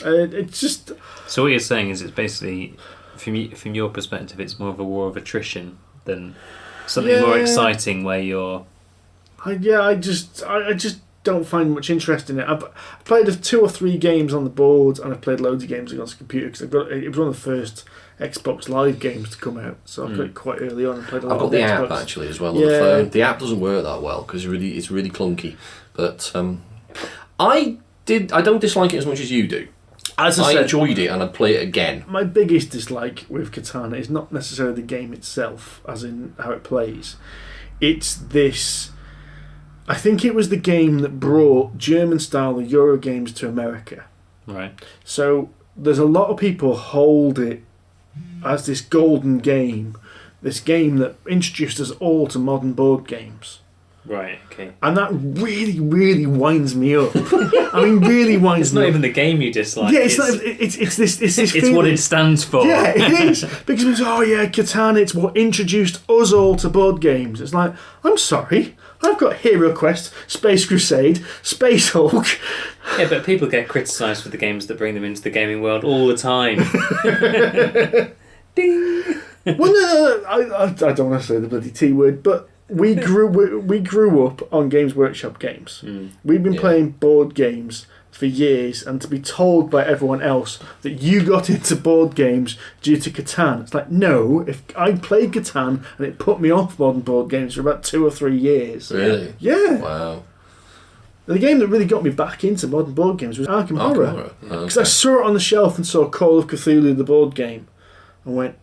[SPEAKER 1] It's just...
[SPEAKER 2] So what you're saying is it's basically, from your perspective, it's more of a war of attrition than something more exciting where you're...
[SPEAKER 1] I just don't find much interest in it. I've played 2 or 3 games on the board, and I've played loads of games against the computer because it was one of the first Xbox Live games to come out, so I played quite early on and played a lot.
[SPEAKER 3] I've got
[SPEAKER 1] of
[SPEAKER 3] the
[SPEAKER 1] Xbox.
[SPEAKER 3] app actually as well on the phone. The app doesn't work that well because it's really clunky. But I don't dislike it as much as you do.
[SPEAKER 1] As
[SPEAKER 3] I
[SPEAKER 1] said,
[SPEAKER 3] enjoyed it and I'd play it again.
[SPEAKER 1] My biggest dislike with Katana is not necessarily the game itself, as in how it plays. It's this... I think it was the game that brought German-style Euro games to America.
[SPEAKER 2] Right.
[SPEAKER 1] So there's a lot of people hold it as this golden game, this game that introduced us all to modern board games.
[SPEAKER 2] Right, okay.
[SPEAKER 1] And that really, really winds me up. I mean, really winds me up.
[SPEAKER 2] It's not even the game you dislike.
[SPEAKER 1] Yeah, it's this
[SPEAKER 2] It's
[SPEAKER 1] feeling.
[SPEAKER 2] what it stands for.
[SPEAKER 1] Yeah, it is. Because it's, oh yeah, Katana, it's what introduced us all to board games. It's like, I'm sorry, I've got Hero Quest, Space Crusade, Space Hulk.
[SPEAKER 2] Yeah, but people get criticised for the games that bring them into the gaming world all the time. Ding!
[SPEAKER 1] Well, no, I don't want to say the bloody T word, but we grew up on Games Workshop games. We've been playing board games for years, and to be told by everyone else that you got into board games due to Catan, it's like, no, if I played Catan and it put me off modern board games for about 2 or 3 years.
[SPEAKER 3] Really?
[SPEAKER 1] Yeah.
[SPEAKER 3] Wow.
[SPEAKER 1] The game that really got me back into modern board games was Arkham Horror. Because I
[SPEAKER 3] Okay.
[SPEAKER 1] saw it on the shelf and saw Call of Cthulhu, the board game, and went,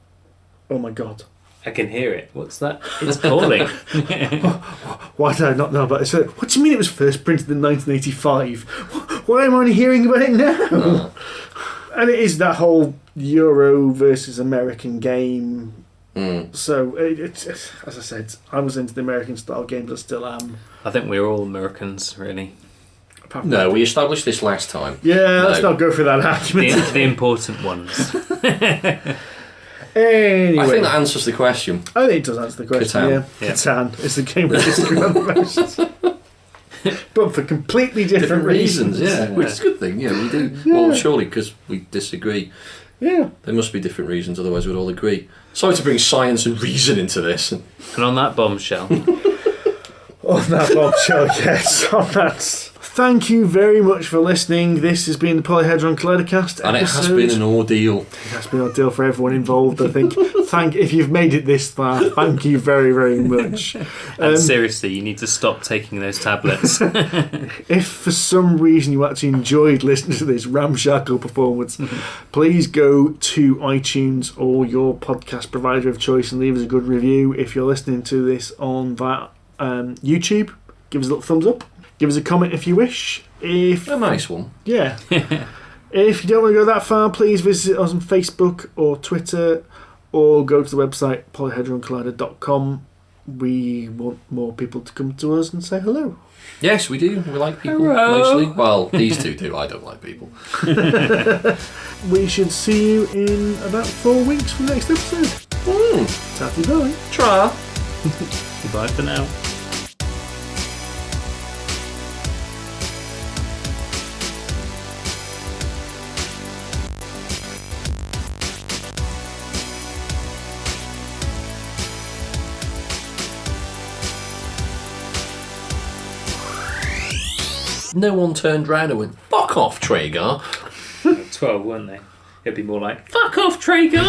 [SPEAKER 1] oh my god.
[SPEAKER 2] I can hear it. What's that? It's calling.
[SPEAKER 1] Why did I not know about it? So, what do you mean it was first printed in 1985? Why am I only hearing about it now? And it is that whole Euro versus American game. So, it's as I said, I was into the American style games, I still am.
[SPEAKER 2] I think we're all Americans, really.
[SPEAKER 3] No, we established this last time.
[SPEAKER 1] Yeah, let's not go through that argument.
[SPEAKER 2] The important ones.
[SPEAKER 1] Anyway,
[SPEAKER 3] I think that answers the question.
[SPEAKER 1] I think it does answer the question.
[SPEAKER 3] Catan.
[SPEAKER 1] Yeah. Catan is the game we disagree on the most. But for completely different reasons.
[SPEAKER 3] Yeah, which is a good thing. Yeah, we do. Well, surely because we disagree.
[SPEAKER 1] Yeah.
[SPEAKER 3] There must be different reasons, otherwise we'd all agree. Sorry to bring science and reason into this.
[SPEAKER 2] And on that bombshell.
[SPEAKER 1] On that bombshell, yes. On that. Thank you very much for listening. This has been the Polyhedron Kaleidocast
[SPEAKER 3] And
[SPEAKER 1] episode.
[SPEAKER 3] it has been an ordeal.
[SPEAKER 1] It has been an ordeal for everyone involved, I think. If you've made it this far, thank you very, very much.
[SPEAKER 2] And seriously, you need to stop taking those tablets.
[SPEAKER 1] If for some reason you actually enjoyed listening to this ramshackle performance, please go to iTunes or your podcast provider of choice and leave us a good review. If you're listening to this on that YouTube, give us a little thumbs up. Give us a comment if you wish. A
[SPEAKER 3] nice one.
[SPEAKER 1] Yeah. If you don't want to go that far, please visit us on Facebook or Twitter, or go to the website polyhedroncollider.com. We want more people to come to us and say hello.
[SPEAKER 3] Yes, we do. We like people,
[SPEAKER 2] Hello.
[SPEAKER 3] mostly. Well, these two do. I don't like people.
[SPEAKER 1] We should see you in about 4 weeks for the next episode. Tatty bye.
[SPEAKER 3] Try.
[SPEAKER 2] Goodbye for now.
[SPEAKER 3] No one turned round and went, fuck off, Traeger.
[SPEAKER 2] 12, weren't they? It'd be more like, fuck off, Traeger!